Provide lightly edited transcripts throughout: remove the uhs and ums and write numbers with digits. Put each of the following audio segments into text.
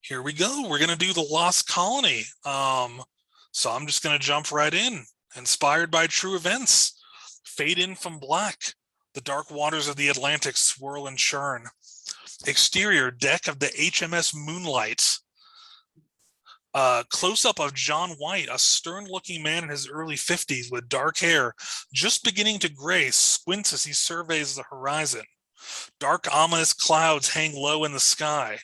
Here we go. We're going to do the Lost Colony. So I'm just going to jump right in. Inspired by true events. Fade in from black. The dark waters of the Atlantic swirl and churn. Exterior deck of the HMS Moonlight. Close-up of John White, a stern-looking man in his early 50s with dark hair, just beginning to gray, squints as he surveys the horizon. Dark, ominous clouds hang low in the sky.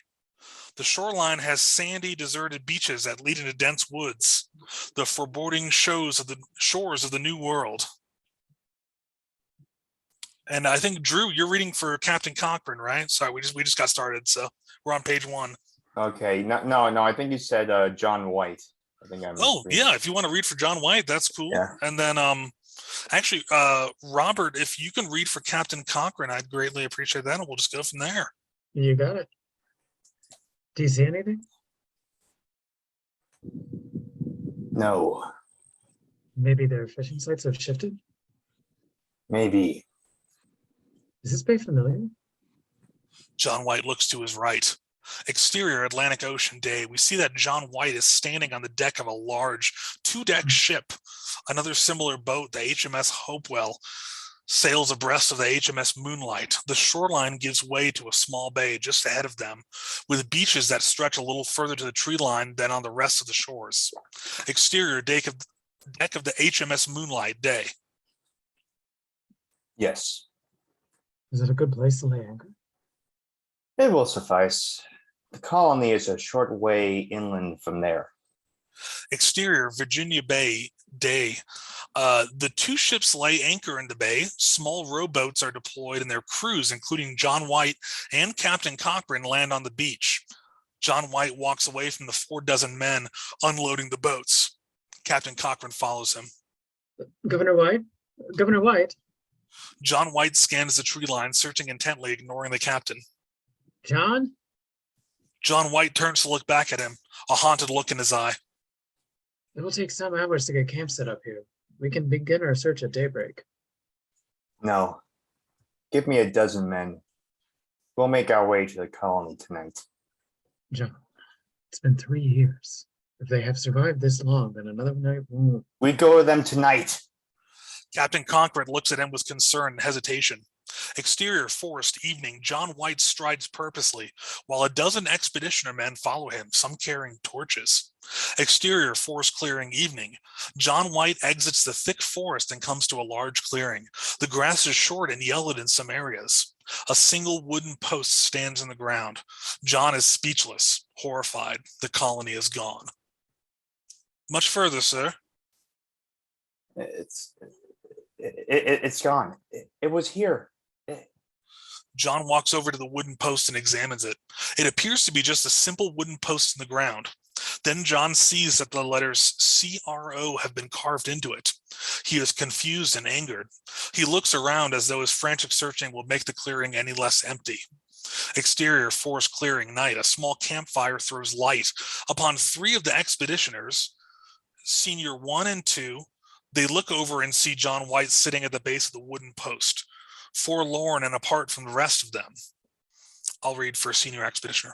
The shoreline has sandy, deserted beaches that lead into dense woods, the foreboding shores of the New World. And I think, Drew, you're reading for Captain Cochrane, right? Sorry, we just got started, so we're on page 1. Okay, no. I think you said John White. I think I'm. Oh, yeah. If you want to read for John White, that's cool. Yeah. And then, actually, Robert, if you can read for Captain Cochrane, I'd greatly appreciate that, and we'll just go from there. You got it. Do you see anything? No. Maybe their fishing sites have shifted? Maybe. Is this bay familiar? John White looks to his right. Exterior Atlantic Ocean day. We see that John White is standing on the deck of a large 2-deck ship. Another similar boat, the HMS Hopewell, sails abreast of the HMS Moonlight. The shoreline gives way to a small bay just ahead of them, with beaches that stretch a little further to the tree line than on the rest of the shores. Exterior deck of the HMS Moonlight day. Yes. Is it a good place to lay anchor? It will suffice. The colony is a short way inland from there. Exterior Virginia Bay day. The 2 ships lay anchor in the bay. Small rowboats are deployed and their crews, including John White and Captain Cochrane, land on the beach. John White walks away from the 4 dozen men unloading the boats. Captain Cochrane follows him. Governor White? Governor White? John White scans the tree line, searching intently, ignoring the captain. John? John White turns to look back at him, a haunted look in his eye. It will take some hours to get camp set up here. We can begin our search at daybreak. No. Give me a dozen men. We'll make our way to the colony tonight. John, it's been 3 years. If they have survived this long, then another night won't. We go to them tonight. Captain Cochrane looks at him with concern and hesitation. Exterior forest evening. John White strides purposely, while a dozen expeditioner men follow him, some carrying torches. Exterior forest clearing evening. John White exits the thick forest and comes to a large clearing. The grass is short and yellowed in some areas. A single wooden post stands in the ground. John is speechless, horrified. The colony is gone. Much further, sir. It's gone. It was here. John walks over to the wooden post and examines it. It appears to be just a simple wooden post in the ground. Then John sees that the letters CRO have been carved into it. He is confused and angered. He looks around as though his frantic searching will make the clearing any less empty. Exterior forest clearing night. A small campfire throws light upon 3 of the expeditioners, Senior 1 and 2. They look over and see John White sitting at the base of the wooden post, forlorn and apart from the rest of them. I'll read for Senior Expeditioner.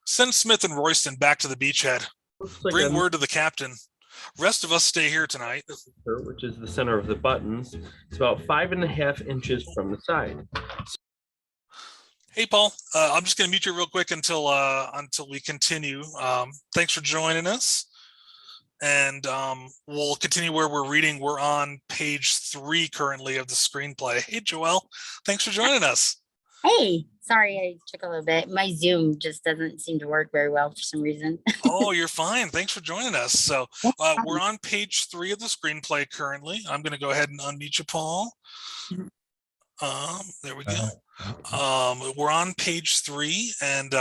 Send Smith and Royston back to the beachhead. Bring word to the captain. Rest of us stay here tonight. Which is the center of the buttons. It's about 5.5 inches from the side. Hey, Paul. I'm just going to mute you real quick until we continue. Thanks for joining us. And we'll continue where we're reading. We're on page 3 currently of the screenplay. Hey, Joelle, thanks for joining us. Hey, sorry, I took a little bit. My Zoom just doesn't seem to work very well for some reason. Oh, you're fine. Thanks for joining us. So we're on page 3 of the screenplay currently. I'm going to go ahead and unmute you, Paul. There we go. We're on page 3, and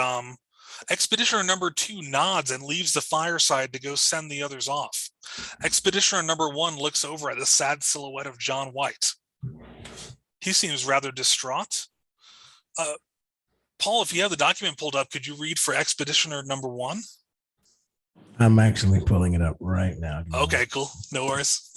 Expeditioner number 2 nods and leaves the fireside to go send the others off. Expeditioner number 1 looks over at the sad silhouette of John White. He seems rather distraught. Paul, if you have the document pulled up, could you read for Expeditioner number 1? I'm actually pulling it up right now. Okay, cool. No worries.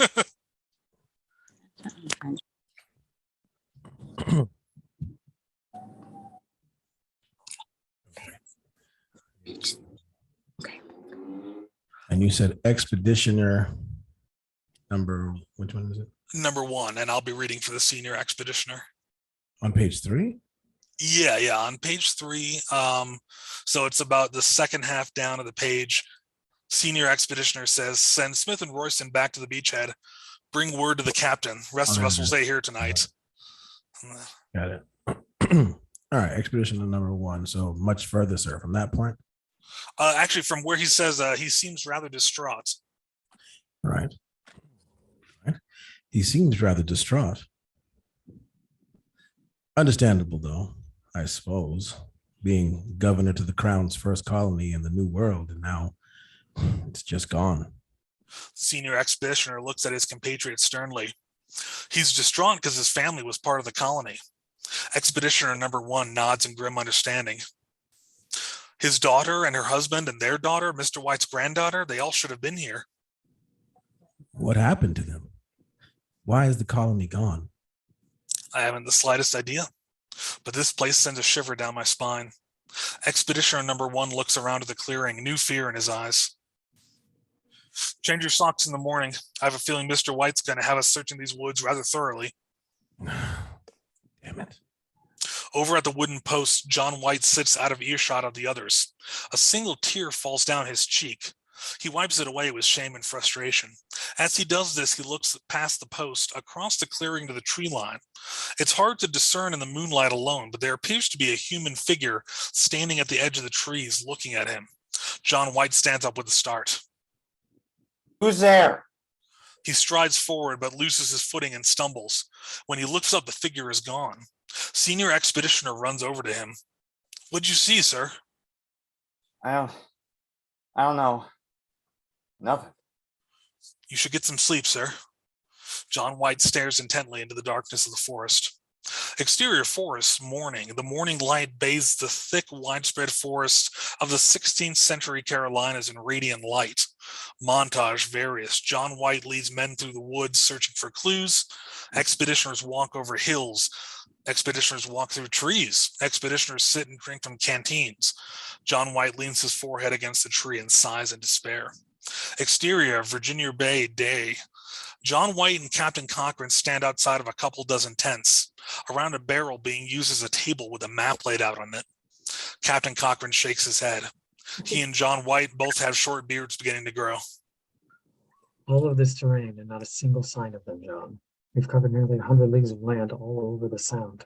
And you said expeditioner number, which one is it? Number 1, and I'll be reading for the senior expeditioner. On page 3? Yeah, on page 3. So it's about the second half down of the page. Senior expeditioner says, "Send Smith and Royston back to the beachhead. Bring word to the captain. Rest of us will stay here tonight." Got it. All right, expedition number 1. So much further, sir, from that point. Actually, from where he says he seems rather distraught. Right. He seems rather distraught. Understandable, though, I suppose, being governor to the crown's first colony in the New World, and now it's just gone. Senior expeditioner looks at his compatriot sternly. He's distraught because his family was part of the colony. Expeditioner number 1 nods in grim understanding. His daughter and her husband and their daughter, Mr. White's granddaughter, they all should have been here. What happened to them? Why is the colony gone? I haven't the slightest idea, but this place sends a shiver down my spine. Expeditioner number 1 looks around at the clearing, new fear in his eyes. "Change your socks in the morning. I have a feeling Mr. White's going to have us searching these woods rather thoroughly." Damn it. Over at the wooden post, John White sits out of earshot of the others. A single tear falls down his cheek. He wipes it away with shame and frustration. As he does this, he looks past the post, across the clearing to the tree line. It's hard to discern in the moonlight alone, but there appears to be a human figure standing at the edge of the trees looking at him. John White stands up with a start. Who's there? He strides forward, but loses his footing and stumbles. When he looks up, the figure is gone. Senior expeditioner runs over to him. "What'd you see, sir?" I don't know. Nothing. "You should get some sleep, sir." John White stares intently into the darkness of the forest. Exterior forest, morning. The morning light bathes the thick, widespread forests of the 16th century Carolinas in radiant light. Montage various. John White leads men through the woods searching for clues. Expeditioners walk over hills. Expeditioners walk through trees. Expeditioners sit and drink from canteens. John White leans his forehead against the tree and sighs in despair. Exterior, Virginia Bay, day. John White and Captain Cochran stand outside of a couple dozen tents, around a barrel being used as a table with a map laid out on it. Captain Cochran shakes his head. He and John White both have short beards beginning to grow. All of this terrain and not a single sign of them, John. We've covered nearly 100 leagues of land all over the Sound.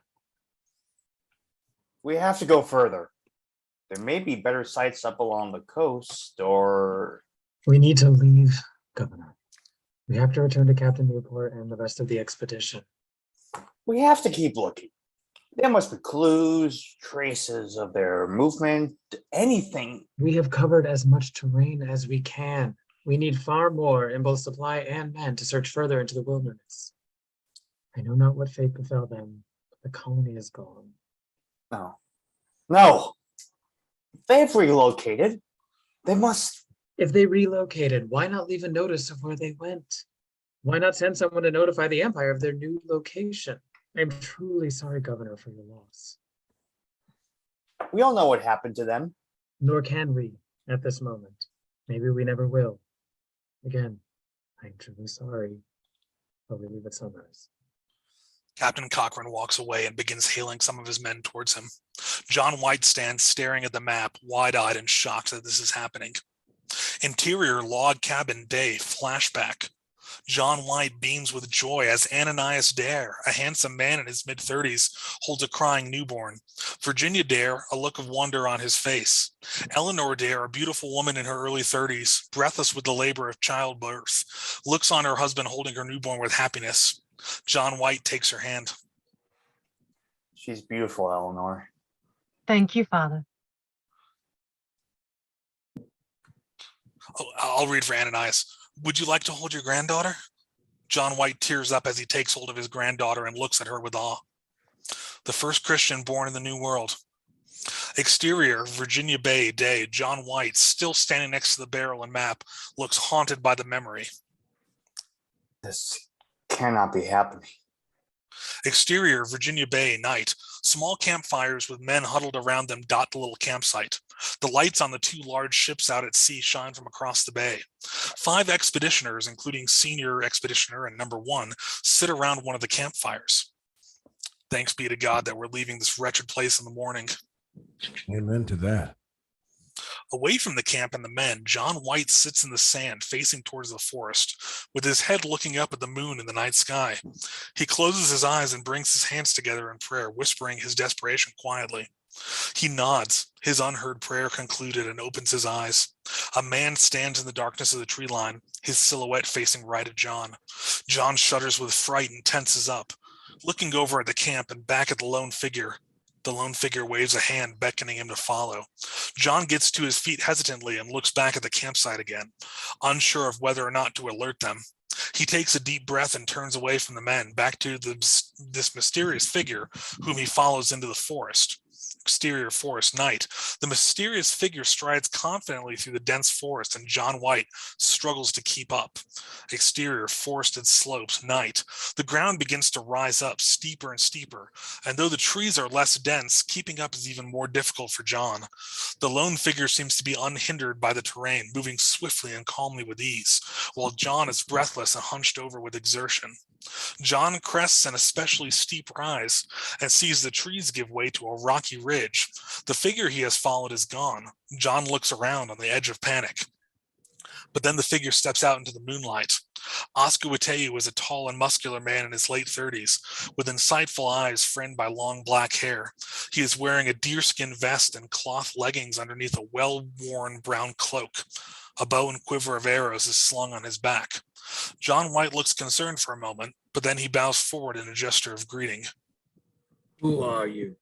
We have to go further. There may be better sites up along the coast, or We need to leave, Governor. We have to return to Captain Newport and the rest of the expedition. we have to keep looking. There must be clues, traces of their movement, anything. We have covered as much terrain as we can. We need far more in both supply and men to search further into the wilderness. I know not what fate befell them, but the colony is gone. No. If they've relocated, they must. If they relocated, why not leave a notice of where they went? Why not send someone to notify the Empire of their new location? I'm truly sorry, Governor, for your loss. We all know what happened to them. Nor can we at this moment. Maybe we never will. Again, I'm truly sorry, but we leave at sunrise. Captain Cochran walks away and begins hailing some of his men towards him. John White stands staring at the map, wide-eyed and shocked that this is happening. Interior log cabin, day, flashback. John White beams with joy as Ananias Dare, a handsome man in his mid-30s, holds a crying newborn. Virginia Dare, a look of wonder on his face. Eleanor Dare, a beautiful woman in her early 30s, breathless with the labor of childbirth, looks on her husband holding her newborn with happiness. John White takes her hand. She's beautiful, Eleanor. Thank you, Father. Oh, I'll read for Ananias. Would you like to hold your granddaughter? John White tears up as he takes hold of his granddaughter and looks at her with awe. The first Christian born in the New World. Exterior, Virginia Bay, day. John White, still standing next to the barrel and map, looks haunted by the memory. This cannot be happening. Exterior, Virginia Bay, night. Small campfires with men huddled around them dot the little campsite. The lights on the 2 large ships out at sea shine from across the bay. 5 expeditioners, including Senior Expeditioner and Number 1, sit around one of the campfires. Thanks be to God that we're leaving this wretched place in the morning. Amen to that. Away from the camp and the men, John White sits in the sand facing towards the forest, with his head looking up at the moon in the night sky. He closes his eyes and brings his hands together in prayer, whispering his desperation quietly. He nods, his unheard prayer concluded, and opens his eyes. A man stands in the darkness of the tree line, his silhouette facing right at John. John shudders with fright and tenses up. Looking over at the camp and back at the lone figure waves a hand, beckoning him to follow. John gets to his feet hesitantly and looks back at the campsite again, unsure of whether or not to alert them. He takes a deep breath and turns away from the men, back to this mysterious figure whom he follows into the forest. Exterior forest, night. The mysterious figure strides confidently through the dense forest, and John White struggles to keep up. Exterior forested slopes, night. The ground begins to rise up steeper and steeper, and though the trees are less dense, keeping up is even more difficult for John. The lone figure seems to be unhindered by the terrain, moving swiftly and calmly with ease, while John is breathless and hunched over with exertion. John crests an especially steep rise and sees the trees give way to a rocky ridge. The figure he has followed is gone. John looks around on the edge of panic. But then the figure steps out into the moonlight. Oscoateu is a tall and muscular man in his late 30s, with insightful eyes framed by long black hair. He is wearing a deerskin vest and cloth leggings underneath a well-worn brown cloak. A bow and quiver of arrows is slung on his back. John White looks concerned for a moment, but then he bows forward in a gesture of greeting. Who are you?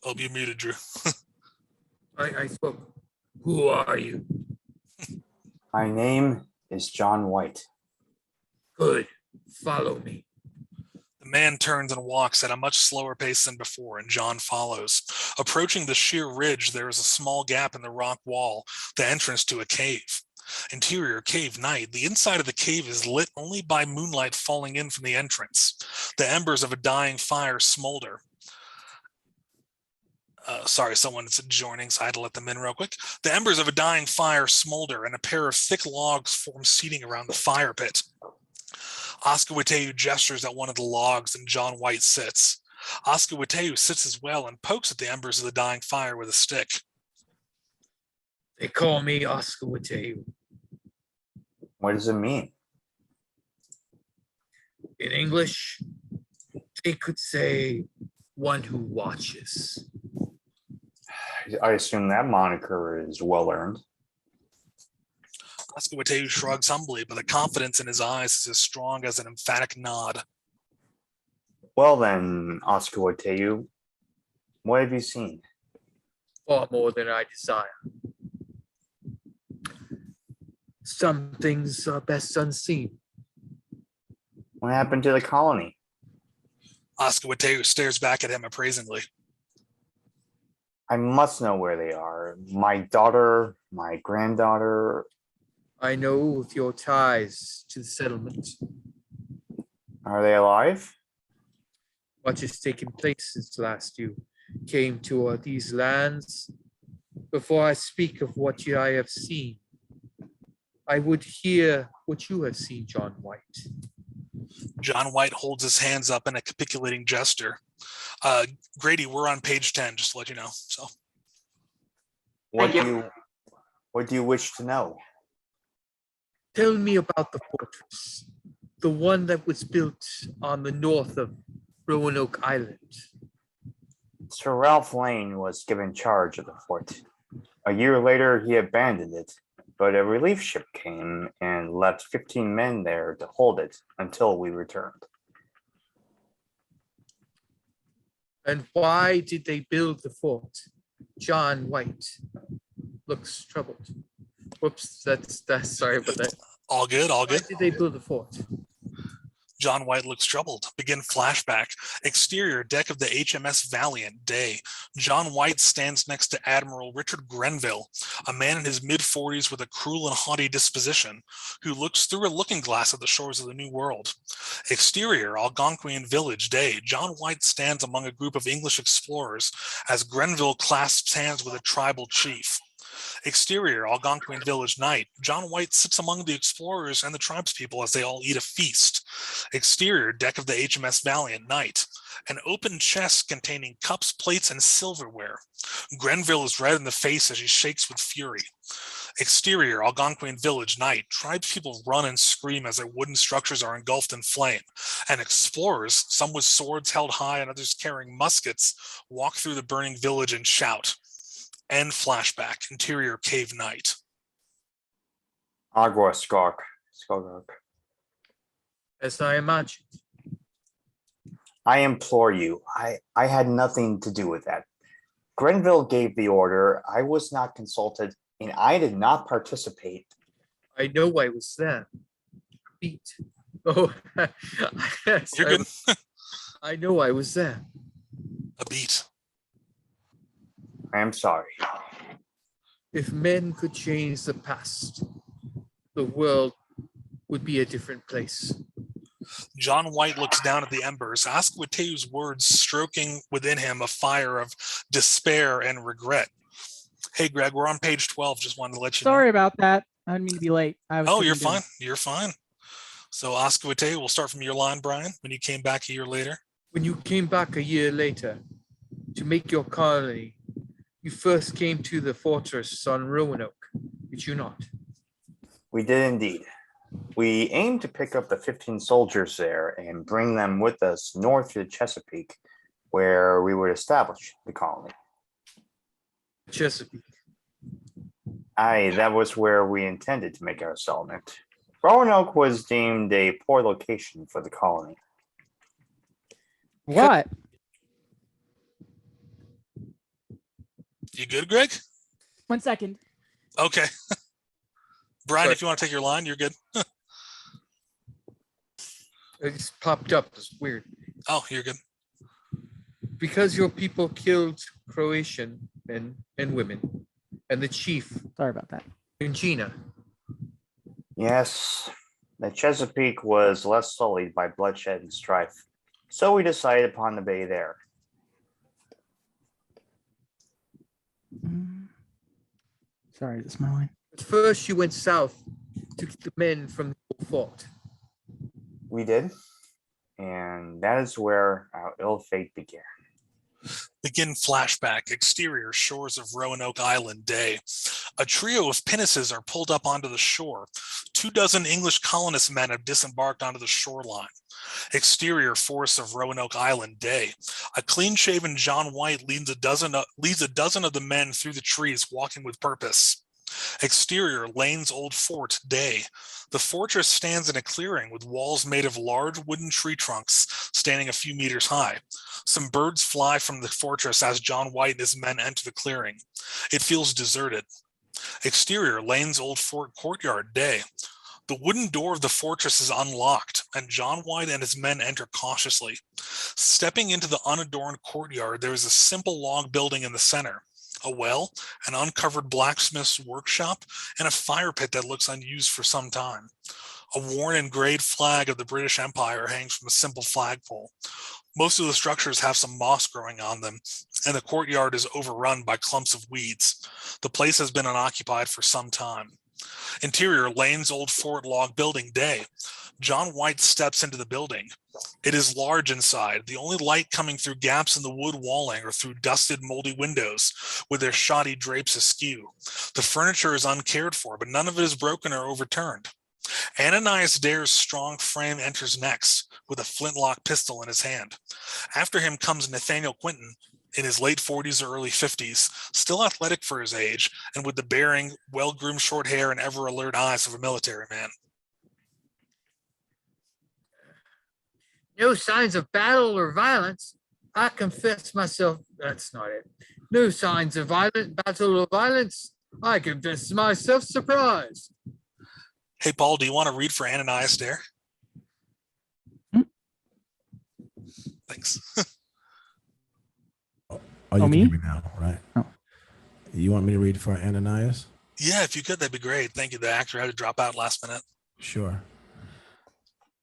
Oh, you muted, Drew. I spoke. Who are you? My name is John White. Good. Follow me. The man turns and walks at a much slower pace than before, and John follows. Approaching the sheer ridge, there is a small gap in the rock wall, the entrance to a cave. Interior cave night. The inside of the cave is lit only by moonlight falling in from the entrance. The embers of a dying fire smolder. Sorry, someone's joining, so I had to let them in real quick. The embers of a dying fire smolder, and a pair of thick logs form seating around the fire pit. Oscoateu gestures at one of the logs, and John White sits. Oscoateu sits as well and pokes at the embers of the dying fire with a stick. They call me Oscoateu. What does it mean? In English, they could say one who watches. I assume that moniker is well earned. Oscoateu shrugs humbly, but the confidence in his eyes is as strong as an emphatic nod. Well then, Oscoateu, what have you seen? Far more than I desire. Some things are best unseen. What happened to the colony? Oscoateu stares back at him appraisingly. I must know where they are. My daughter, my granddaughter. I know of your ties to the settlement. Are they alive? Much has taken place since last you came to these lands. Before I speak of what I have seen, I would hear what you have seen, John White. John White holds his hands up in a capitulating gesture. Grady, we're on page 10, just to let you know. So, What do you wish to know? Tell me about the fortress, the one that was built on the north of Roanoke Island. Sir Ralph Lane was given charge of the fort. A year later, he abandoned it, but a relief ship came and left 15 men there to hold it until we returned. And why did they build the fort? John White looks troubled. Whoops, that's sorry about that. all good, all Why good. did they build the fort? John White looks troubled. Begin flashback. Exterior deck of the HMS Valiant, day. John White stands next to Admiral Richard Grenville, a man in his mid-40s with a cruel and haughty disposition, who looks through a looking glass at the shores of the New World. Exterior Algonquin village, day. John White stands among a group of English explorers as Grenville clasps hands with a tribal chief. Exterior Algonquin village, night. John White sits among the explorers and the tribespeople as they all eat a feast. Exterior deck of the HMS Valiant, night. An open chest containing cups, plates, and silverware. Grenville is red in the face as he shakes with fury. Exterior Algonquin village, night. Tribespeople run and scream as their wooden structures are engulfed in flame. And explorers, some with swords held high and others carrying muskets, walk through the burning village and shout. End flashback. Interior cave, night. Agua Skark. As I imagined. I implore you, I had nothing to do with that. Grenville gave the order. I was not consulted, and I did not participate. I know I was there. Beat. Oh, yes, You're good. I know I was there. A beat. I am sorry. If men could change the past, the world would be a different place. John White looks down at the embers, Asquateu's words stroking within him a fire of despair and regret. Hey, Greg, we're on page 12. Just wanted to let you know. Sorry about that. I didn't mean to be late. Oh, you're fine. You're fine. So Asquateu, we'll start from your line, Brian, when you came back a year later. When you came back a year later to make your colony, you first came to the fortress on Roanoke, did you not? We did indeed. We aimed to pick up the 15 soldiers there and bring them with us north to Chesapeake, where we would establish the colony. Chesapeake. Aye, that was where we intended to make our settlement. Roanoke was deemed a poor location for the colony. What? You good, Greg? 1 second. Okay. Brian, Sorry. if you want to take your line, you're good. It just popped up. It's weird. Oh, you're good. Because your people killed Croatian men and women, and the chief, Sorry about that. Gina. Yes, the Chesapeake was less sullied by bloodshed and strife, so we decided upon the bay there. Sorry, is this my line? At first, you went south to get the men from the fort. We did, and that is where our ill fate began. Begin flashback. Exterior shores of Roanoke Island, day. A trio of pinnaces are pulled up onto the shore. 24 English colonist men have disembarked onto the shoreline. Exterior forests of Roanoke Island, day. A clean-shaven John White leads a dozen of the men through the trees, walking with purpose. Exterior Lane's old fort, day. The fortress stands in a clearing with walls made of large wooden tree trunks standing a few meters high. Some birds fly from the fortress as John White and his men enter the clearing. It feels deserted. Exterior Lane's old fort courtyard, day. The wooden door of the fortress is unlocked, and John White and his men enter cautiously. Stepping into the unadorned courtyard, there is a simple log building in the center. A well, an uncovered blacksmith's workshop, and a fire pit that looks unused for some time. A worn and engraved flag of the British Empire hangs from a simple flagpole. Most of the structures have some moss growing on them, and the courtyard is overrun by clumps of weeds. The place has been unoccupied for some time. Interior Lane's old fort log building, day. John White steps into the building. It is large inside, the only light coming through gaps in the wood walling or through dusted, moldy windows with their shoddy drapes askew. The furniture is uncared for, but none of it is broken or overturned. Ananias Dare's strong frame enters next with a flintlock pistol in his hand. After him comes Nathaniel Quinton, in his late 40s or early 50s, still athletic for his age and with the bearing, well-groomed short hair and ever-alert eyes of a military man. No signs of battle or violence. I confess myself, that's not it. No signs of battle or violence. I confess myself surprised. Hey, Paul, do you want to read for Ananias Dare? Thanks. Oh, you can me? hear me now, right? Oh. You want me to read for Ananias? Yeah, if you could, that'd be great. Thank you. The actor had to drop out last minute. Sure.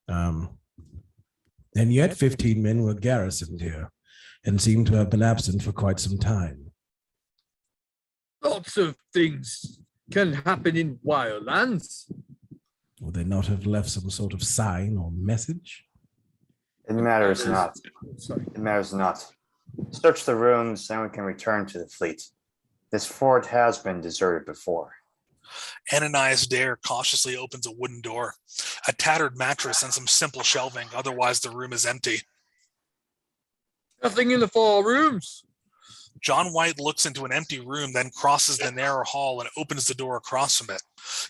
And yet 15 men were garrisoned here and seem to have been absent for quite some time. Lots of things can happen in wild lands. Would they not have left some sort of sign or message? It matters not. Sorry. It matters not. Search the rooms, then we can return to the fleet. This fort has been deserted before. Ananias Dare cautiously opens a wooden door, a tattered mattress and some simple shelving. Otherwise, the room is empty. Nothing in the 4 rooms. John White looks into an empty room, then crosses the narrow hall and opens the door across from it.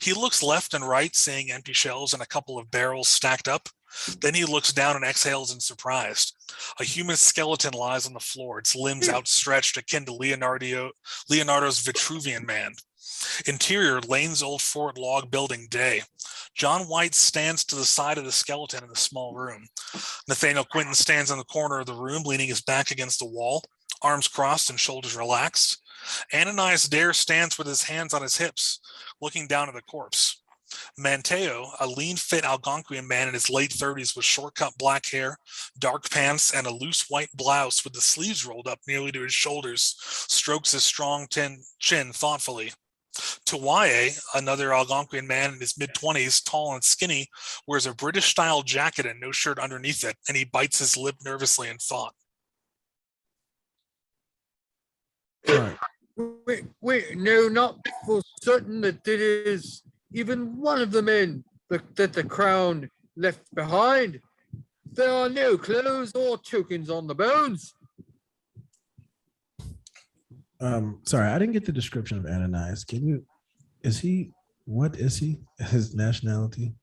He looks left and right, seeing empty shelves and a couple of barrels stacked up. Then he looks down and exhales in surprise. A human skeleton lies on the floor, its limbs outstretched, akin to Leonardo's Vitruvian Man. Interior, Lane's old fort log building, day. John White stands to the side of the skeleton in the small room. Nathaniel Quinton stands in the corner of the room, leaning his back against the wall, arms crossed and shoulders relaxed. Ananias Dare stands with his hands on his hips, looking down at the corpse. Manteo, a lean, fit Algonquin man in his late 30s with short-cut black hair, dark pants, and a loose white blouse with the sleeves rolled up nearly to his shoulders, strokes his strong chin thoughtfully. Tawaye, another Algonquin man in his mid-20s, tall and skinny, wears a British-style jacket and no shirt underneath it, and he bites his lip nervously in thought. Right. Wait, no, not for certain that it is even one of the men that the crown left behind. There are no clothes or tokens on the bones. Sorry, I didn't get the description of Ananias. What is he? His nationality?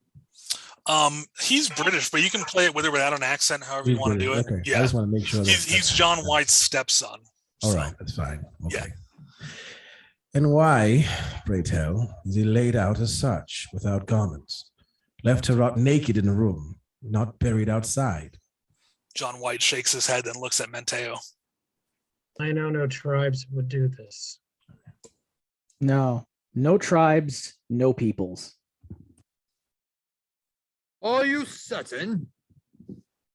He's British, but you can play it with or without an accent, however you want to do it. Okay. Yeah. I just want to make sure He's John White's stepson. All so. right, that's fine. Okay. Yeah. And why, pray tell, is he laid out as such, without garments, left to rot naked in a room, not buried outside? John White shakes his head and looks at Manteo. I know no tribes would do this. No tribes, no peoples. Are you certain?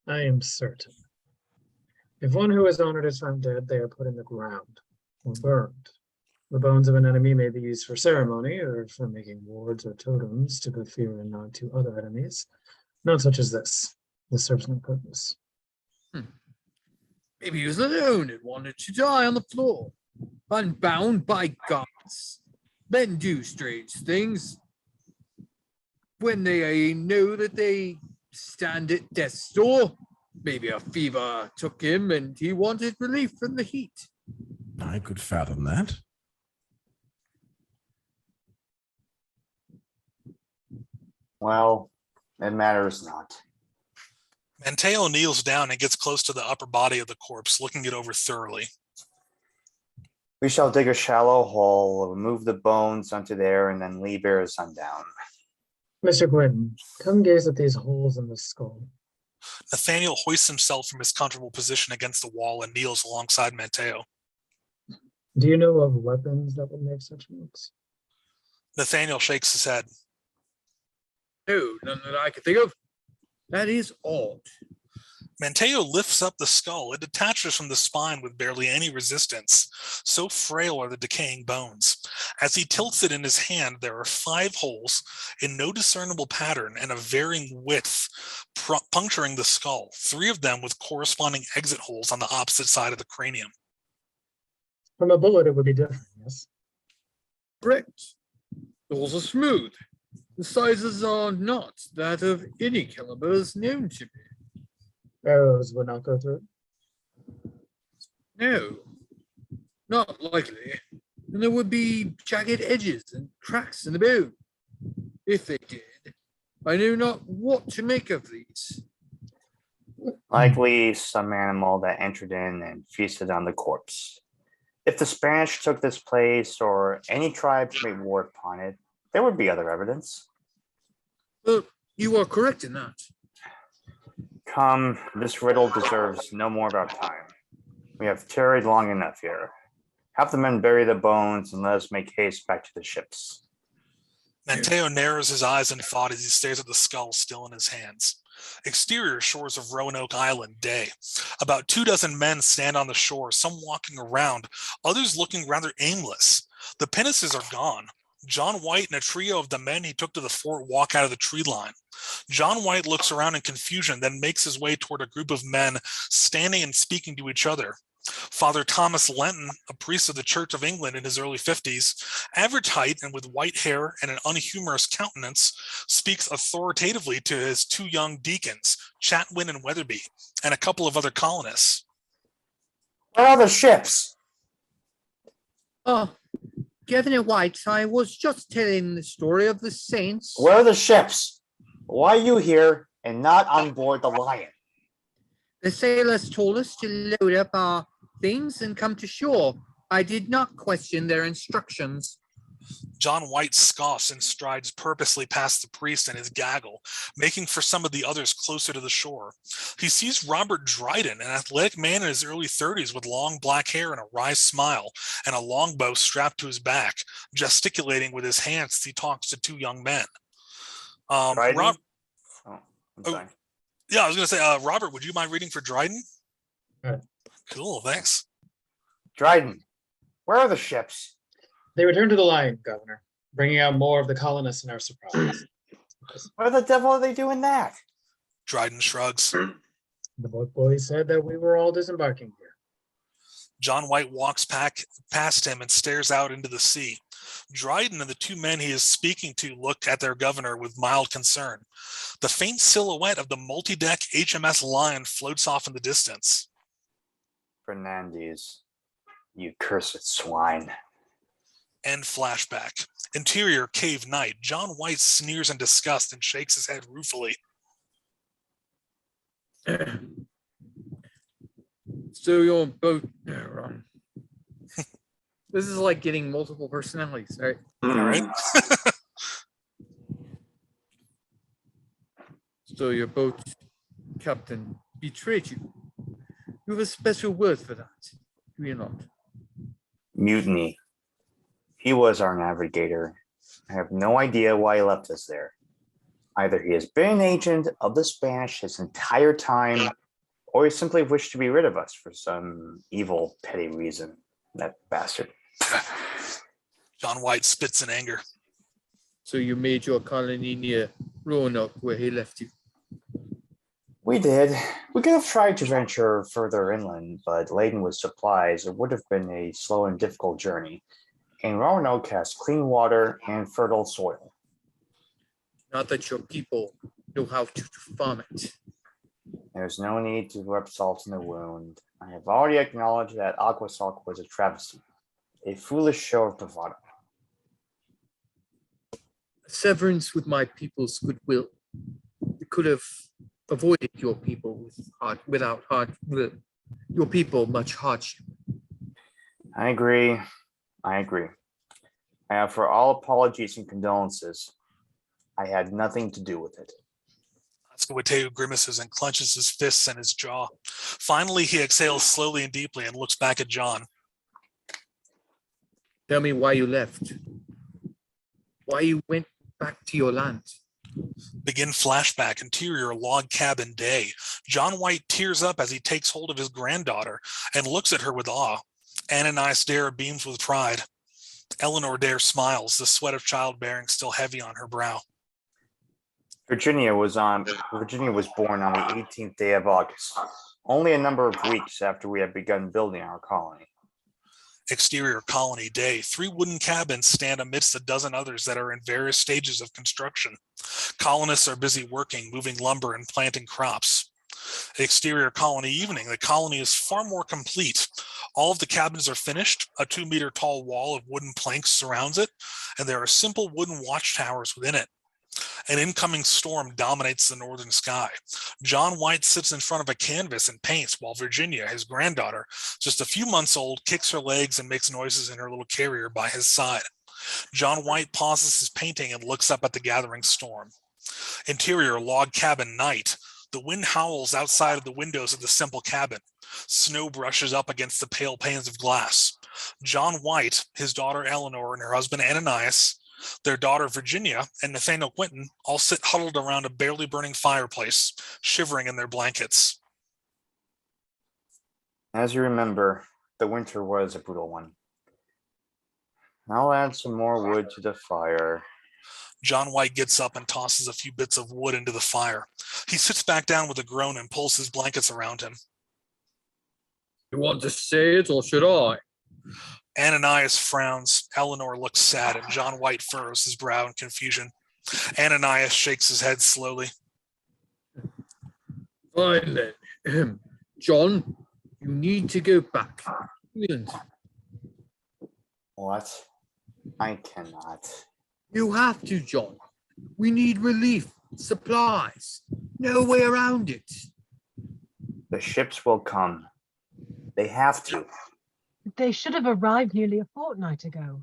I am certain. If one who is honored is found dead, they are put in the ground or burned. The bones of an enemy may be used for ceremony or for making wards or totems to put fear and nod to other enemies. Not such as this. This serves no purpose. Maybe he was alone and wanted to die on the floor, unbound by gods. Men do strange things when they know that they stand at death's door. Maybe a fever took him and he wanted relief from the heat. I could fathom that. Well, it matters not. Manteo kneels down and gets close to the upper body of the corpse, looking it over thoroughly. We shall dig a shallow hole, remove the bones onto there, and then leave ere sundown. Mr. Quinton, come gaze at these holes in the skull. Nathaniel hoists himself from his comfortable position against the wall and kneels alongside Manteo. Do you know of weapons that would make such marks? Nathaniel shakes his head. No, none that I can think of. That is odd. Manteo lifts up the skull. It detaches from the spine with barely any resistance. So frail are the decaying bones. As he tilts it in his hand, there are 5 holes in no discernible pattern and of varying width puncturing the skull, 3 of them with corresponding exit holes on the opposite side of the cranium. From a bullet, it would be different, yes? Correct. The holes are smooth. The sizes are not that of any calibers known to me. Arrows would not go through it. No, not likely. And there would be jagged edges and cracks in the bone. If they did, I know not what to make of these. Likely some animal that entered in and feasted on the corpse. If the Spanish took this place or any tribes made war upon it, there would be other evidence. Well, you are correct in that. Come, this riddle deserves no more of our time. We have tarried long enough here. Have the men bury the bones and let us make haste back to the ships. Mateo narrows his eyes in thought as he stares at the skull still in his hands. Exterior shores of Roanoke Island, day. About 24 men stand on the shore, some walking around, others looking rather aimless. The pinnaces are gone. John White and a trio of the men he took to the fort walk out of the tree line. John White looks around in confusion, then makes his way toward a group of men standing and speaking to each other. Father Thomas Lenton, a priest of the Church of England in his early 50s, average height and with white hair and an unhumorous countenance, speaks authoritatively to his 2 young deacons, Chatwin and Weatherby, and a couple of other colonists. Where are the ships? Oh, Governor White, I was just telling the story of the saints. Where are the ships? Why are you here and not on board the Lion? The sailors told us to load up our things and come to shore. I did not question their instructions. John White scoffs and strides purposely past the priest and his gaggle, making for some of the others closer to the shore. He sees Robert Dryden, an athletic man in his early 30s with long black hair and a wry smile, and a longbow strapped to his back, gesticulating with his hands as he talks to 2 young men. Dryden? Yeah, I was going to say, Robert, would you mind reading for Dryden? Sure. Cool, thanks. Dryden, where are the ships? They returned to the Lion, Governor, bringing out more of the colonists in our surprise. Where the devil are they doing that? Dryden shrugs. The boat boy said that we were all disembarking here. John White walks past him and stares out into the sea. Dryden and the 2 men he is speaking to look at their governor with mild concern. The faint silhouette of the multi-deck HMS Lion floats off in the distance. Fernandez, you cursed swine. End flashback. Interior cave night. John White sneers in disgust and shakes his head ruefully. So your boat, wrong. This is like getting multiple personalities, right? All right. So your boat captain betrayed you. You have a special word for that, do you not? Mutiny. He was our navigator. I have no idea why he left us there. Either he has been an agent of the Spanish his entire time, or he simply wished to be rid of us for some evil, petty reason. That bastard. John White spits in anger. So you made your colony near Roanoke where he left you. We did. We could have tried to venture further inland, but laden with supplies, it would have been a slow and difficult journey. And Roanoke has clean water and fertile soil. Not that your people know how to farm it. There's no need to rub salt in the wound. I have already acknowledged that Aquasalt was a travesty, a foolish show of bravado. Severance with my people's goodwill. We could have avoided your people your people much hardship. I agree. I offer all apologies and condolences. I had nothing to do with it. Mateo grimaces and clenches his fists in his jaw. Finally, he exhales slowly and deeply and looks back at John. Tell me why you left. Why you went back to your land. Begin flashback, interior log cabin day. John White tears up as he takes hold of his granddaughter and looks at her with awe. Ananias Dare beams with pride. Eleanor Dare smiles, the sweat of childbearing still heavy on her brow. Virginia was born on the 18th day of August, only a number of weeks after we had begun building our colony. Exterior colony day. 3 wooden cabins stand amidst a dozen others that are in various stages of construction. Colonists are busy working, moving lumber and planting crops. Exterior colony evening. The colony is far more complete. All of the cabins are finished. A 2-meter tall wall of wooden planks surrounds it, and there are simple wooden watchtowers within it. An incoming storm dominates the northern sky. John White sits in front of a canvas and paints while Virginia, his granddaughter, just a few months old, kicks her legs and makes noises in her little carrier by his side. John White pauses his painting and looks up at the gathering storm. Interior log cabin night. The wind howls outside of the windows of the simple cabin. Snow brushes up against the pale panes of glass. John White, his daughter Eleanor, and her husband Ananias, their daughter Virginia, and Nathaniel Quinton all sit huddled around a barely burning fireplace, shivering in their blankets. As you remember, the winter was a brutal one. I'll add some more wood to the fire. John White gets up and tosses a few bits of wood into the fire. He sits back down with a groan and pulls his blankets around him. You want to say it, or should I? Ananias frowns. Eleanor looks sad, and John White furrows his brow in confusion. Ananias shakes his head slowly. Fine then. John, you need to go back. England. What? I cannot. You have to, John. We need relief, supplies. No way around it. The ships will come. They have to. They should have arrived nearly a fortnight ago.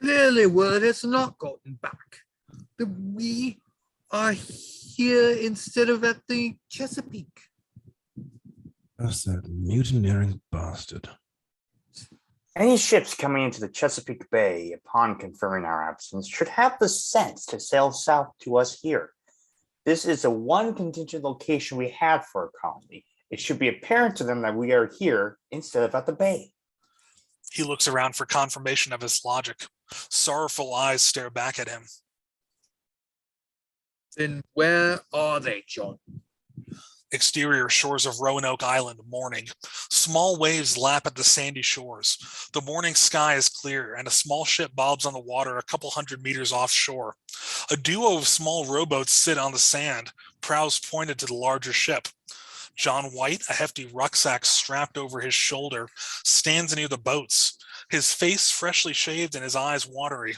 Clearly, word has not gotten back. We are here instead of at the Chesapeake. That's that mutineering bastard. Any ships coming into the Chesapeake Bay upon confirming our absence should have the sense to sail south to us here. This is the one contingent location we have for a colony. It should be apparent to them that we are here instead of at the bay. He looks around for confirmation of his logic. Sorrowful eyes stare back at him. Then where are they, John? Exterior shores of Roanoke Island, morning. Small waves lap at the sandy shores. The morning sky is clear, and a small ship bobs on the water a couple 100 meters offshore. A duo of small rowboats sit on the sand, prows pointed to the larger ship. John White, a hefty rucksack strapped over his shoulder, stands near the boats, his face freshly shaved and his eyes watery.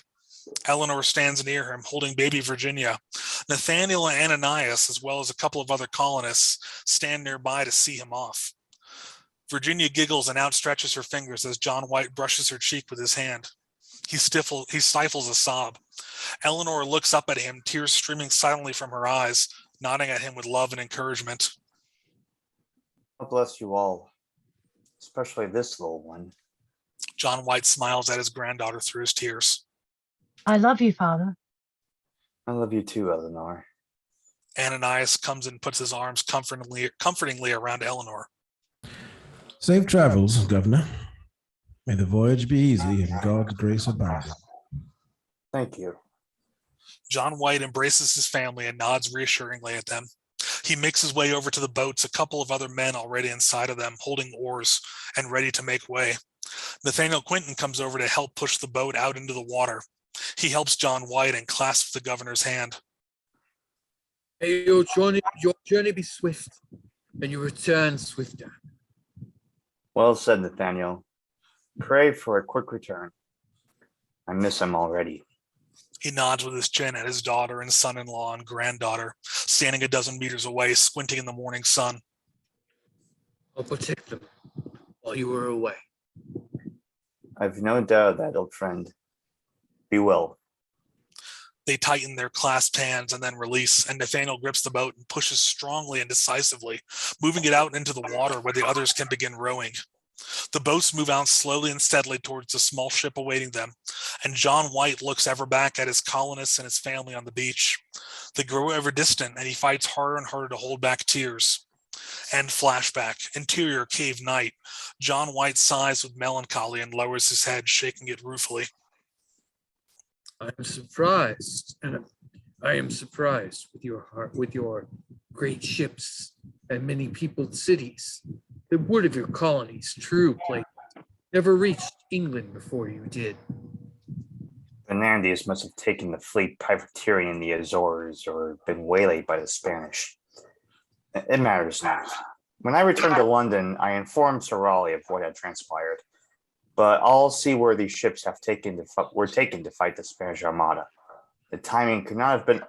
Eleanor stands near him, holding baby Virginia. Nathaniel and Ananias, as well as a couple of other colonists, stand nearby to see him off. Virginia giggles and outstretches her fingers as John White brushes her cheek with his hand. He stifles a sob. Eleanor looks up at him, tears streaming silently from her eyes, nodding at him with love and encouragement. God bless you all, especially this little one. John White smiles at his granddaughter through his tears. I love you, Father. I love you too, Eleanor. Ananias comes and puts his arms comfortingly around Eleanor. Safe travels, Governor. May the voyage be easy and God's grace abound. Thank you. John White embraces his family and nods reassuringly at them. He makes his way over to the boats, a couple of other men already inside of them, holding oars and ready to make way. Nathaniel Quinton comes over to help push the boat out into the water. He helps John White and clasps the governor's hand. May your journey be swift, and your return swifter. Well said, Nathaniel. Pray for a quick return. I miss him already. He nods with his chin at his daughter and son-in-law and granddaughter, standing a dozen meters away, squinting in the morning sun. I'll protect them while you are away. I've no doubt of that, old friend. Be well. They tighten their clasped hands and then release, and Nathaniel grips the boat and pushes strongly and decisively, moving it out into the water where the others can begin rowing. The boats move out slowly and steadily towards the small ship awaiting them, and John White looks ever back at his colonists and his family on the beach. They grow ever distant, and he fights harder and harder to hold back tears. And flashback, interior cave night. John White sighs with melancholy and lowers his head, shaking it ruefully. I am surprised with your heart, with your great ships and many peopled cities. The word of your colonies, true place, never reached England before you did. Fernandez must have taken the fleet privateering in the Azores or been waylaid by the Spanish. It matters not. When I returned to London, I informed Sir Raleigh of what had transpired. But I'll see where these ships were taken to fight the Spanish Armada. The timing could not have been.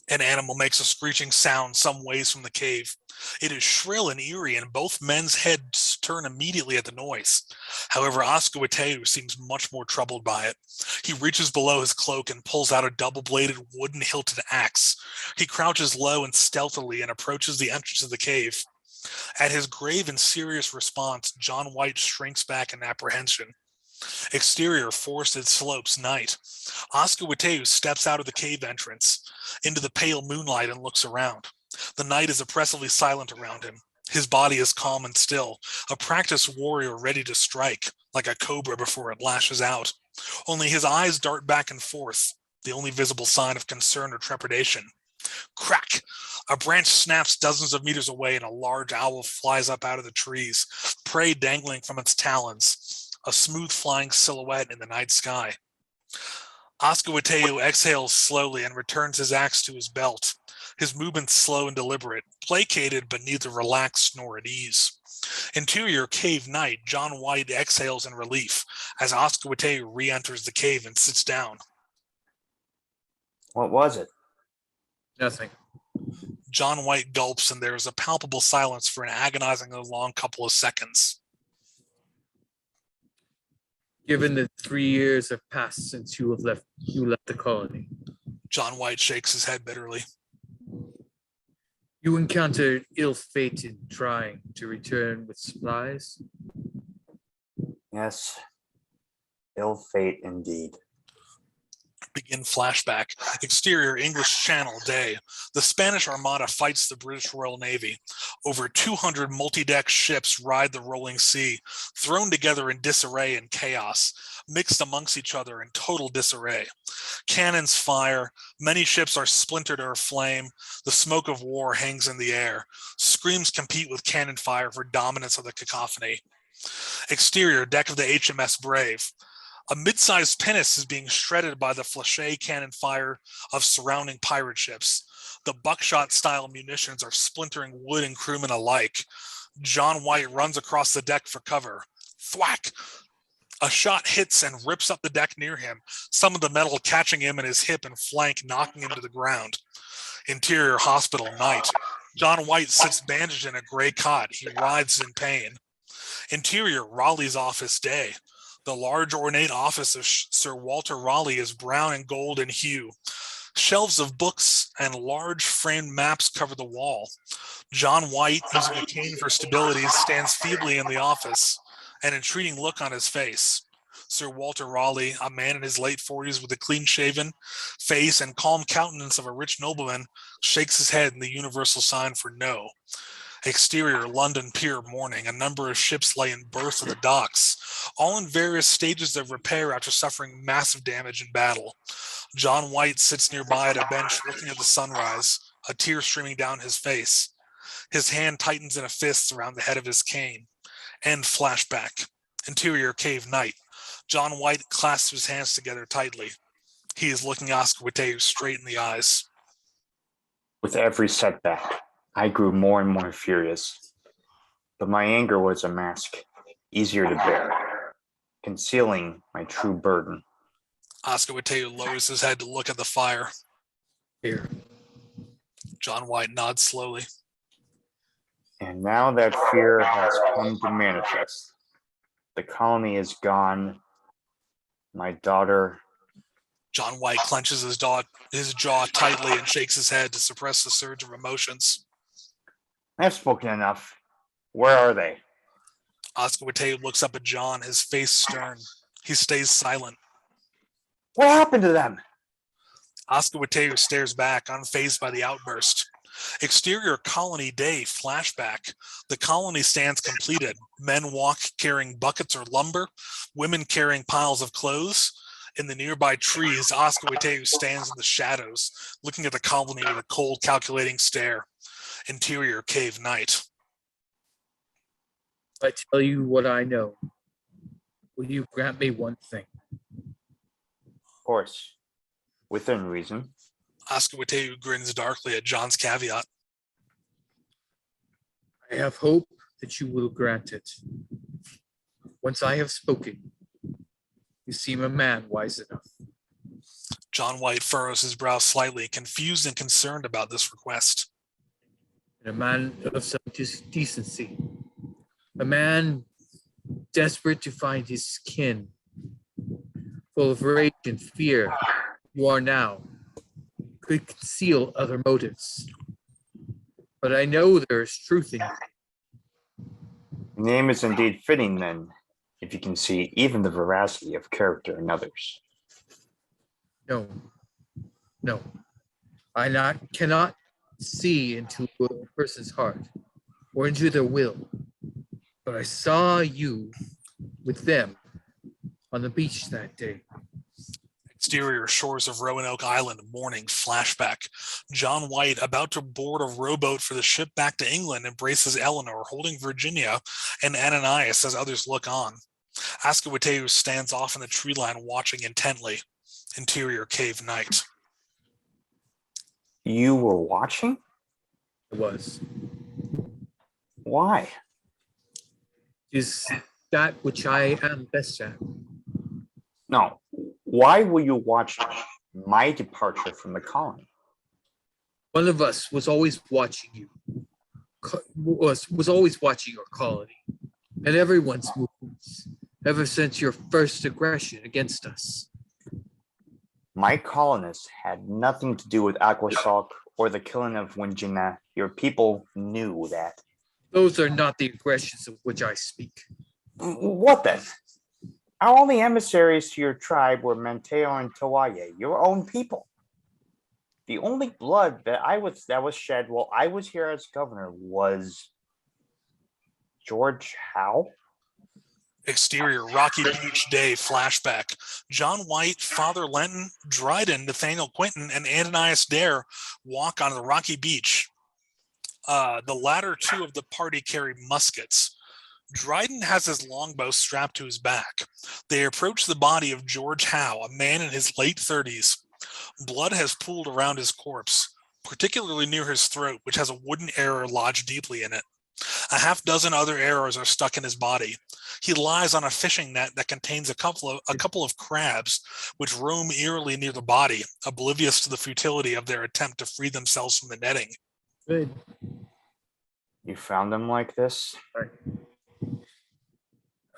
An animal makes a screeching sound some ways from the cave. It is shrill and eerie, and both men's heads turn immediately at the noise. However, Oscoateu seems much more troubled by it. He reaches below his cloak and pulls out a double-bladed wooden hilted axe. He crouches low and stealthily and approaches the entrance of the cave. At his grave and serious response, John White shrinks back in apprehension. Exterior, forested slopes, night. Oscoateu steps out of the cave entrance into the pale moonlight and looks around. The night is oppressively silent around him. His body is calm and still, a practiced warrior ready to strike, like a cobra before it lashes out. Only his eyes dart back and forth, the only visible sign of concern or trepidation. Crack! A branch snaps dozens of meters away and a large owl flies up out of the trees, prey dangling from its talons, a smooth flying silhouette in the night sky. Oscoateu exhales slowly and returns his axe to his belt. His movements slow and deliberate, placated but neither relaxed nor at ease. Interior cave night, John White exhales in relief as Oscoateu re-enters the cave and sits down. What was it? Nothing. John White gulps and there is a palpable silence for an agonizingly long couple of seconds. Given that 3 years have passed since you left the colony, John White shakes his head bitterly. you encountered ill fate in trying to return with supplies. Yes. Ill fate indeed. Begin flashback. Exterior English Channel, day. The Spanish Armada fights the British Royal Navy. Over 200 multi-deck ships ride the rolling sea, thrown together in disarray and chaos, mixed amongst each other in total disarray. Cannons fire, many ships are splintered or aflame, the smoke of war hangs in the air. Screams compete with cannon fire for dominance of the cacophony. Exterior deck of the HMS Brave. A mid-sized pinnace is being shredded by the flèche cannon fire of surrounding pirate ships. The buckshot-style munitions are splintering wood and crewmen alike. John White runs across the deck for cover. Thwack! A shot hits and rips up the deck near him, some of the metal catching him in his hip and flank, knocking him to the ground. Interior hospital, night. John White sits bandaged in a gray cot. He writhes in pain. Interior, Raleigh's office, day. The large ornate office of Sir Walter Raleigh is brown and gold in hue. Shelves of books and large framed maps cover the wall. John White, using a cane for stability, stands feebly in the office, an entreating look on his face. Sir Walter Raleigh, a man in his late 40s with a clean-shaven face and calm countenance of a rich nobleman, shakes his head in the universal sign for no. Exterior, London Pier, morning. A number of ships lay in berths at the docks, all in various stages of repair after suffering massive damage in battle. John White sits nearby at a bench looking at the sunrise, a tear streaming down his face. His hand tightens in a fist around the head of his cane. End flashback. Interior cave night. John White clasps his hands together tightly. He is looking Oscoateu straight in the eyes. With every setback, I grew more and more furious. But my anger was a mask, easier to bear, concealing my true burden. Oscoateu lowers his head to look at the fire. Here. John White nods slowly. And now that fear has come to manifest, the colony is gone. My daughter. John White clenches his jaw tightly and shakes his head to suppress the surge of emotions. I've spoken enough. Where are they? Oscoateu looks up at John, his face stern. He stays silent. What happened to them? Oscoateu stares back, unfazed by the outburst. Exterior colony day flashback. The colony stands completed. Men walk carrying buckets or lumber, women carrying piles of clothes. In the nearby trees, Oscoateu stands in the shadows, looking at the colony with a cold, calculating stare. Interior cave night. I tell you what I know. Will you grant me one thing? Of course, within reason. Oscoateu grins darkly at John's caveat. I have hope that you will grant it. Once I have spoken, you seem a man wise enough. John White furrows his brow slightly, confused and concerned about this request. And a man of some decency. A man desperate to find his kin, full of rage and fear, you are now, could conceal other motives. But I know there is truth in you. The name is indeed fitting then, if you can see even the veracity of character in others. No, no. Cannot see into a person's heart or into their will. But I saw you with them on the beach that day. Exterior shores of Roanoke Island, morning flashback. John White, about to board a rowboat for the ship back to England, embraces Eleanor, holding Virginia and Ananias as others look on. Ascawiteu stands off in the tree line, watching intently. Interior cave night. You were watching? It was. Why? Is that which I am best at. No. Why will you watch my departure from the colony? One of us was always watching you. Was always watching your colony and everyone's movements ever since your first aggression against us. My colonists had nothing to do with Aquasalk or the killing of Wingina. Your people knew that. Those are not the aggressions of which I speak. What then? Our only emissaries to your tribe were Manteo and Tawaye, your own people. The only blood that was shed while I was here as governor was George Howe. Exterior Rocky Beach day flashback. John White, Father Lenton, Dryden, Nathaniel Quinton, and Ananias Dare walk on the rocky beach. The latter two of the party carry muskets. Dryden has his longbow strapped to his back. They approach the body of George Howe, a man in his late 30s. Blood has pooled around his corpse, particularly near his throat, which has a wooden arrow lodged deeply in it. A half dozen other arrows are stuck in his body. He lies on a fishing net that contains a couple of crabs, which roam eerily near the body, oblivious to the futility of their attempt to free themselves from the netting. Good. You found them like this?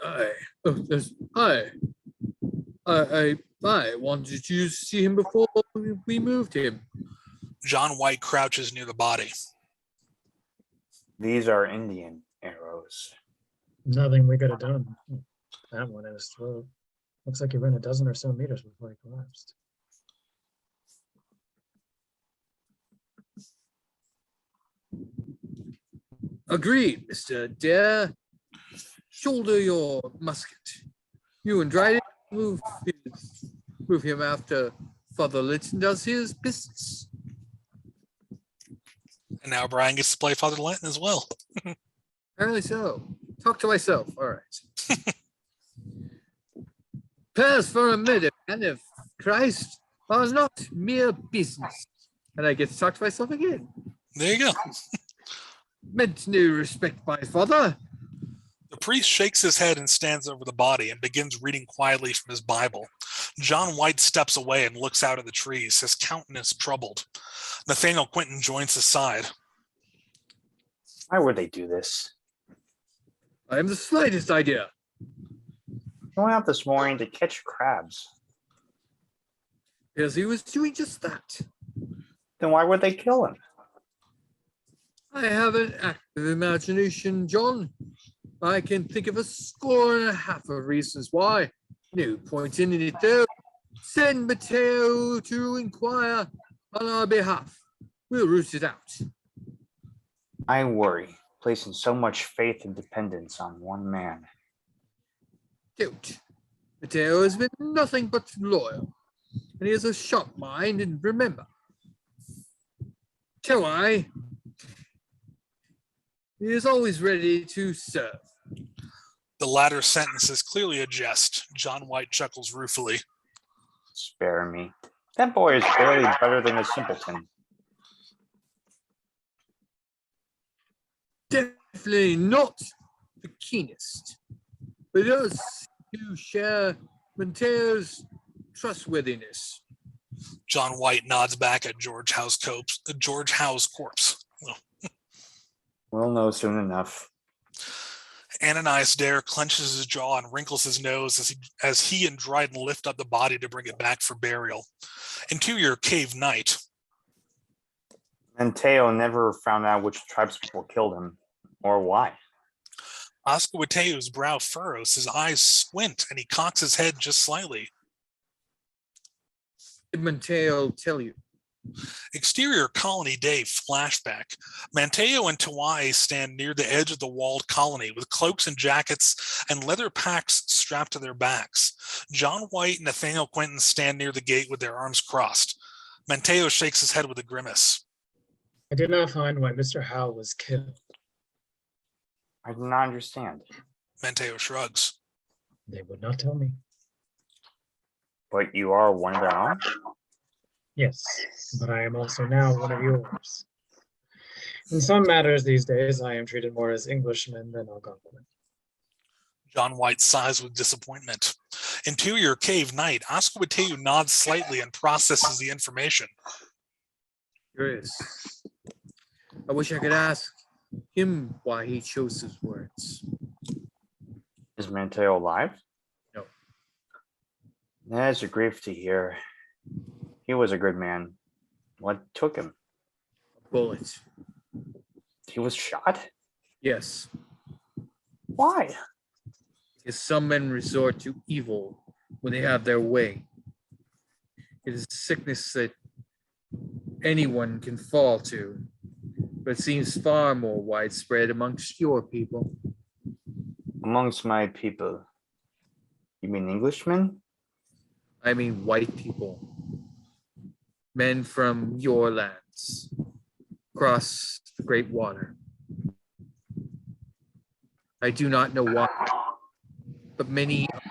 I wanted you to see him before we moved him. John White crouches near the body. These are Indian arrows. Nothing we could have done. That one in his throat. Looks like he ran a dozen or so meters before he collapsed. Agreed, Mr. Dare. Shoulder your musket. You and Dryden move him after Father Linton does his business. And now Brian gets to play Father Lenton as well. Apparently so. Talk to myself. All right. Prayers for a murder man of Christ are not mere business. And I get to talk to myself again. There you go. Meant no respect, my father. The priest shakes his head and stands over the body and begins reading quietly from his Bible. John White steps away and looks out at the trees, his countenance troubled. Nathaniel Quinton joins his side. Why would they do this? I have the slightest idea. I went out this morning to catch crabs. Because he was doing just that. Then why would they kill him? I have an active imagination, John. I can think of 1.5 of reasons why. No point in it though. Send Mateo to inquire on our behalf. We'll root it out. I worry, placing so much faith and dependence on one man. Don't. Mateo has been nothing but loyal, and he has a sharp mind, and remember, Towai, he is always ready to serve. The latter sentence is clearly a jest. John White chuckles ruefully. Spare me. That boy is barely better than a simpleton. Definitely not the keenest, but does you share Mateo's trustworthiness. John White nods back at George Howe's corpse. We'll know soon enough. Ananias Dare clenches his jaw and wrinkles his nose as he and Dryden lift up the body to bring it back for burial. Interior cave night. And Teo never found out which tribespeople killed him or why. Oscowateo's brow furrows, his eyes squint, and he cocks his head just slightly. Did Mateo tell you? Exterior colony day flashback. Manteo and Tawai stand near the edge of the walled colony with cloaks and jackets and leather packs strapped to their backs. John White and Nathaniel Quentin stand near the gate with their arms crossed. Manteo shakes his head with a grimace. I did not find why Mr. Howe was killed. I do not understand. Manteo shrugs. They would not tell me. But you are one of their own? Yes, but I am also now one of yours. In some matters these days, I am treated more as Englishmen than Algonquin. John White sighs with disappointment. Interior cave night. Oscowateou nods slightly and processes the information. Curious. I wish I could ask him why he chose his words. Is Manteo alive? No. That is a grief to hear. He was a good man. What took him? A bullet. He was shot? Yes. Why? Because some men resort to evil when they have their way. It is a sickness that anyone can fall to, but it seems far more widespread amongst your people. Amongst my people. You mean Englishmen? I mean white people. Men from your lands, across the great water. I do not know why, but many of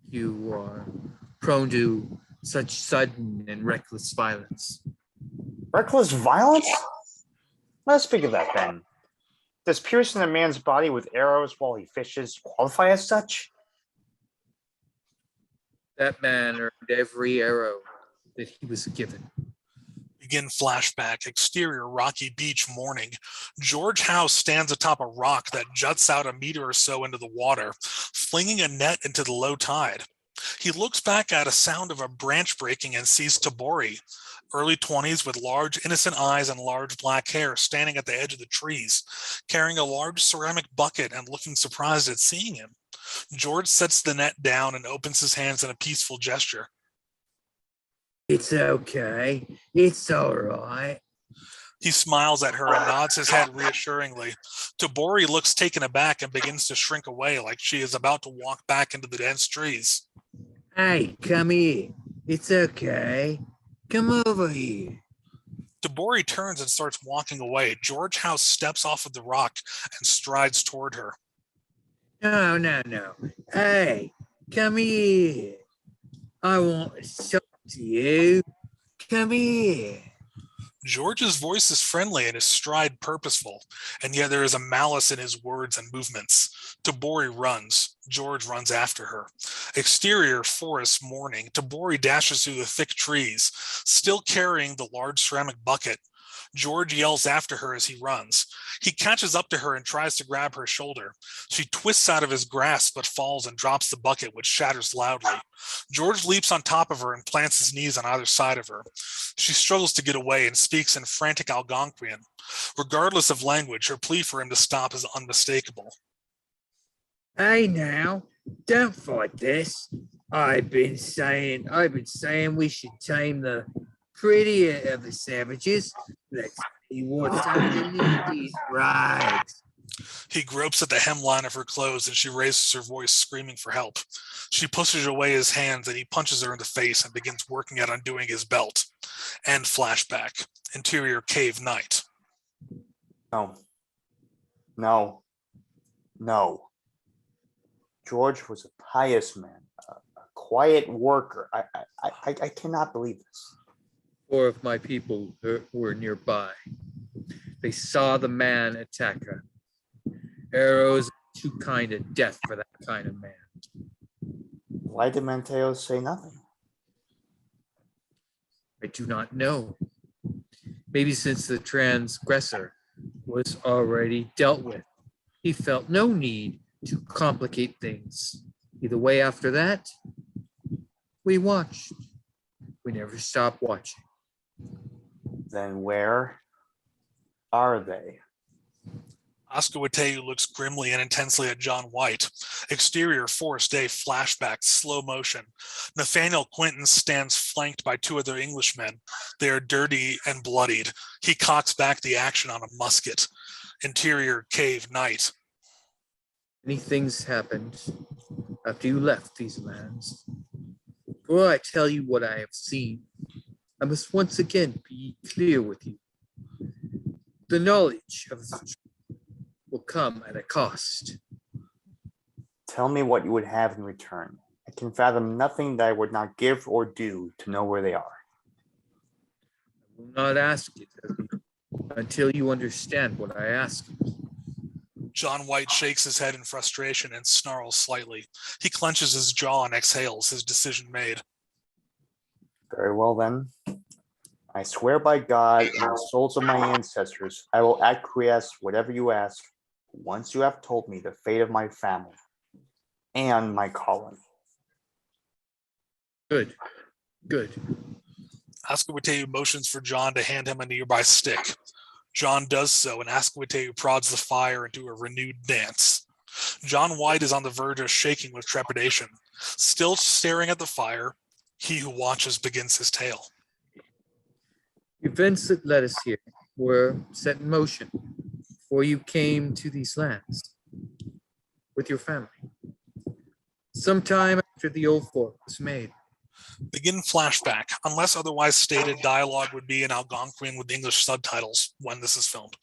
you are prone to such sudden and reckless violence. Reckless violence? Let's speak of that then. Does piercing a man's body with arrows while he fishes qualify as such? That man earned every arrow that he was given. Begin flashback. Exterior rocky beach morning. George House stands atop a rock that juts out a meter or so into the water, flinging a net into the low tide. He looks back at a sound of a branch breaking and sees Tabori, early 20s with large innocent eyes and large black hair, standing at the edge of the trees, carrying a large ceramic bucket and looking surprised at seeing him. George sets the net down and opens his hands in a peaceful gesture. It's okay. It's all right. He smiles at her and nods his head reassuringly. Tabori looks taken aback and begins to shrink away like she is about to walk back into the dense trees. Hey, come here. It's okay. Come over here. Tabori turns and starts walking away. George House steps off of the rock and strides toward her. No. Hey, come here. I want to talk to you. Come here. George's voice is friendly and his stride purposeful, and yet there is a malice in his words and movements. Tabori runs. George runs after her. Exterior forest morning. Tabori dashes through the thick trees, still carrying the large ceramic bucket. George yells after her as he runs. He catches up to her and tries to grab her shoulder. She twists out of his grasp but falls and drops the bucket, which shatters loudly. George leaps on top of her and plants his knees on either side of her. She struggles to get away and speaks in frantic Algonquin. Regardless of language, her plea for him to stop is unmistakable. Hey now, don't fight this. I've been saying we should tame the prettier of the savages. Let's see what's underneath these rags. He gropes at the hemline of her clothes and she raises her voice, screaming for help. She pushes away his hands and he punches her in the face and begins working at undoing his belt. End flashback. Interior cave night. No. George was a pious man, a quiet worker. I cannot believe this. 4 of my people were nearby. They saw the man attack her. Arrows are too kind of death for that kind of man. Why did Manteo say nothing? I do not know. Maybe since the transgressor was already dealt with, he felt no need to complicate things. Either way, after that, we watched. We never stopped watching. Then where are they? Oscar Wateu looks grimly and intensely at John White. Exterior, Forest Day, flashback, slow motion. Nathaniel Quinton stands flanked by two other Englishmen. They are dirty and bloodied. He cocks back the action on a musket. Interior, cave, night. Many things happened after you left these lands. Before I tell you what I have seen, I must once again be clear with you. The knowledge of the truth will come at a cost. Tell me what you would have in return. I can fathom nothing that I would not give or do to know where they are. I will not ask it until you understand what I ask. John White shakes his head in frustration and snarls slightly. He clenches his jaw and exhales, his decision made. Very well then. I swear by God and the souls of my ancestors, I will acquiesce whatever you ask once you have told me the fate of my family and my calling. Good. Oscar Wateu motions for John to hand him a nearby stick. John does so, and Oscar Wateu prods the fire into a renewed dance. John White is on the verge of shaking with trepidation. Still staring at the fire, he who watches begins his tale. Events that led us here were set in motion before you came to these lands with your family. Sometime after the old fort was made. Begin flashback. Unless otherwise stated, dialogue would be in Algonquin with English subtitles when this is filmed.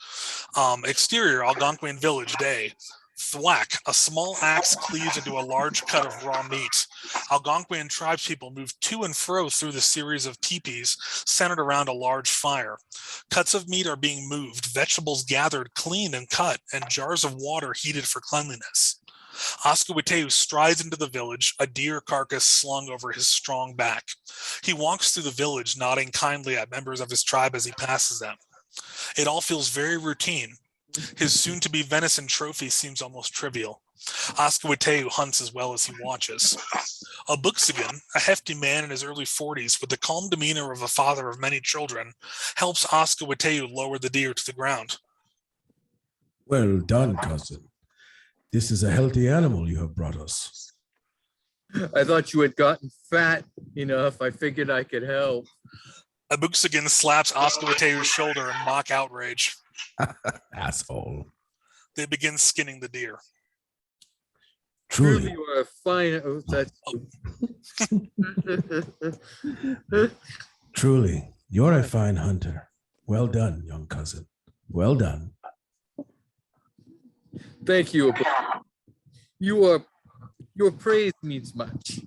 Exterior, Algonquin village, day. Thwack, a small axe cleaves into a large cut of raw meat. Algonquin tribespeople move to and fro through the series of teepees centered around a large fire. Cuts of meat are being moved, vegetables gathered, cleaned and cut, and jars of water heated for cleanliness. Oscar Wateu strides into the village, a deer carcass slung over his strong back. He walks through the village, nodding kindly at members of his tribe as he passes them. It all feels very routine. His soon-to-be venison trophy seems almost trivial. Oscar Wateu hunts as well as he watches. A Buxigan, a hefty man in his early 40s with the calm demeanor of a father of many children, helps Oscar Wateu lower the deer to the ground. Well done, cousin. This is a healthy animal you have brought us. I thought you had gotten fat enough. I figured I could help. A Buxigan slaps Oscar Wateu's shoulder in mock outrage. Asshole. They begin skinning the deer. Truly. You are a fine. Oh, that's. Truly, you're a fine hunter. Well done, young cousin. Well done. Thank you. Your praise means much.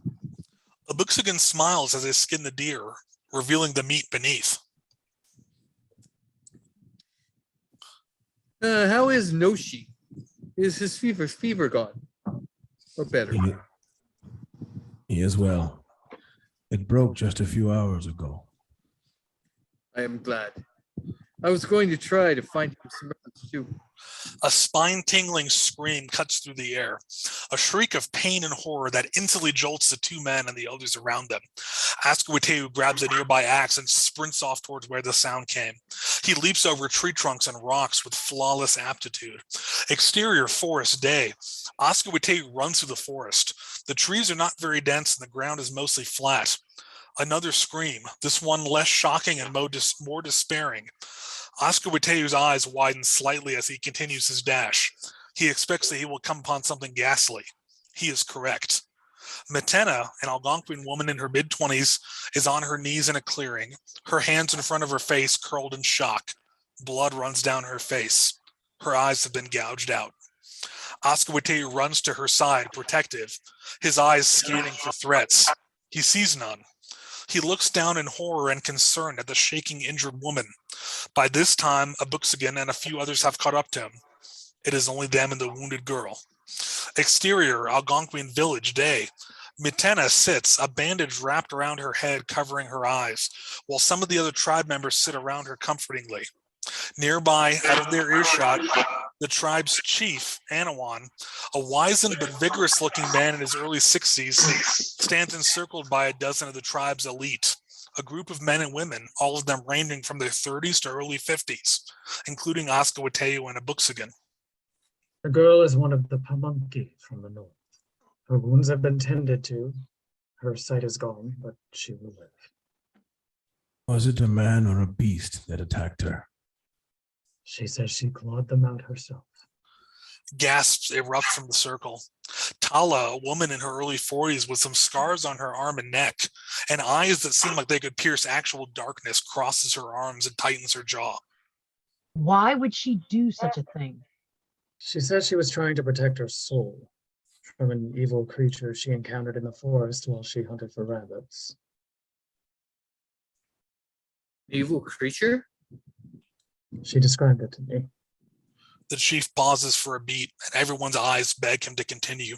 A Buxigan smiles as they skin the deer, revealing the meat beneath. How is Noshi? Is his fever gone? Or better? He is well. It broke just a few hours ago. I am glad. I was going to try to find him some rest too. A spine-tingling scream cuts through the air, a shriek of pain and horror that instantly jolts the two men and the others around them. Oscar Wateu grabs a nearby axe and sprints off towards where the sound came. He leaps over tree trunks and rocks with flawless aptitude. Exterior, forest, day. Oscar Wateu runs through the forest. The trees are not very dense and the ground is mostly flat. Another scream, this one less shocking and more despairing. Oscar Wateu's eyes widen slightly as he continues his dash. He expects that he will come upon something ghastly. He is correct. Matena, an Algonquin woman in her mid-20s, is on her knees in a clearing, her hands in front of her face curled in shock. Blood runs down her face. Her eyes have been gouged out. Oscar Wateu runs to her side, protective, his eyes scanning for threats. He sees none. He looks down in horror and concern at the shaking, injured woman. By this time, a Buxigan and a few others have caught up to him. It is only them and the wounded girl. Exterior, Algonquin village, day. Matena sits, a bandage wrapped around her head covering her eyes, while some of the other tribe members sit around her comfortingly. Nearby, out of their earshot, The tribe's chief, Anawan, a wizened but vigorous-looking man in his early 60s, stands encircled by a dozen of the tribe's elite, a group of men and women, all of them ranging from their 30s to early 50s, including Oskawateu and Abuxagan. The girl is one of the Pamunkey from the north. Her wounds have been tended to. Her sight is gone, but she will live. Was it a man or a beast that attacked her? She says she clawed them out herself. Gasps erupt from the circle. Tala, a woman in her early 40s with some scars on her arm and neck, and eyes that seem like they could pierce actual darkness, crosses her arms and tightens her jaw. Why would she do such a thing? She says she was trying to protect her soul from an evil creature she encountered in the forest while she hunted for rabbits. Evil creature? She described it to me. The chief pauses for a beat, and everyone's eyes beg him to continue.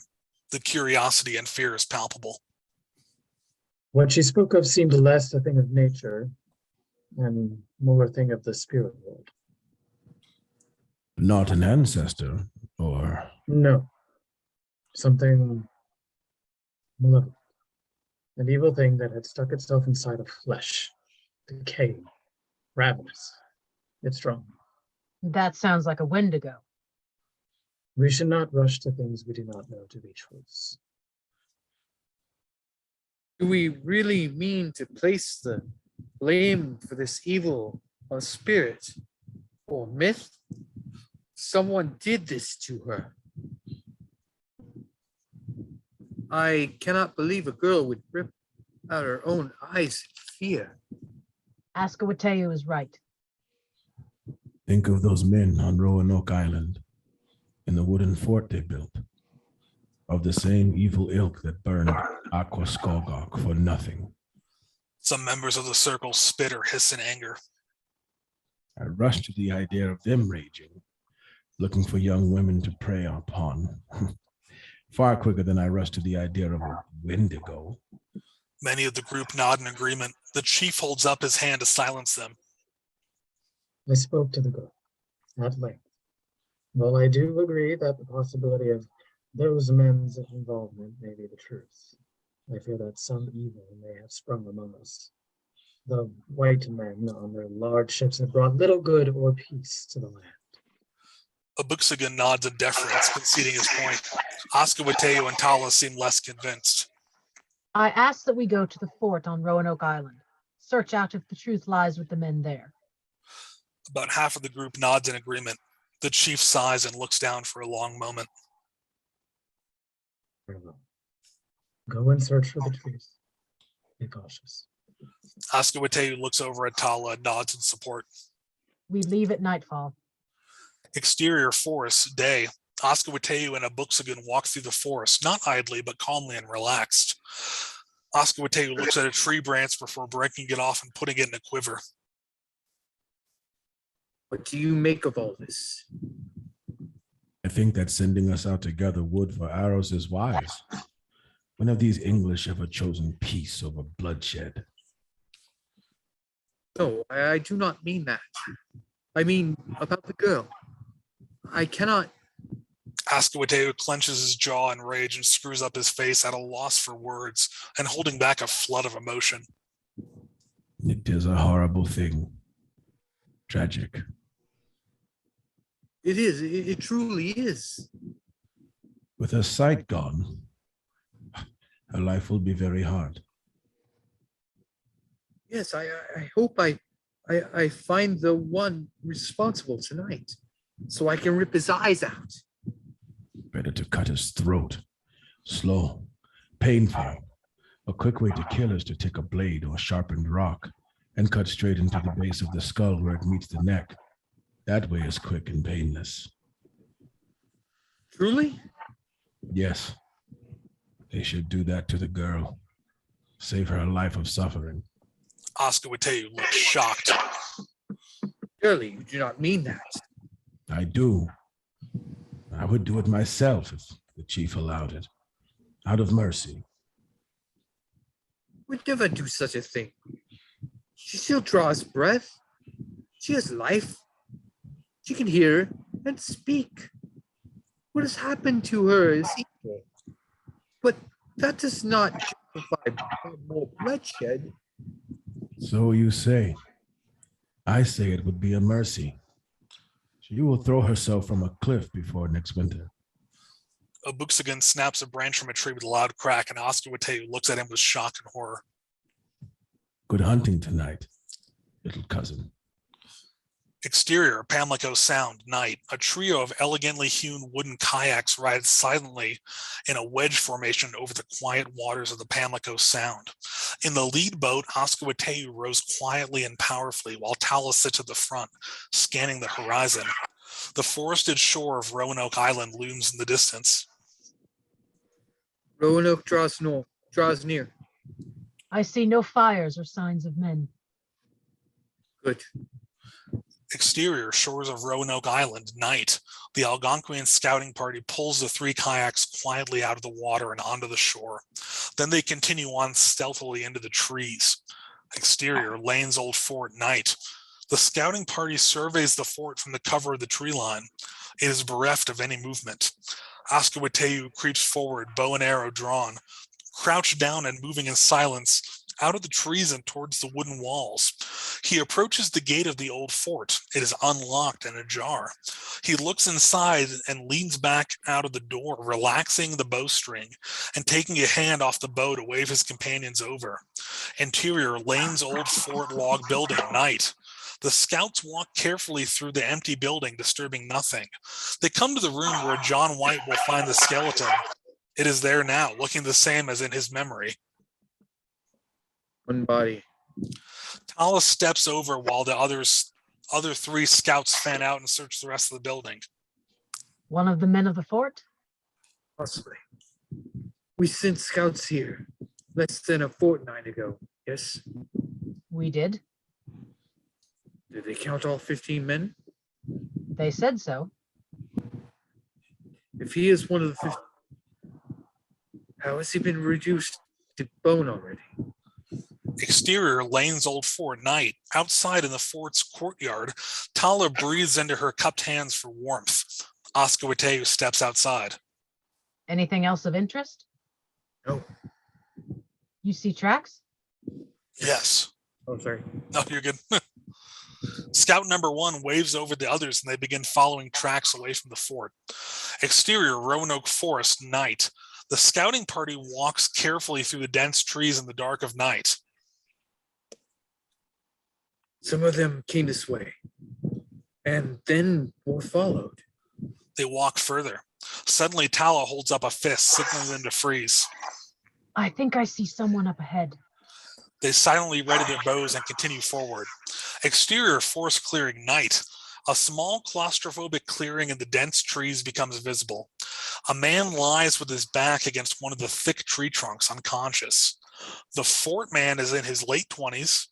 The curiosity and fear is palpable. What she spoke of seemed less a thing of nature and more a thing of the spirit world. Not an ancestor, or... No. Something malevolent. An evil thing that had stuck itself inside of flesh, decaying, ravenous. It's strong. That sounds like a Wendigo. We should not rush to things we do not know to be truths. Do we really mean to place the blame for this evil on spirit or myth? Someone did this to her. I cannot believe a girl would rip out her own eyes in fear. Oskawateu is right. Think of those men on Roanoke Island, in the wooden fort they built, of the same evil ilk that burned Aquascogok for nothing. Some members of the circle spit or hiss in anger. I rushed to the idea of them raging, looking for young women to prey upon. Far quicker than I rushed to the idea of a Wendigo. Many of the group nod in agreement. The chief holds up his hand to silence them. I spoke to the girl at length. While I do agree that the possibility of those men's involvement may be the truth, I fear that some evil may have sprung among us. The white men on their large ships have brought little good or peace to the land. Abuxagan nods in deference, conceding his point. Oskawateu and Tala seem less convinced. I ask that we go to the fort on Roanoke Island. Search out if the truth lies with the men there. About half of the group nods in agreement. The chief sighs and looks down for a long moment. Very well. Go and search for the truth. Be cautious. Oskawateu looks over at Tala and nods in support. We leave at nightfall. Exterior forest, day. Oskawateu and Abuxagan walk through the forest, not idly, but calmly and relaxed. Oskawateu looks at a tree branch before breaking it off and putting it in a quiver. What do you make of all this? I think that sending us out to gather wood for arrows is wise. When have these English ever chosen peace over bloodshed? No, I do not mean that. I mean about the girl. I cannot. Oskawateu clenches his jaw in rage and screws up his face at a loss for words and holding back a flood of emotion. It is a horrible thing. Tragic. It is. It truly is. With her sight gone, her life will be very hard. Yes, I hope I find the one responsible tonight, so I can rip his eyes out. Better to cut his throat. Slow, painful. A quick way to kill is to take a blade or sharpened rock and cut straight into the base of the skull where it meets the neck. That way is quick and painless. Truly? Yes. They should do that to the girl. Save her a life of suffering. Oskawateu looks shocked. Surely you do not mean that. I do. I would do it myself if the chief allowed it. Out of mercy. Would never do such a thing. She still draws breath. She has life. She can hear and speak. What has happened to her is evil. But that does not justify more bloodshed. So you say. I say it would be a mercy. She will throw herself from a cliff before next winter. Obuxigan snaps a branch from a tree with a loud crack, and Oscar Wateu looks at him with shock and horror. Good hunting tonight, little cousin. Exterior, Pamlico Sound, night. A trio of elegantly hewn wooden kayaks rides silently in a wedge formation over the quiet waters of the Pamlico Sound. In the lead boat, Oscar Wateu rows quietly and powerfully, while Tala sits at the front, scanning the horizon. The forested shore of Roanoke Island looms in the distance. Roanoke draws near. I see no fires or signs of men. Good. Exterior, shores of Roanoke Island, night. The Algonquin scouting party pulls the 3 kayaks quietly out of the water and onto the shore. Then they continue on stealthily into the trees. Exterior, Lane's old fort, night. The scouting party surveys the fort from the cover of the tree line. It is bereft of any movement. Oscar Wateu creeps forward, bow and arrow drawn, crouched down and moving in silence out of the trees and towards the wooden walls. He approaches the gate of the old fort. It is unlocked and ajar. He looks inside and leans back out of the door, relaxing the bowstring and taking a hand off the bow to wave his companions over. Interior, Lane's old fort log building, night. The scouts walk carefully through the empty building, disturbing nothing. They come to the room where John White will find the skeleton. It is there now, looking the same as in his memory. One body. Tala steps over while the other 3 scouts fan out and search the rest of the building. One of the men of the fort? Possibly. We sent scouts here less than a fortnight ago, yes? We did. Did they count all 15 men? They said so. If he is one of the 15, how has he been reduced to bone already? Exterior, Lane's old fort, night. Outside in the fort's courtyard, Tala breathes into her cupped hands for warmth. Oscar Wateu steps outside. Anything else of interest? No. You see tracks? Yes. Oh, sorry. No, you're good. Scout number 1 waves over the others and they begin following tracks away from the fort. Exterior, Roanoke Forest, night. The scouting party walks carefully through the dense trees in the dark of night. Some of them came this way, and then more followed. They walk further. Suddenly, Tala holds up a fist, signaling them to freeze. I think I see someone up ahead. They silently ready their bows and continue forward. Exterior, forest clearing, night. A small claustrophobic clearing in the dense trees becomes visible. A man lies with his back against one of the thick tree trunks, unconscious. The fort man is in his late 20s,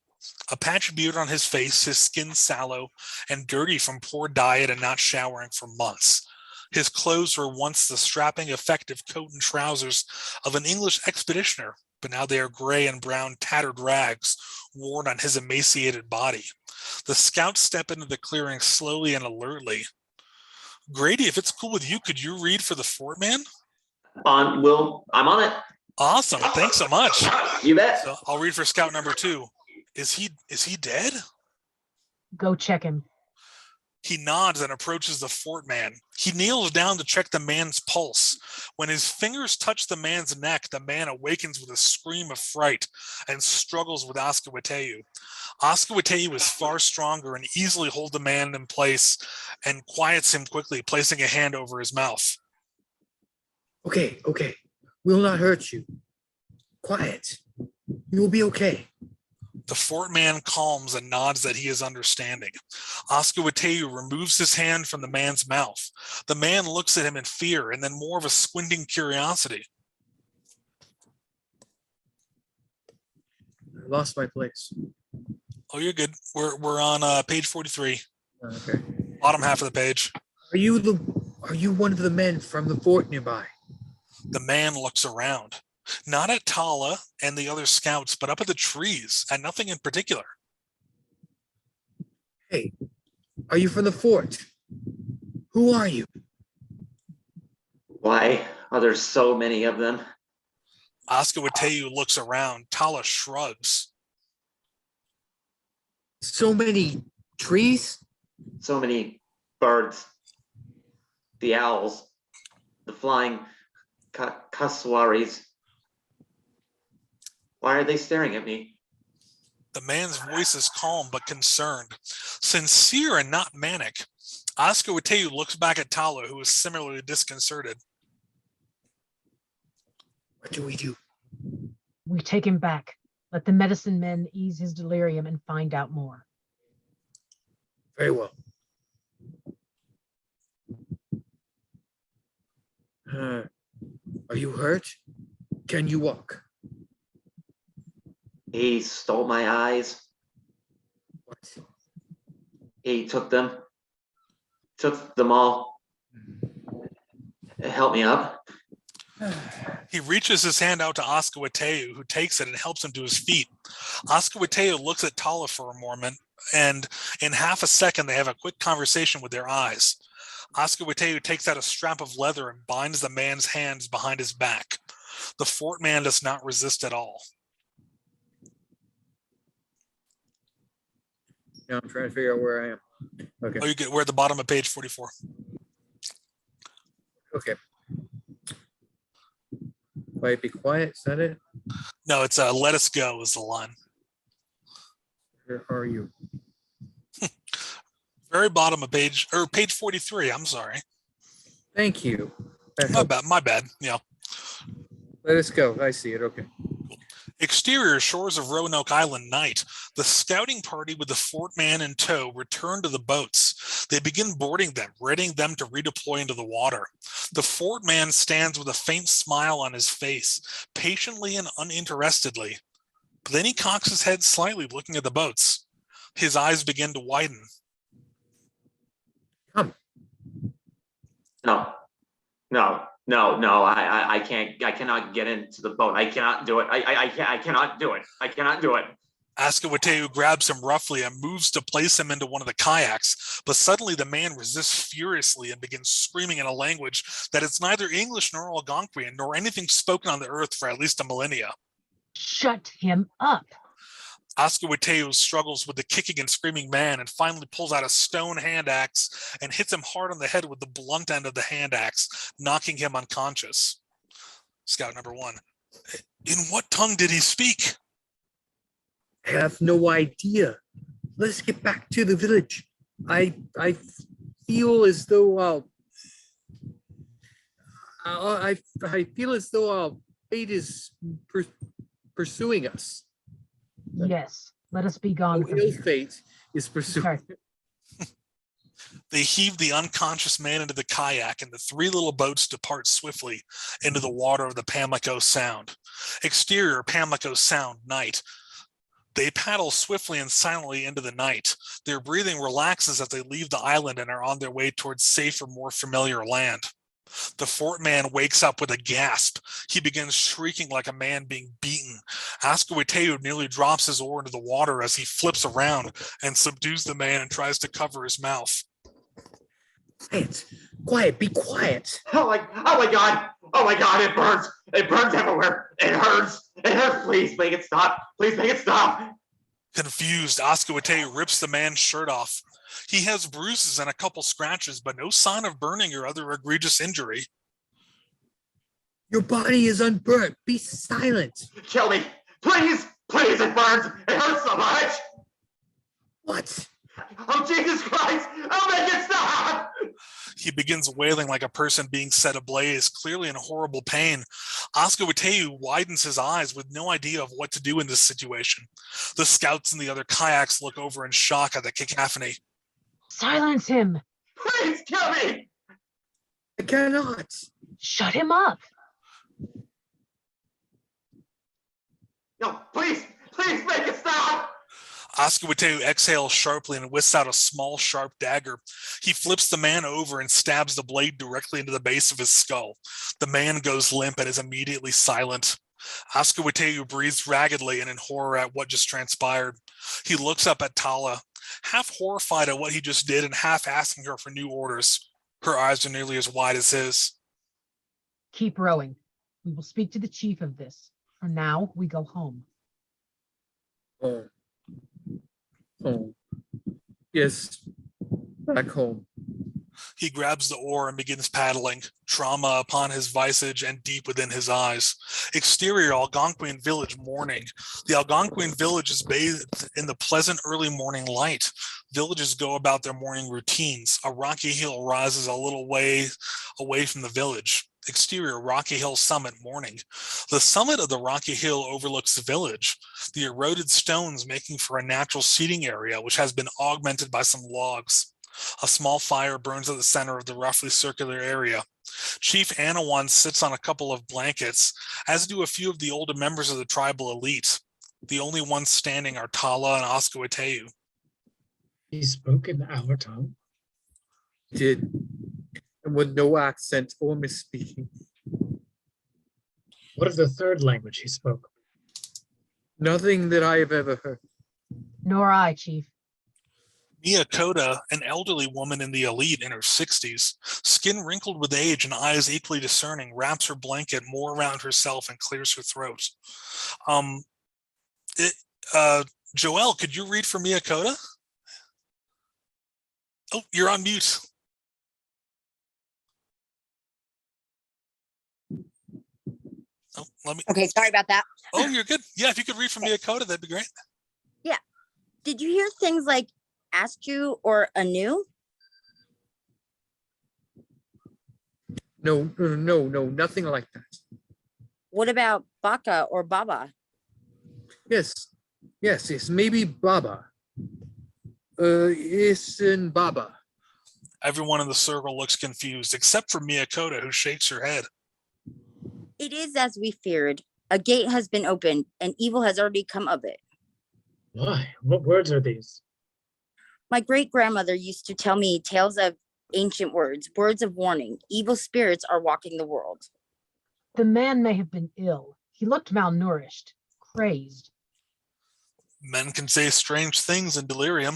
a patch of beard on his face, his skin sallow and dirty from poor diet and not showering for months. His clothes were once the strapping, effective coat and trousers of an English expeditioner, but now they are gray and brown, tattered rags worn on his emaciated body. The scouts step into the clearing slowly and alertly. Grady, if it's cool with you, could you read for the fort man? I'm on it. Awesome. Thanks so much. You bet. So I'll read for scout number 2. Is he dead? Go check him. He nods and approaches the fort man. He kneels down to check the man's pulse. When his fingers touch the man's neck, the man awakens with a scream of fright and struggles with Oscar Wateu. Oscar Wateu is far stronger and easily holds the man in place and quiets him quickly, placing a hand over his mouth. Okay. We'll not hurt you. Quiet. You will be okay. The fort man calms and nods that he is understanding. Oscar Wateu removes his hand from the man's mouth. The man looks at him in fear and then more of a squinting curiosity. I lost my place. Oh, you're good. We're on page 43, Okay. bottom half of the page. Are you one of the men from the fort nearby? The man looks around, not at Tala and the other scouts, but up at the trees, and nothing in particular. Hey, are you from the fort? Who are you? Why are there so many of them? Oscar-Wateu looks around. Tala shrugs. So many trees? So many birds. The owls. The flying cassowaries. Why are they staring at me? The man's voice is calm but concerned, sincere and not manic. Oscar-Wateu looks back at Tala, who is similarly disconcerted. What do we do? We take him back. Let the medicine men ease his delirium and find out more. Very well. Are you hurt? Can you walk? He stole my eyes. What? He took them. Took them all. Help me up. He reaches his hand out to Oscar-Wateu, who takes it and helps him to his feet. Oscar-Wateu looks at Tala for a moment, and in half a second, they have a quick conversation with their eyes. Oscar-Wateu takes out a strap of leather and binds the man's hands behind his back. The fort man does not resist at all. Now I'm trying to figure out where I am. Okay. Oh, we're at the bottom of page 44. Okay. Quiet, be quiet. Is that it? No, it's let us go is the line. Where are you? Very bottom of page 43. I'm sorry. Thank you. My bad. Yeah. Let us go. I see it. Okay. Exterior shores of Roanoke Island night. The scouting party with the fort man in tow return to the boats. They begin boarding them, readying them to redeploy into the water. The fort man stands with a faint smile on his face, patiently and uninterestedly. But then he cocks his head slightly, looking at the boats. His eyes begin to widen. Come. No. I can't. I cannot get into the boat. I cannot do it. I cannot do it. I cannot do it. Oscar-Wateu grabs him roughly and moves to place him into one of the kayaks, but suddenly the man resists furiously and begins screaming in a language that is neither English nor Algonquin, nor anything spoken on the earth for at least a millennia. Shut him up. Oscar-Wateu struggles with the kicking and screaming man and finally pulls out a stone hand axe and hits him hard on the head with the blunt end of the hand axe, knocking him unconscious. Scout number 1. In what tongue did he speak? I have no idea. Let's get back to the village. I feel as though I feel as though our fate is pursuing us. Yes, let us be gone from Ill here. fate is pursuing. They heave the unconscious man into the kayak, and the 3 little boats depart swiftly into the water of the Pamlico Sound. Exterior Pamlico Sound, night. They paddle swiftly and silently into the night. Their breathing relaxes as they leave the island and are on their way towards safer, more familiar land. The fort man wakes up with a gasp. He begins shrieking like a man being beaten. Oscar-Wateu nearly drops his oar into the water as he flips around and subdues the man and tries to cover his mouth. Quiet, be quiet. Oh my God, it burns. It burns everywhere. It hurts. Please make it stop. Please make it stop. Confused, Oscar-Wateu rips the man's shirt off. He has bruises and a couple scratches, but no sign of burning or other egregious injury. Your body is unburnt. Be silent. Kill me. Please, it burns. It hurts so much. What? Oh, Jesus Christ. Oh, make it stop. He begins wailing like a person being set ablaze, clearly in horrible pain. Oscar-Wateu widens his eyes with no idea of what to do in this situation. The scouts and the other kayaks look over in shock at the cacophony. Silence him. Please kill me. I cannot. Shut him up. No, please make it stop. Oscar-Wateu exhales sharply and whisks out a small, sharp dagger. He flips the man over and stabs the blade directly into the base of his skull. The man goes limp and is immediately silent. Oscar-Wateu breathes raggedly and in horror at what just transpired. He looks up at Tala, half horrified at what he just did and half asking her for new orders. Her eyes are nearly as wide as his. Keep rowing. We will speak to the chief of this. For now, we go home. Home. Home. Yes, back home. He grabs the oar and begins paddling, trauma upon his visage and deep within his eyes. Exterior Algonquin village morning. The Algonquin village is bathed in the pleasant early morning light. Villagers go about their morning routines. A rocky hill rises a little way away from the village. Exterior Rocky Hill summit morning. The summit of the Rocky Hill overlooks the village, the eroded stones making for a natural seating area, which has been augmented by some logs. A small fire burns at the center of the roughly circular area. Chief Anawan sits on a couple of blankets, as do a few of the older members of the tribal elite. The only ones standing are Tala and Oscoateu. He spoke in our tongue. Did, and with no accent or misspeaking. What of the third language he spoke? Nothing that I have ever heard. Nor I, Chief. Mia Koda, an elderly woman in the elite in her 60s, skin wrinkled with age and eyes equally discerning, wraps her blanket more around herself and clears her throat. Joelle, could you read for Mia Koda? Oh, you're on mute. Oh, let me. Okay, sorry about that. Oh, you're good. Yeah, if you could read from Mia Koda, that'd be great. Yeah. Did you hear things like Astru or Anu? No, nothing like that. What about Baka or Baba? Yes, maybe Baba. Yes, and Baba. Everyone in the circle looks confused, except for Mia Koda, who shakes her head. It is as we feared. A gate has been opened, and evil has already come of it. Why? What words are these? My great-grandmother used to tell me tales of ancient words, words of warning. Evil spirits are walking the world. The man may have been ill. He looked malnourished, crazed. Men can say strange things in delirium.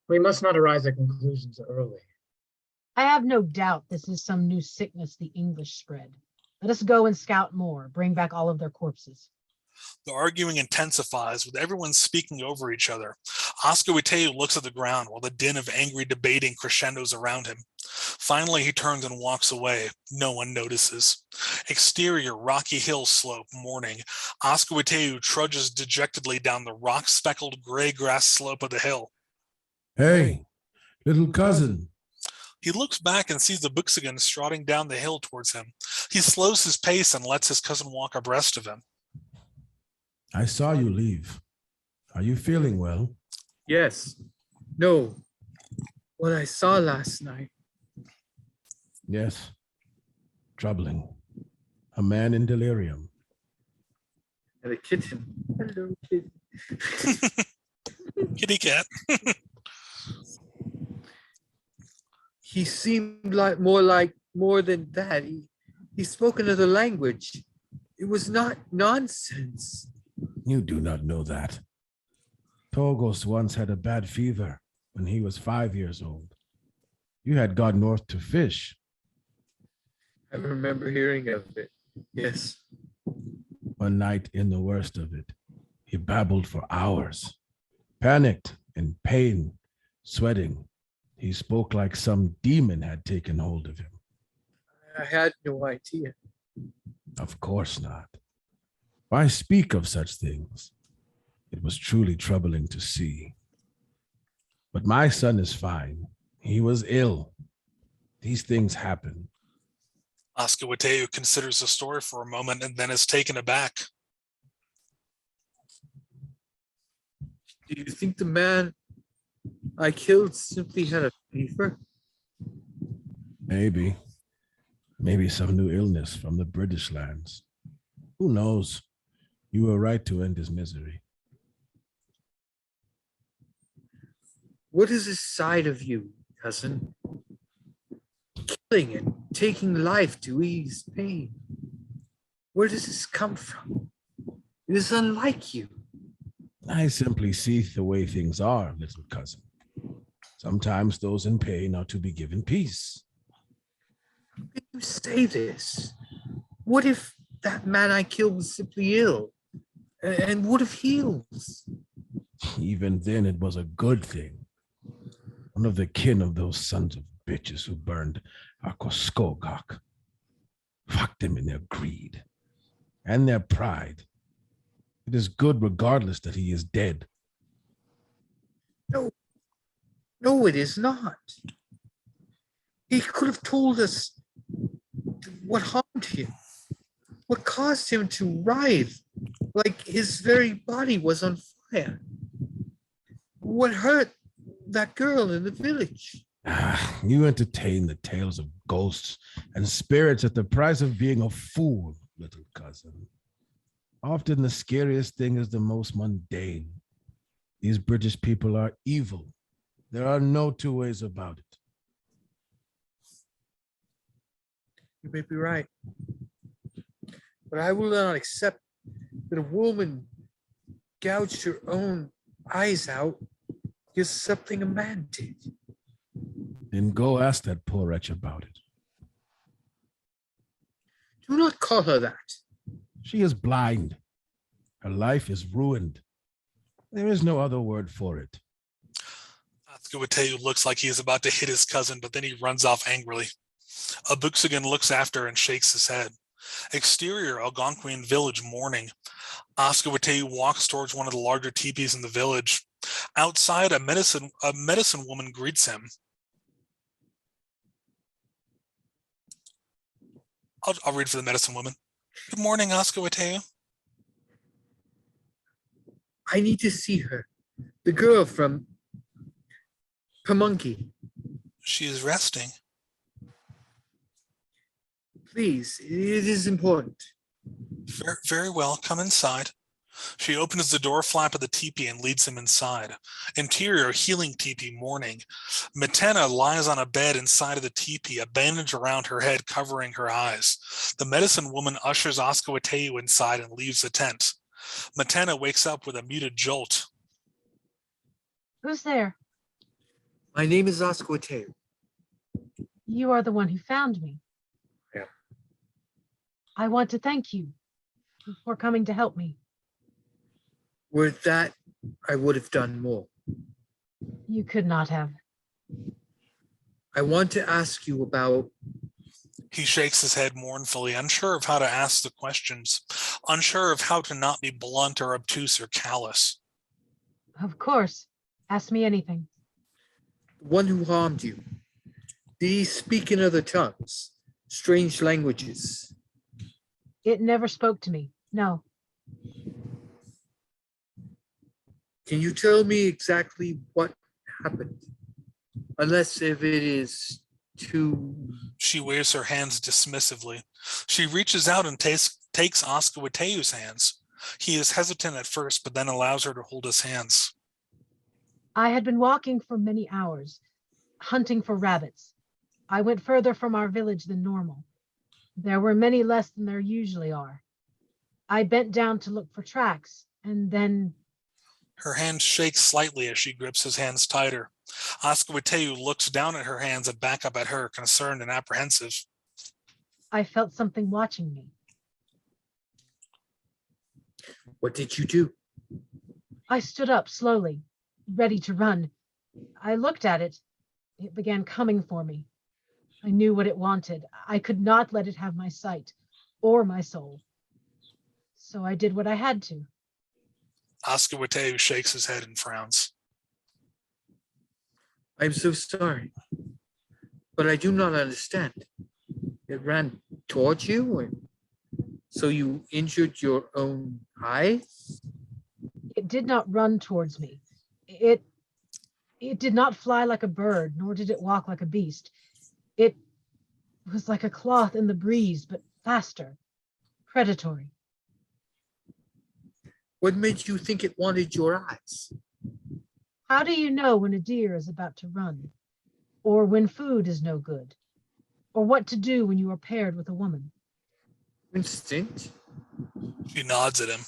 We must not arise at conclusions early. I have no doubt this is some new sickness the English spread. Let us go and scout more, bring back all of their corpses. The arguing intensifies, with everyone speaking over each other. Oscoateu looks at the ground while the din of angry debating crescendos around him. Finally, he turns and walks away. No one notices. Exterior Rocky Hill slope morning. Oscoateu trudges dejectedly down the rock-speckled gray grass slope of the hill. Hey, little cousin. He looks back and sees the Buxigan striding down the hill towards him. He slows his pace and lets his cousin walk abreast of him. I saw you leave. Are you feeling well? Yes. No. What I saw last night. Yes. Troubling. A man in delirium. And a kitten. Hello, kitten. Kitty cat. He seemed more than that. He spoke another language. It was not nonsense. You do not know that. Togos once had a bad fever when he was 5 years old. You had gone north to fish. I remember hearing of it. Yes. One night in the worst of it, he babbled for hours. Panicked, in pain, sweating. He spoke like some demon had taken hold of him. I had no idea. Of course not. Why speak of such things? It was truly troubling to see. But my son is fine. He was ill. These things happen. Oscoateu considers the story for a moment and then is taken aback. Do you think the man I killed simply had a fever? Maybe. Maybe some new illness from the British lands. Who knows? You were right to end his misery. What is this side of you, cousin? Killing and taking life to ease pain. Where does this come from? It is unlike you. I simply see the way things are, little cousin. Sometimes those in pain are to be given peace. You say this. What if that man I killed was simply ill? And what if heals? Even then, it was a good thing. One of the kin of those sons of bitches who burned Akoskogok. Fuck them in their greed and their pride. It is good regardless that he is dead. No, it is not. He could have told us what harmed him, what caused him to writhe like his very body was on fire, what hurt that girl in the village. You entertain the tales of ghosts and spirits at the price of being a fool, little cousin. Often the scariest thing is the most mundane. These British people are evil. There are no two ways about it. You may be right. But I will not accept that a woman gouged her own eyes out because something a man did. Then go ask that poor wretch about it. Do not call her that. She is blind. Her life is ruined. There is no other word for it. Ascawateu looks like he is about to hit his cousin, but then he runs off angrily. Abuxigan looks after and shakes his head. Exterior Algonquin village morning. Ascawateu walks towards one of the larger teepees in the village. Outside, a medicine woman greets him. I'll read for the medicine woman. Good morning, Ascawateu. I need to see her. The girl from Pamunkey. She is resting. Please, it is important. Very, very well. Come inside. She opens the door flap of the teepee and leads him inside. Interior healing teepee morning. Matena lies on a bed inside of the teepee, a bandage around her head covering her eyes. The medicine woman ushers Ascawateu inside and leaves the tent. Matena wakes up with a muted jolt. Who's there? My name is Ascawateu. You are the one who found me. Yeah. I want to thank you for coming to help me. Were that, I would have done more. You could not have. I want to ask you about... He shakes his head mournfully, unsure of how to ask the questions, unsure of how to not be blunt or obtuse or callous. Of course. Ask me anything. The one who harmed you. Did he speak in other tongues? Strange languages? It never spoke to me. No. Can you tell me exactly what happened? Unless if it is too... She waves her hands dismissively. She reaches out and takes Ascawateu's hands. He is hesitant at first, but then allows her to hold his hands. I had been walking for many hours, hunting for rabbits. I went further from our village than normal. There were many less than there usually are. I bent down to look for tracks, and then... Her hand shakes slightly as she grips his hands tighter. Ascawateu looks down at her hands and back up at her, concerned and apprehensive. I felt something watching me. What did you do? I stood up slowly, ready to run. I looked at it. It began coming for me. I knew what it wanted. I could not let it have my sight or my soul. So I did what I had to. Ascawateu shakes his head and frowns. I'm so sorry, but I do not understand. It ran towards you, and so you injured your own eyes? It did not run towards me. It did not fly like a bird, nor did it walk like a beast. It was like a cloth in the breeze, but faster, predatory. What made you think it wanted your eyes? How do you know when a deer is about to run, or when food is no good, or what to do when you are paired with a woman? Instinct? She nods at him.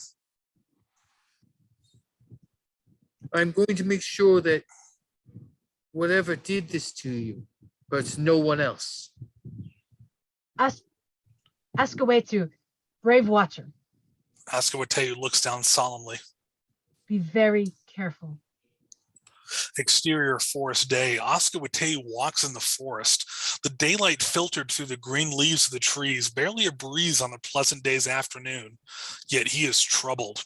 I'm going to make sure that Whatever did this to you hurts no one else. Askawetu, brave watcher, Askawateu looks down solemnly. be very careful. Exterior forest day. Askawateu walks in the forest. The daylight filtered through the green leaves of the trees, barely a breeze on a pleasant day's afternoon. Yet he is troubled.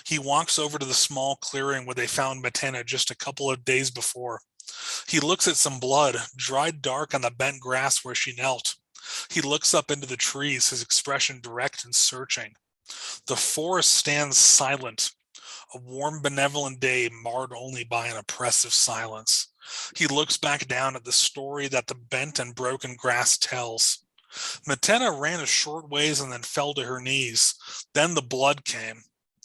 He walks over to the small clearing where they found Matena just a couple of days before. He looks at some blood, dried dark on the bent grass where she knelt. He looks up into the trees, his expression direct and searching. The forest stands silent, a warm, benevolent day marred only by an oppressive silence. He looks back down at the story that the bent and broken grass tells. Matena ran a short ways and then fell to her knees. Then the blood came.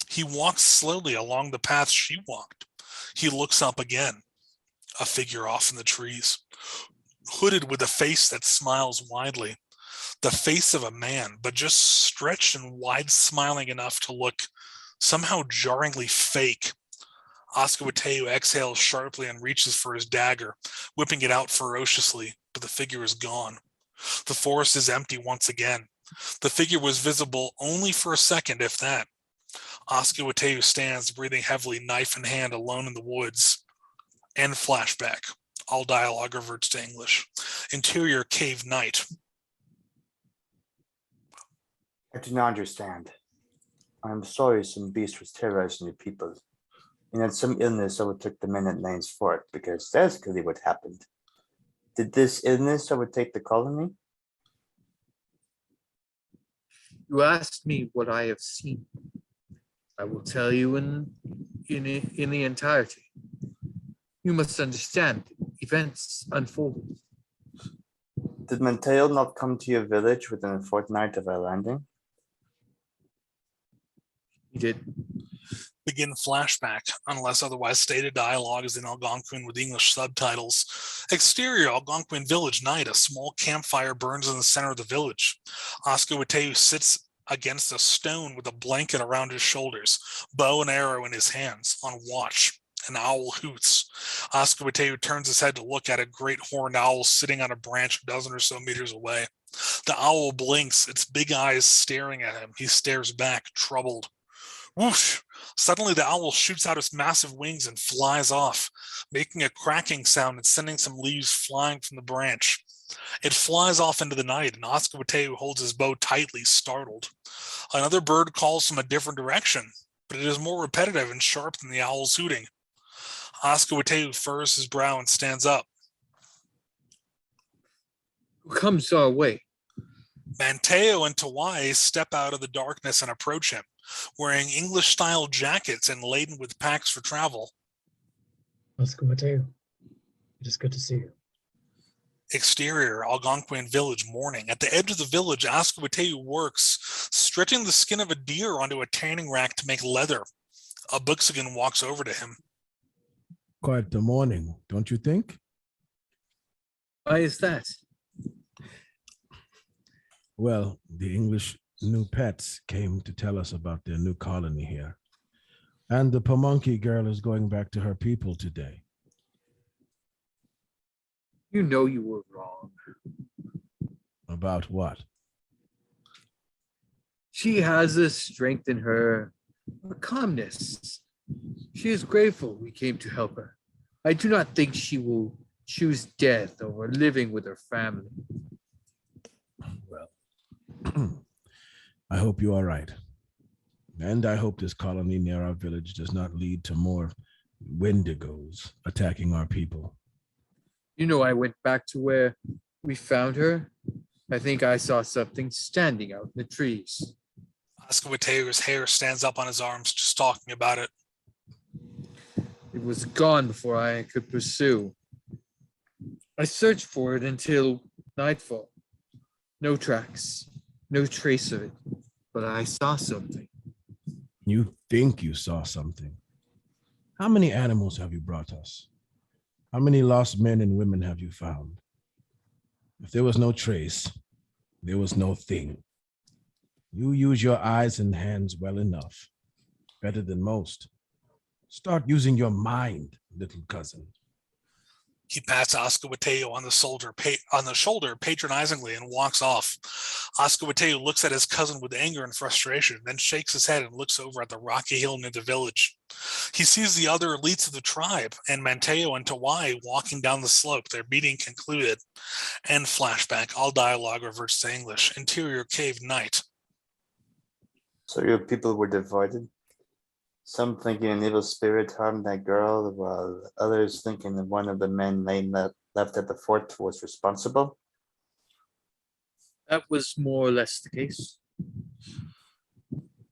He walks slowly along the path she walked. He looks up again. A figure off in the trees, hooded with a face that smiles widely. The face of a man, but just stretched and wide smiling enough to look somehow jarringly fake. Askawateu exhales sharply and reaches for his dagger, whipping it out ferociously, but the figure is gone. The forest is empty once again. The figure was visible only for a second, if that. Askawateu stands, breathing heavily, knife in hand, alone in the woods. End flashback. All dialogue reverts to English. Interior cave night. I do not understand. I'm sorry some beast was terrorizing the people, and that some illness overtook the men at Lane's fort, because that's clearly what happened. Did this illness overtake the colony? You asked me what I have seen. I will tell you in the entirety. You must understand, events unfolded. Did Mateo not come to your village within a fortnight of our landing? He did. Begin flashback, unless otherwise stated. Dialogue is in Algonquin with English subtitles. Exterior Algonquin village night. A small campfire burns in the center of the village. Askawateu sits against a stone with a blanket around his shoulders, bow and arrow in his hands, on watch. An owl hoots. Askawateu turns his head to look at a great horned owl sitting on a branch a dozen or so meters away. The owl blinks, its big eyes staring at him. He stares back, troubled. Whoosh! Suddenly the owl shoots out its massive wings and flies off, making a cracking sound and sending some leaves flying from the branch. It flies off into the night, and Askawateu holds his bow tightly, startled. Another bird calls from a different direction, but it is more repetitive and sharp than the owl's hooting. Askawateu furrows his brow and stands up. Who comes our way? Manteo and Tawai step out of the darkness and approach him, wearing English-style jackets and laden with packs for travel. Askawateu, it is good to see you. Exterior, Algonquin village morning. At the edge of the village, Askawateu works, stretching the skin of a deer onto a tanning rack to make leather. A Buxigan walks over to him. Quite the morning, don't you think? Why is that? Well, the English new pets came to tell us about their new colony here. And the Pamunkey girl is going back to her people today. You know you were wrong. About what? She has a strength in her, a calmness. She is grateful we came to help her. I do not think she will choose death over living with her family. Well, I hope you are right. And I hope this colony near our village does not lead to more Wendigos attacking our people. You know, I went back to where we found her. I think I saw something standing out in the trees. Askawateu's hair stands up on his arms, just talking about it. It was gone before I could pursue. I searched for it until nightfall. No tracks, no trace of it, but I saw something. You think you saw something? How many animals have you brought us? How many lost men and women have you found? If there was no trace, there was no thing. You use your eyes and hands well enough, better than most. Start using your mind, little cousin. He pats Oscoateo on the shoulder patronizingly and walks off. Oscoateo looks at his cousin with anger and frustration, then shakes his head and looks over at the rocky hill near the village. He sees the other elites of the tribe and Manteo and Tawai walking down the slope, their meeting concluded. End flashback. All dialogue reverts to English. Interior cave night. So your people were divided? Some thinking an evil spirit harmed that girl, while others thinking that one of the men left at the fort was responsible? That was more or less the case.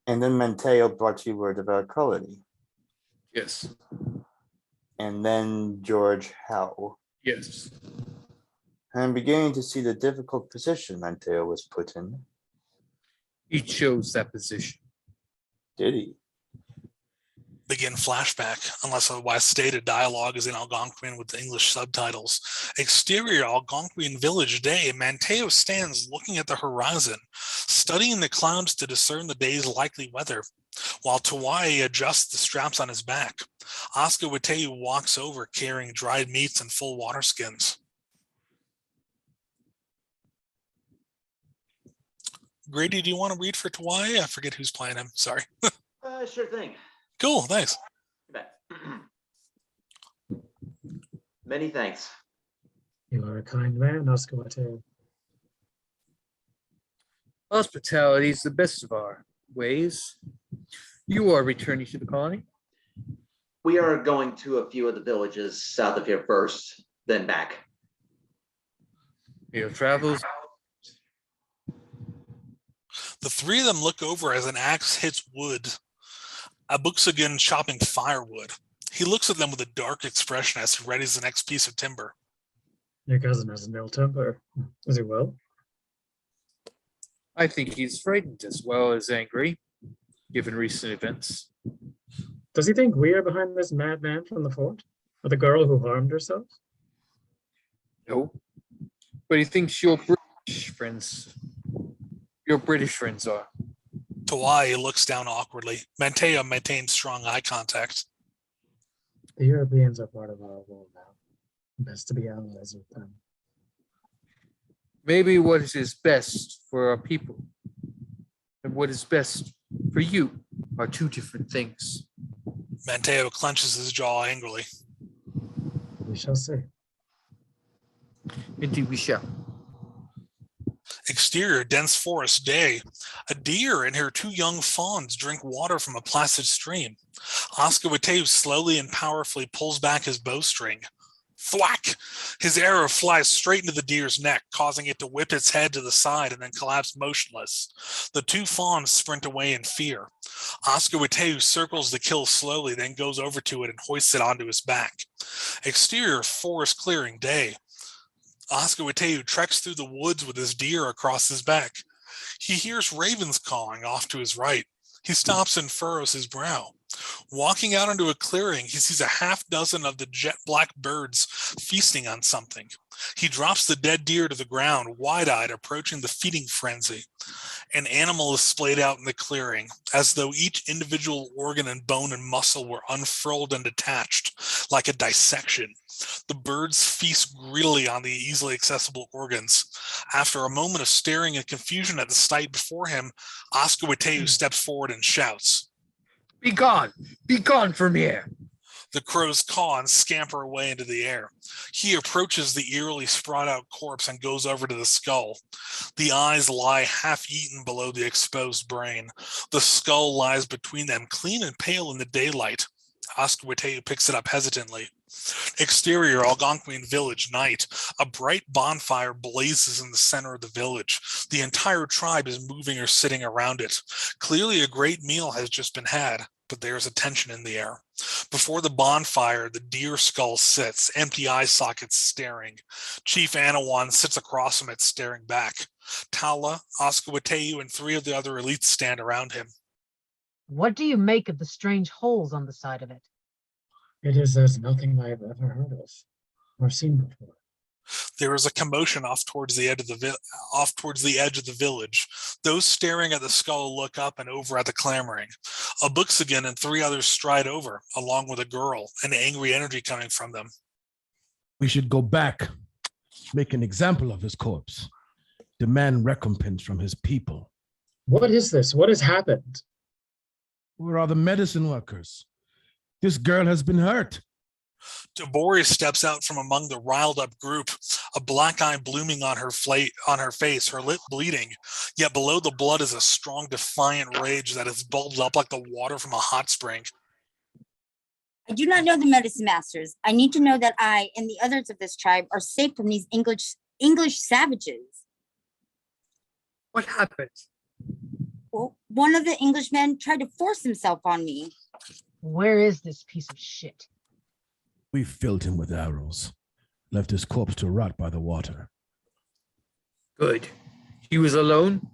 And then Mateo brought you word of our colony. Yes. And then George Howe. Yes. I'm beginning to see the difficult position Mateo was put in. He chose that position. Did he? Begin flashback, unless otherwise stated. Dialogue is in Algonquin with English subtitles. Exterior Algonquin village day. Manteo stands looking at the horizon, studying the clouds to discern the day's likely weather, while Tawai adjusts the straps on his back. Oscoateu walks over carrying dried meats and full water skins. Grady, do you want to read for Tawai? I forget who's playing him. Sorry. Sure thing. Cool, thanks. You bet. Many thanks. You are a kind man, Oscoateo. Hospitality is the best of our ways. You are returning to the colony? We are going to a few of the villages south of here first, then back. Your travels? The three of them look over as an axe hits wood. Abuxagan chopping firewood. He looks at them with a dark expression as he readies the next piece of timber. Your cousin has an ill temper. Is he well? I think he's frightened as well as angry, given recent events. Does he think we are behind this madman from the fort? Or the girl who harmed herself? No. But he thinks your British friends are. Tawai looks down awkwardly. Manteo maintains strong eye contact. The Europeans are part of our world now. Best to be allies with them. Maybe what is best for our people and what is best for you are two different things. Manteo clenches his jaw angrily. We shall see. Indeed we shall. Exterior, dense forest day. A deer and her two young fawns drink water from a placid stream. Oscoateu slowly and powerfully pulls back his bowstring. Thwack! His arrow flies straight into the deer's neck, causing it to whip its head to the side and then collapse motionless. The two fawns sprint away in fear. Oscoateu circles the kill slowly, then goes over to it and hoists it onto his back. Exterior, forest clearing day. Oscoateu treks through the woods with his deer across his back. He hears ravens cawing off to his right. He stops and furrows his brow. Walking out into a clearing, he sees a half dozen of the jet black birds feasting on something. He drops the dead deer to the ground, wide-eyed, approaching the feeding frenzy. An animal is splayed out in the clearing, as though each individual organ and bone and muscle were unfurled and detached, like a dissection. The birds feast greedily on the easily accessible organs. After a moment of staring and confusion at the sight before him, Oscoateu steps forward and shouts, Be gone from here. The crows caw and scamper away into the air. He approaches the eerily sprawled out corpse and goes over to the skull. The eyes lie half-eaten below the exposed brain. The skull lies between them, clean and pale in the daylight. Oscoateu picks it up hesitantly. Exterior, Algonquin village, night. A bright bonfire blazes in the center of the village. The entire tribe is moving or sitting around it. Clearly a great meal has just been had, but there is a tension in the air. Before the bonfire, the deer skull sits, empty eye sockets staring. Chief Anawan sits across from it, staring back. Tala, Oscoateu, and three of the other elites stand around him. What do you make of the strange holes on the side of it? It is as nothing I have ever heard of or seen before. There is a commotion off towards the edge of the village. Those staring at the skull look up and over at the clamoring. Abuxagan and three others stride over, along with a girl, an angry energy coming from them. We should go back, make an example of his corpse, demand recompense from his people. What is this? What has happened? Where are the medicine workers? This girl has been hurt. Deborah steps out from among the riled up group, a black eye blooming on her face, her lip bleeding. Yet below the blood is a strong, defiant rage that has bubbled up like the water from a hot spring. I do not know the medicine masters. I need to know that I and the others of this tribe are safe from these English savages. What happened? Well, one of the Englishmen tried to force himself on me. Where is this piece of shit? We filled him with arrows, left his corpse to rot by the water. Good. He was alone?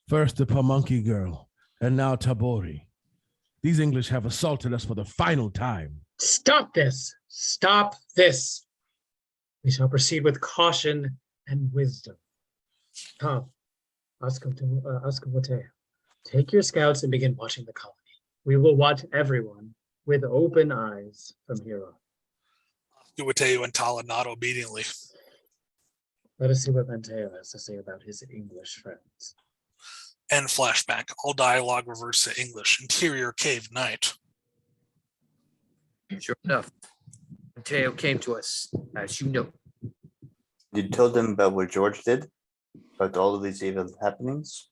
First the Pamunkey girl, and now Tabori. These English have assaulted us for the final time. Stop this! Stop this! We shall proceed with caution and wisdom. Come, Ascovotea, take your scouts and begin watching the colony. We will watch everyone with open eyes from here on. Ascovotea and Tala nod obediently. Let us see what Manteo has to say about his English friends. End flashback. All dialogue reverts to English. Interior cave night. Sure enough, Mateo came to us, as you know. You told them about what George did? About all of these evil happenings?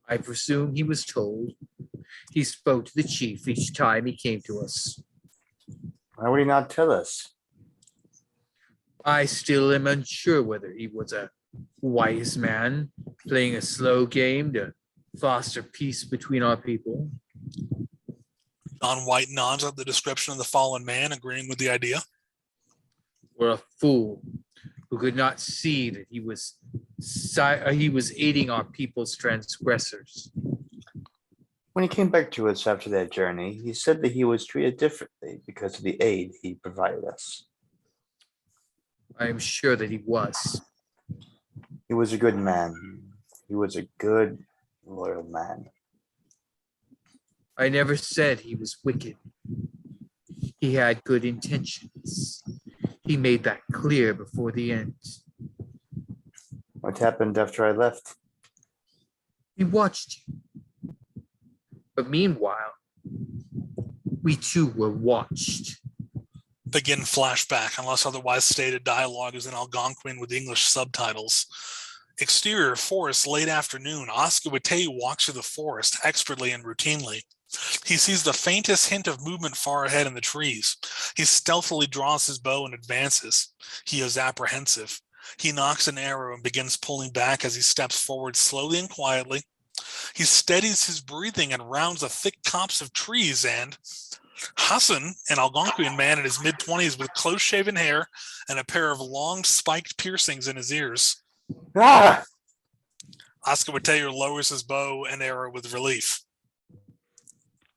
I presume he was told. He spoke to the chief each time he came to us. Why would he not tell us? I still am unsure whether he was a wise man playing a slow game to foster peace between our people. John White nods at the description of the fallen man, agreeing with the idea. Or a fool who could not see that he was aiding our people's transgressors. When he came back to us after that journey, he said that he was treated differently because of the aid he provided us. I am sure that he was. He was a good man. He was a good, loyal man. I never said he was wicked. He had good intentions. He made that clear before the end. What happened after I left? He watched you. But meanwhile, we too were watched. Begin flashback, unless otherwise stated. Dialogue is in Algonquin with English subtitles. Exterior forest, late afternoon. Ascovotea walks through the forest expertly and routinely. He sees the faintest hint of movement far ahead in the trees. He stealthily draws his bow and advances. He is apprehensive. He knocks an arrow and begins pulling back as he steps forward slowly and quietly. He steadies his breathing and rounds a thick copse of trees, and Hassan, an Algonquin man in his mid-20s with close-shaven hair and a pair of long spiked piercings in his ears. Ah! Ascovotea lowers his bow and arrow with relief.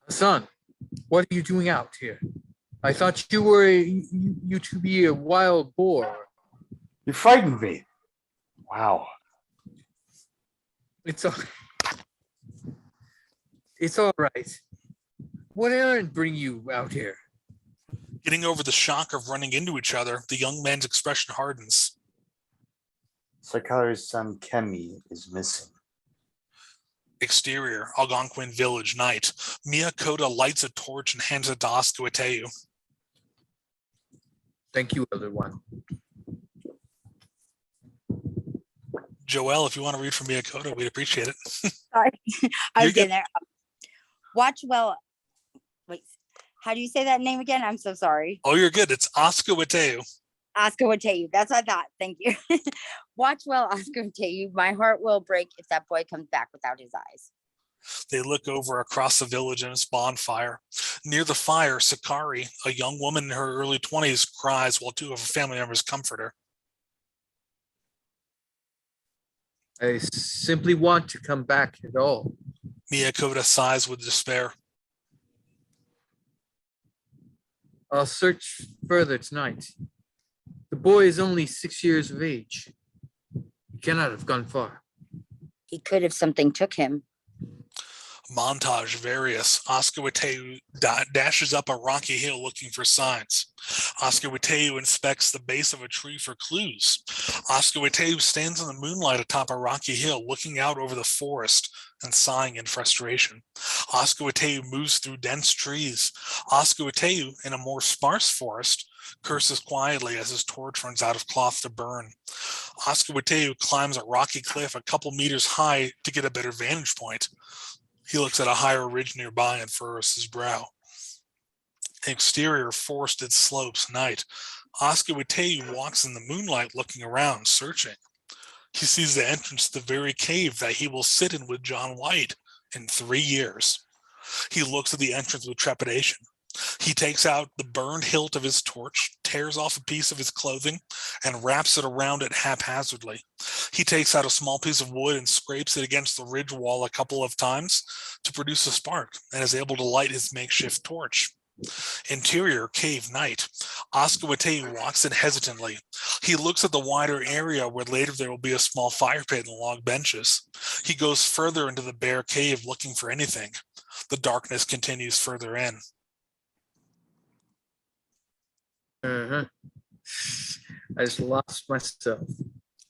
Son, what are you doing out here? I thought you were you to be a wild boar. You frightened me. Wow. It's all right. What errand bring you out here? Getting over the shock of running into each other, the young man's expression hardens. Sarkar's son Kemi is missing. Exterior, Algonquin village, night. Mia Coda lights a torch and hands it to Ascovotea. Thank you, other one. Joelle, if you want to read from Mia Coda, we'd appreciate it. Sorry, I You're was in there. Watch well. Wait, how do you say that name again? I'm so sorry. Oh, you're good. It's Ascovotea. Ascovotea. That's what I thought. Thank you. Watch well, Ascovotea. My heart will break if that boy comes back without his eyes. They look over across the village and its bonfire. Near the fire, Sakari, a young woman in her early 20s, cries while two of her family members comfort her. I simply want to come back at all. Mia Coda sighs with despair. I'll search further tonight. The boy is only 6 years of age. He cannot have gone far. He could if something took him. Montage various. Oscar Wateu dashes up a rocky hill looking for signs. Oscar Wateu inspects the base of a tree for clues. Oscar Wateu stands in the moonlight atop a rocky hill looking out over the forest and sighing in frustration. Oscar Wateu moves through dense trees. Oscar Wateu, in a more sparse forest, curses quietly as his torch runs out of cloth to burn. Oscar Wateu climbs a rocky cliff a couple meters high to get a better vantage point. He looks at a higher ridge nearby and furrows his brow. Exterior forested slopes, night. Oscar Wateu walks in the moonlight looking around, searching. He sees the entrance to the very cave that he will sit in with John White in 3 years. He looks at the entrance with trepidation. He takes out the burned hilt of his torch, tears off a piece of his clothing, and wraps it around it haphazardly. He takes out a small piece of wood and scrapes it against the ridge wall a couple of times to produce a spark, and is able to light his makeshift torch. Interior cave night. Oscar Wateu walks in hesitantly. He looks at the wider area where later there will be a small fire pit and log benches. He goes further into the bare cave looking for anything. The darkness continues further in. I just lost myself.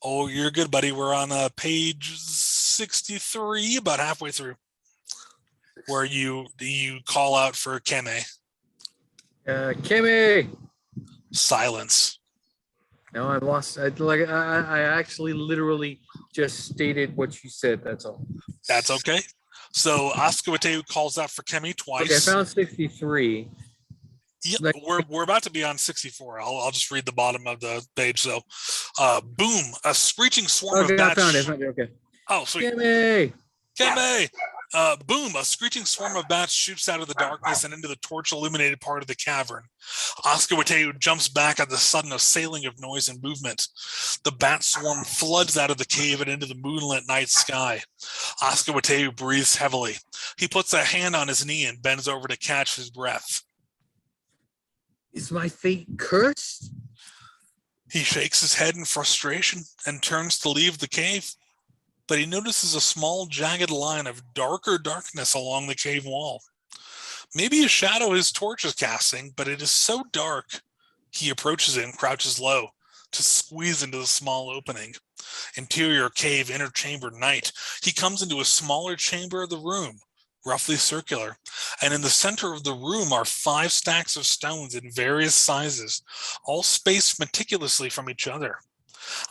Oh, you're good, buddy. We're on page 63, about halfway through, where you call out for Keme. Kimmy! Silence. No, I lost. I actually literally just stated what you said. That's all. That's okay. So Oscar Wateu calls out for Kemi twice. Okay, I found 63. Yep, we're about to be on 64. I'll just read the bottom of the page. So, boom! A screeching swarm of bats. I found it. Okay. Oh, sweet. Keme! Boom! A screeching swarm of bats shoots out of the darkness and into the torch-illuminated part of the cavern. Oscar Wateu jumps back at the sudden assailing of noise and movement. The bat swarm floods out of the cave and into the moonlit night sky. Oscar Wateu breathes heavily. He puts a hand on his knee and bends over to catch his breath. Is my fate cursed? He shakes his head in frustration and turns to leave the cave, but he notices a small jagged line of darker darkness along the cave wall. Maybe a shadow his torch is casting, but it is so dark. He approaches it and crouches low to squeeze into the small opening. Interior cave, inner chamber, night. He comes into a smaller chamber of the room, roughly circular, and in the center of the room are 5 stacks of stones in various sizes, all spaced meticulously from each other.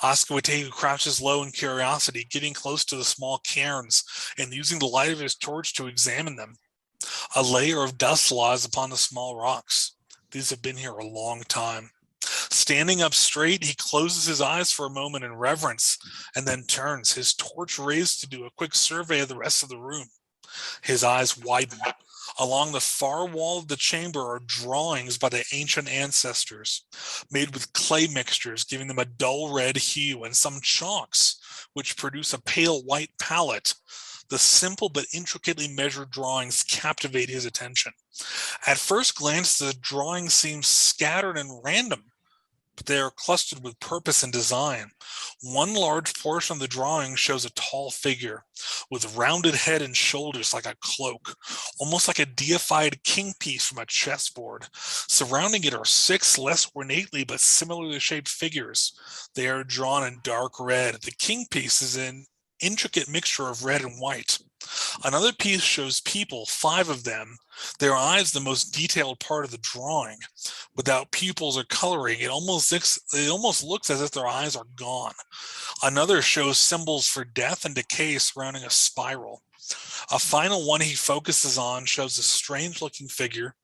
Oscar Wateu crouches low in curiosity, getting close to the small cairns and using the light of his torch to examine them. A layer of dust lies upon the small rocks. These have been here a long time. Standing up straight, he closes his eyes for a moment in reverence and then turns, his torch raised to do a quick survey of the rest of the room. His eyes widen. Along the far wall of the chamber are drawings by the ancient ancestors, made with clay mixtures, giving them a dull red hue, and some chalks, which produce a pale white palette. The simple but intricately measured drawings captivate his attention. At first glance, the drawings seem scattered and random, but they are clustered with purpose and design. One large portion of the drawing shows a tall figure with rounded head and shoulders like a cloak, almost like a deified king piece from a chessboard. Surrounding it are 6 less ornately but similarly shaped figures. They are drawn in dark red. The king piece is an intricate mixture of red and white. Another piece shows people, 5 of them, their eyes the most detailed part of the drawing. Without pupils or coloring, it almost looks as if their eyes are gone. Another shows symbols for death and decay surrounding a spiral. A final one he focuses on shows a strange-looking figure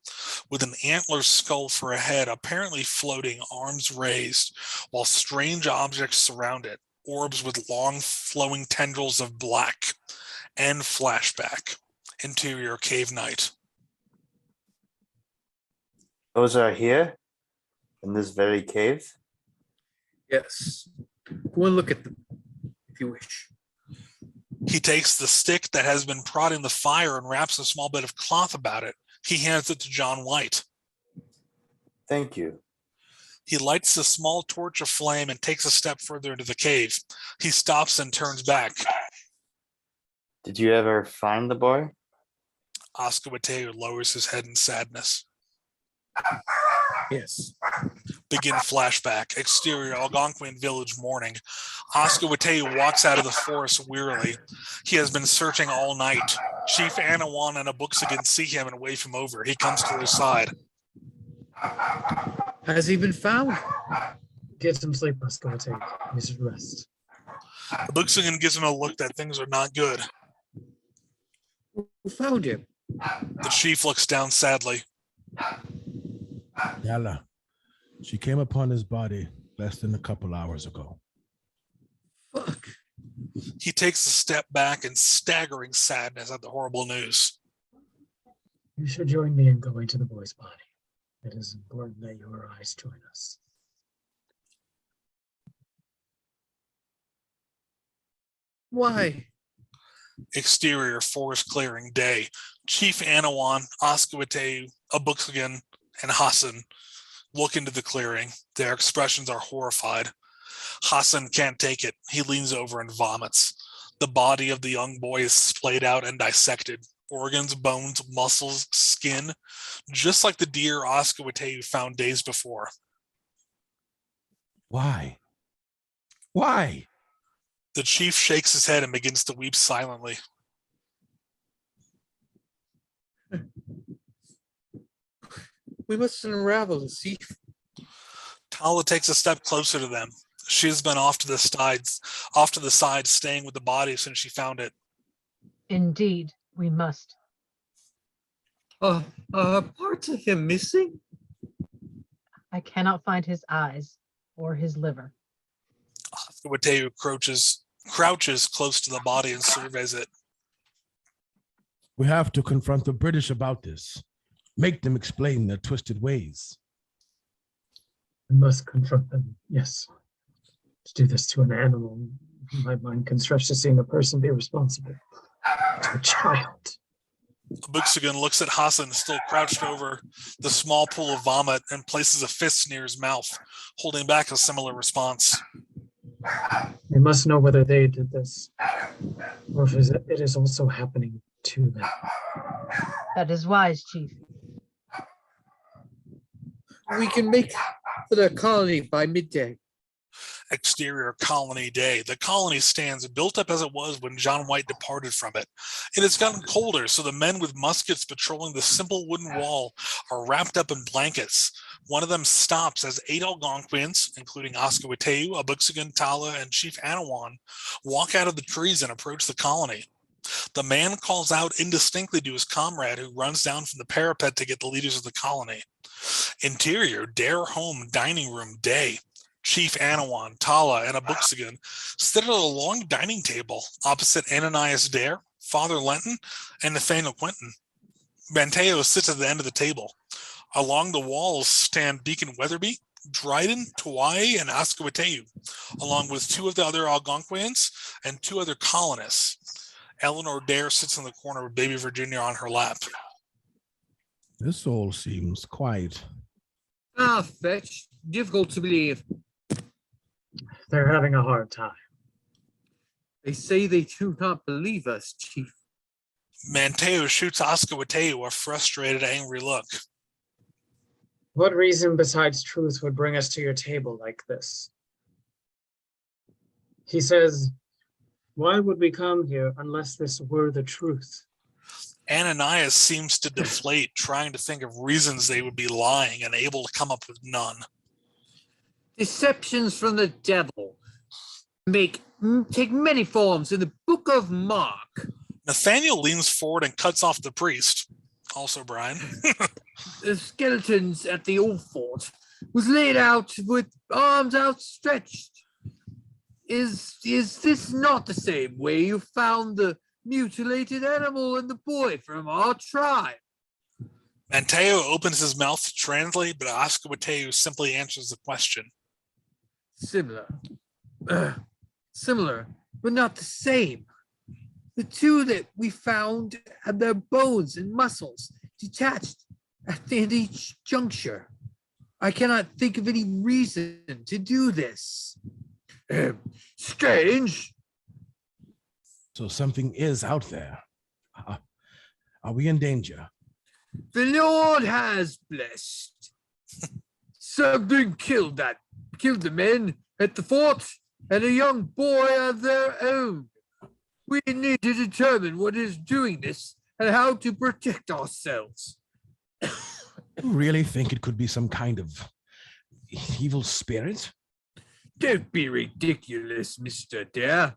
with an antler skull for a head, apparently floating, arms raised, while strange objects surround it, orbs with long flowing tendrils of black. End flashback. Interior cave night. Those are here in this very cave. Yes. Go and look at them if you wish. He takes the stick that has been prodding the fire and wraps a small bit of cloth about it. He hands it to John White. Thank you. He lights a small torch of flame and takes a step further into the cave. He stops and turns back. Did you ever find the boy? Oscar Mateo lowers his head in sadness. Yes. Begin flashback. Exterior Algonquin village morning. Oscar Mateo walks out of the forest wearily. He has been searching all night. Chief Anawan and a Buxigan see him and wave him over. He comes to their side. Has he been found? Get some sleep, Oscar Mateo. You should rest. The Buxigan gives him a look that things are not good. Who found him? The chief looks down sadly. Yalla. She came upon his body less than a couple hours ago. Fuck. He takes a step back in staggering sadness at the horrible news. You should join me in going to the boy's body. It is important that your eyes join us. Why? Exterior forest clearing day. Chief Anawan, Oscar Mateo, a Buxigan, and Hassan look into the clearing. Their expressions are horrified. Hassan can't take it. He leans over and vomits. The body of the young boy is splayed out and dissected. Organs, bones, muscles, skin, just like the deer Oscar Mateo found days before. Why? Why? The chief shakes his head and begins to weep silently. We must unravel the sea. Tala takes a step closer to them. She has been off to the side, staying with the body since she found it. Indeed, we must. Parts of him missing? I cannot find his eyes or his liver. Oscar Mateo crouches close to the body and surveys it. We have to confront the British about this. Make them explain their twisted ways. We must confront them, yes. To do this to an animal, my mind can stretch to seeing a person be responsible. To a child. Buxigan looks at Hassan, still crouched over the small pool of vomit, and places a fist near his mouth, holding back a similar response. We must know whether they did this, or if it is also happening to them. That is wise, Chief. We can make for the colony by midday. Exterior colony day. The colony stands built up as it was when John White departed from it. It has gotten colder, so the men with muskets patrolling the simple wooden wall are wrapped up in blankets. One of them stops as 8 Algonquins, including Oscar Mateo, a Buxigan, Tala, and Chief Anawan, walk out of the trees and approach the colony. The man calls out indistinctly to his comrade, who runs down from the parapet to get the leaders of the colony. Interior, Dare Home Dining Room Day. Chief Anawan, Tala, and a Buxigan sit at a long dining table opposite Ananias Dare, Father Lenton, and Nathaniel Quinton. Mateo sits at the end of the table. Along the walls stand Deacon Weatherby, Dryden, Tawai, and Oscar Mateo, along with 2 of the other Algonquins and 2 other colonists. Eleanor Dare sits in the corner with baby Virginia on her lap. This all seems quite... Fetch. Difficult to believe. They're having a hard time. They say they do not believe us, Chief. Mateo shoots Oscar Mateo a frustrated, angry look. What reason besides truth would bring us to your table like this? He says, why would we come here unless this were the truth? Ananias seems to deflate, trying to think of reasons they would be lying and able to come up with none. Deceptions from the devil take many forms in the book of Mark. Nathaniel leans forward and cuts off the priest. Also Brian. The skeletons at the old fort was laid out with arms outstretched. Is this not the same way you found the mutilated animal and the boy from our tribe? Mateo opens his mouth to translate, but Oscar Mateo simply answers the question. Similar, but not the same. The 2 that we found had their bones and muscles detached at each juncture. I cannot think of any reason to do this. Strange. So something is out there. Are we in danger? The Lord has blessed. Something killed the men at the fort and a young boy of their own. We need to determine what is doing this and how to protect ourselves. You really think it could be some kind of evil spirit? Don't be ridiculous, Mr. Dare.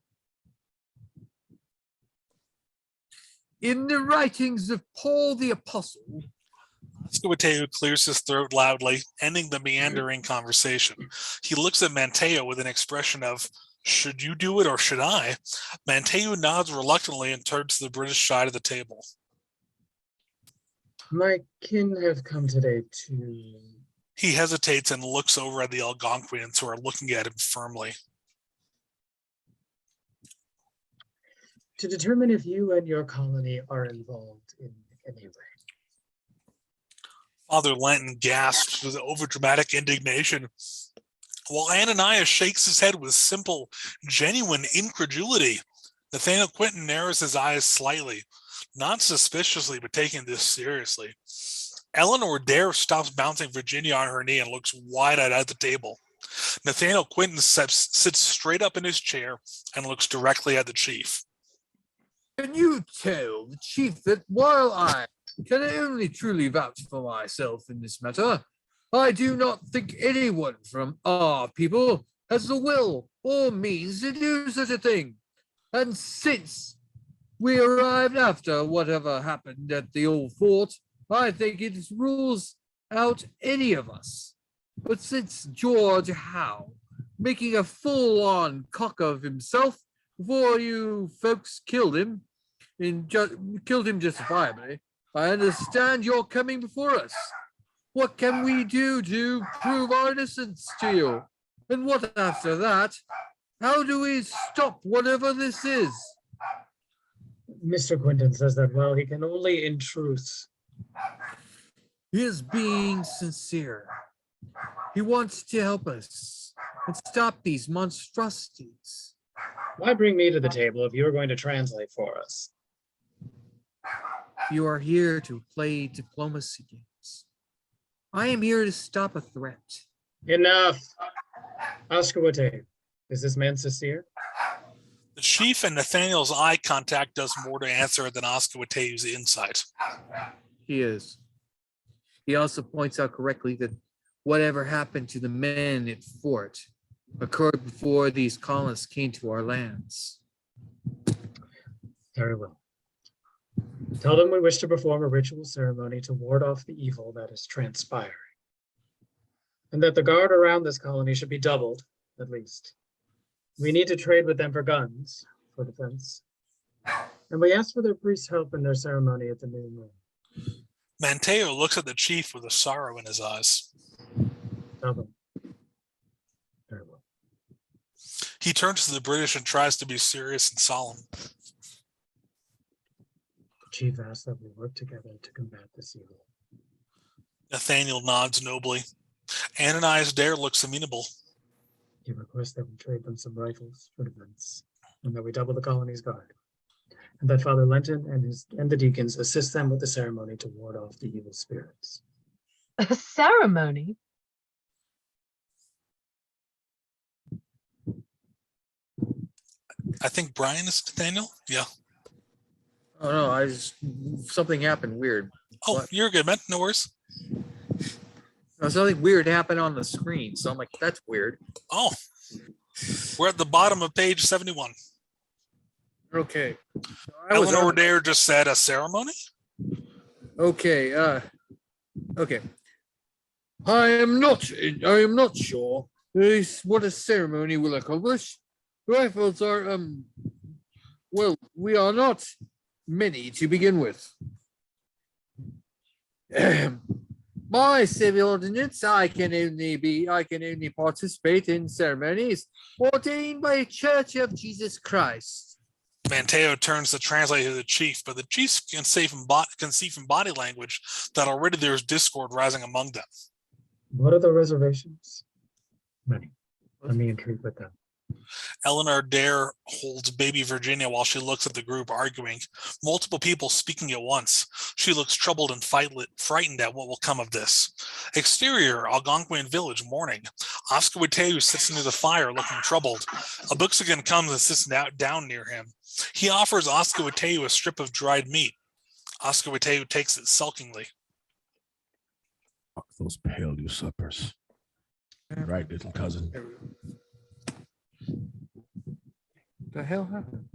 In the writings of Paul the Apostle, Ascoateu clears his throat loudly, ending the meandering conversation. He looks at Manteo with an expression of, should you do it or should I? Manteo nods reluctantly and turns to the British side of the table. My kin have come today to... He hesitates and looks over at the Algonquins who are looking at him firmly. to determine if you and your colony are involved in any way. Father Lenton gasps with overdramatic indignation, while Ananias shakes his head with simple, genuine incredulity. Nathaniel Quinton narrows his eyes slightly, not suspiciously, but taking this seriously. Eleanor Dare stops bouncing Virginia on her knee and looks wide-eyed at the table. Nathaniel Quinton sits straight up in his chair and looks directly at the chief. Can you tell the chief that while I can only truly vouch for myself in this matter, I do not think anyone from our people has the will or means to do such a thing. And since we arrived after whatever happened at the old fort, I think it rules out any of us. But since George Howe, making a full-on cock of himself before you folks killed him justifiably, I understand you're coming before us. What can we do to prove our innocence to you? And what after that? How do we stop whatever this is? Mr. Quinton says that, well, he can only in truth. He is being sincere. He wants to help us and stop these monstrosities. Why bring me to the table if you're going to translate for us? You are here to play diplomacy games. I am here to stop a threat. Enough. Oscar Wate, is this man sincere? The chief and Nathaniel's eye contact does more to answer than Oscar Wateu's insight. He is. He also points out correctly that whatever happened to the men at Fort occurred before these colonists came to our lands. Very well. Tell them we wish to perform a ritual ceremony to ward off the evil that is transpiring, and that the guard around this colony should be doubled, at least. We need to trade with them for guns, for defense. And we ask for their priest's help in their ceremony at the new moon. Manteo looks at the chief with a sorrow in his eyes. Tell them. Very well. He turns to the British and tries to be serious and solemn. The chief asks that we work together to combat this evil. Nathaniel nods nobly. Ananias Dare looks amenable. He requests that we trade them some rifles for defense, and that we double the colony's guard, and that Father Lenton and the deacons assist them with the ceremony to ward off the evil spirits. A ceremony? I think Brian is Nathaniel. Yeah. Oh no, something happened weird. Oh, What? you're good, man. No worries. No, something weird happened on the screen, so I'm like, that's weird. Oh, we're at the bottom of page 71. Okay. Eleanor Dare just said a ceremony. Okay, okay. I am not sure what a ceremony will accomplish. Rifles are, well, we are not many to begin with. My civil ordinance, I can only participate in ceremonies ordained by the Church of Jesus Christ. Manteo turns to translate to the chief, but the chief can see from body language that already there's discord rising among them. What are the reservations? Many. Let me entreat with them. Eleanor Dare holds baby Virginia while she looks at the group arguing. Multiple people speaking at once. She looks troubled and frightened at what will come of this. Exterior, Algonquin village, morning. Oscar Wateu sits near the fire looking troubled. A Buxigan comes and sits down near him. He offers Oscar Wateu a strip of dried meat. Oscar Wateu takes it sulkingly. Fuck those pale usurpers. Right, little cousin. The hell happened?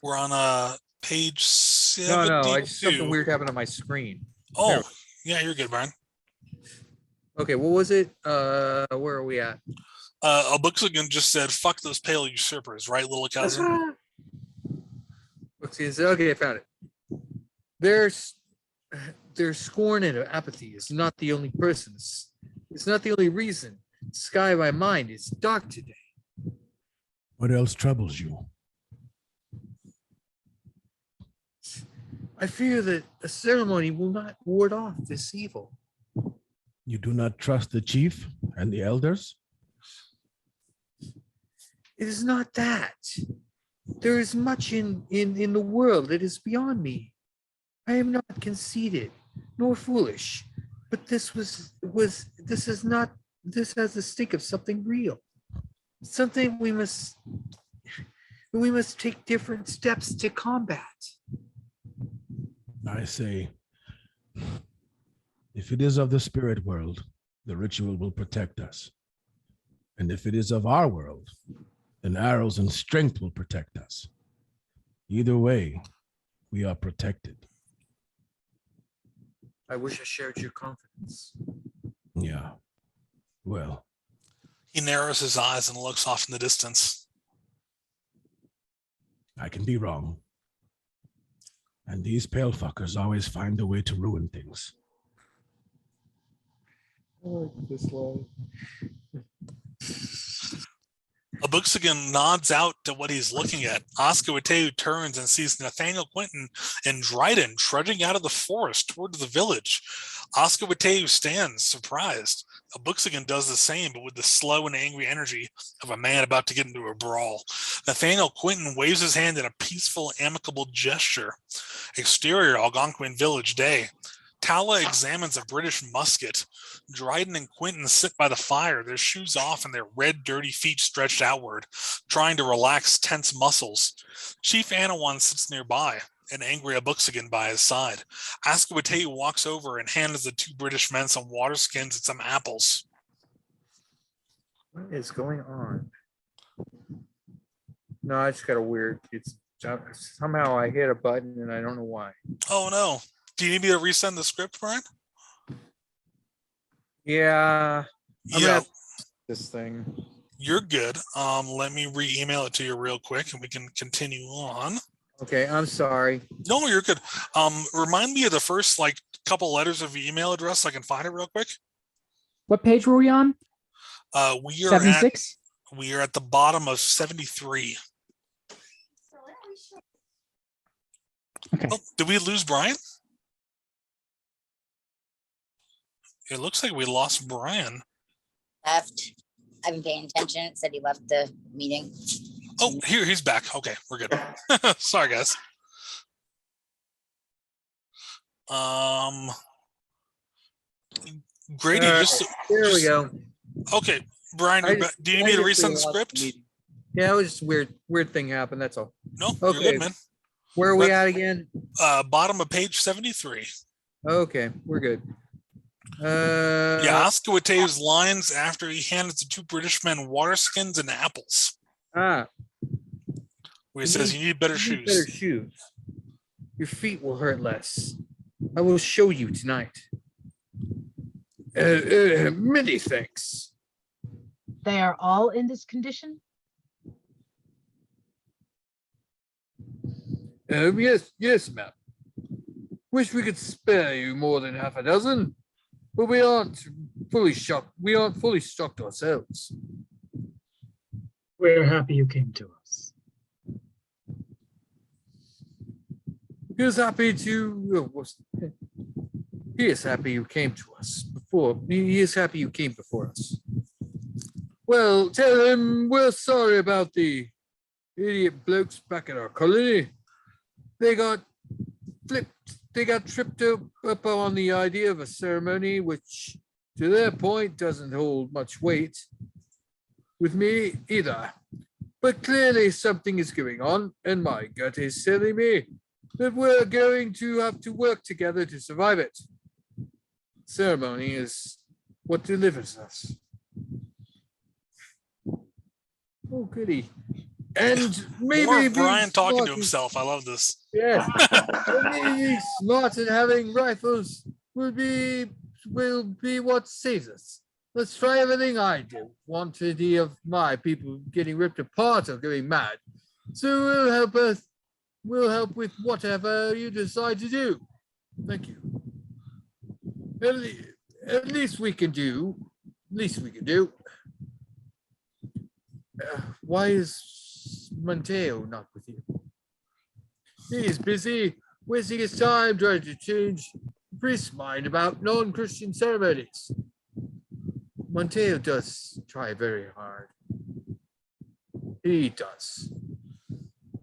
We're on page 72. No, something weird happened on my screen. Oh, yeah, you're good, Brian. Okay, what was it? Where are we at? A Buxigan just said, fuck those pale usurpers, right, little cousin? Okay, I found it. Their scorn and apathy is not the only person. It's not the only reason. The sky of my mind is dark today. What else troubles you? I fear that a ceremony will not ward off this evil. You do not trust the chief and the elders? It is not that. There is much in the world that is beyond me. I am not conceited nor foolish, but this has the stink of something real. Something we must take different steps to combat. I say, if it is of the spirit world, the ritual will protect us. And if it is of our world, then arrows and strength will protect us. Either way, we are protected. I wish I shared your confidence. Yeah. Well. He narrows his eyes and looks off in the distance. I can be wrong. And these pale fuckers always find a way to ruin things. I like this line. A Buxigan nods out to what he's looking at. Oscar Wateu turns and sees Nathaniel Quinton and Dryden trudging out of the forest towards the village. Oscar Wateu stands surprised. A Buxigan does the same, but with the slow and angry energy of a man about to get into a brawl. Nathaniel Quinton waves his hand in a peaceful, amicable gesture. Exterior, Algonquin village, day. Tala examines a British musket. Dryden and Quinton sit by the fire, their shoes off and their red, dirty feet stretched outward, trying to relax tense muscles. Chief Anawan sits nearby, an angry Abuxigan by his side. Oscar Wateu walks over and hands the two British men some water skins and some apples. What is going on? No, I just got a weird. Somehow I hit a button and I don't know why. Oh no. Do you need me to resend the script, Brian? Yeah. Yeah. This thing. You're good. Let me re-email it to you real quick and we can continue on. Okay, I'm sorry. No, you're good. Remind me of the first couple letters of your email address so I can find it real quick. What page were we on? We are 76? we are at the bottom of 73. Okay. Oh, did we lose Brian? It looks like we lost Brian. Left. I've been paying attention. It said he left the meeting. Oh, here he's back. Okay, we're good. Sorry, guys. Grady, there we go. Okay, Brian, do you need me to resend the script? Yeah, it was just weird thing happened. That's all. No, you're Okay. good, man. Where are we at again? Bottom of page 73. Okay, we're good. Yeah, Oscar Wateu's lines after he handed the two British men water skins and apples. Where he says you need better shoes. Better shoes. Your feet will hurt less. I will show you tonight. Many thanks. They are all in this condition? Yes, ma'am. Wish we could spare you more than half a dozen, but we aren't fully stocked ourselves. We're happy you came to us. He is happy you came to us before. He is happy you came before us. Well, tell him we're sorry about the idiot blokes back at our colony. They got tripped up on the idea of a ceremony which, to their point, doesn't hold much weight with me either. But clearly something is going on, and my gut is telling me that we're going to have to work together to survive it. Ceremony is what delivers us. Oh, goody. And maybe More being Brian talking smart to is- himself. I love this. Yes. Maybe smart and having rifles will be what saves us. Let's try everything I do. Want any of my people getting ripped apart or going mad. So we'll help with whatever you decide to do. Thank you. At least we can do. Why is Mateo not with you? He's busy wasting his time trying to change the priest's mind about non-Christian ceremonies. Mateo does try very hard. He does.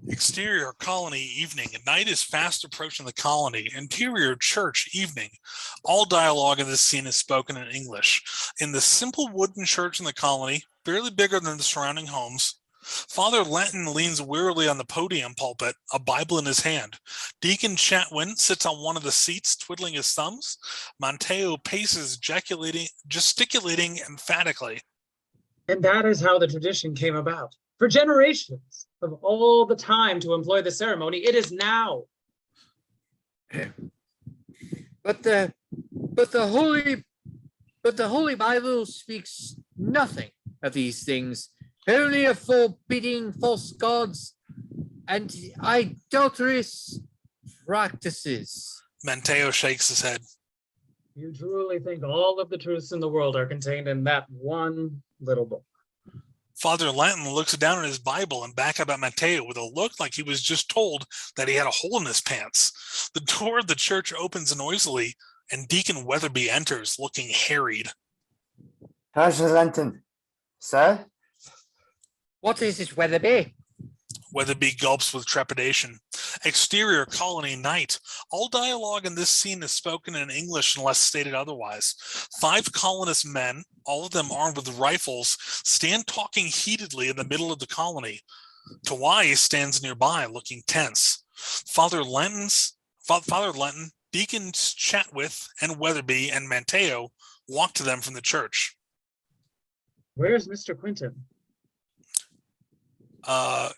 Exterior colony evening. Night is fast approaching the colony. Interior church evening. All dialogue in this scene is spoken in English. In the simple wooden church in the colony, barely bigger than the surrounding homes, Father Lenton leans wearily on the podium pulpit, a Bible in his hand. Deacon Chatwin sits on one of the seats, twiddling his thumbs. Mateo paces, gesticulating emphatically. And that is how the tradition came about. For generations of all the time to employ the ceremony, it is now. But the Holy Bible speaks nothing of these things, only of forbidding false gods and idolatrous practices. Mateo shakes his head. You truly think all of the truths in the world are contained in that one little book? Father Lenton looks down at his Bible and back up at Mateo with a look like he was just told that he had a hole in his pants. The door of the church opens noisily, and Deacon Weatherby enters, looking harried. Pastor Lenton, sir? What is this, Weatherby? Weatherby gulps with trepidation. Exterior colony night. All dialogue in this scene is spoken in English unless stated otherwise. 5 colonist men, all of them armed with rifles, stand talking heatedly in the middle of the colony. Tawai stands nearby, looking tense. Father Lenton, Deacons Chatwith and Weatherby and Mateo walk to them from the church. Where's Mr. Quinton?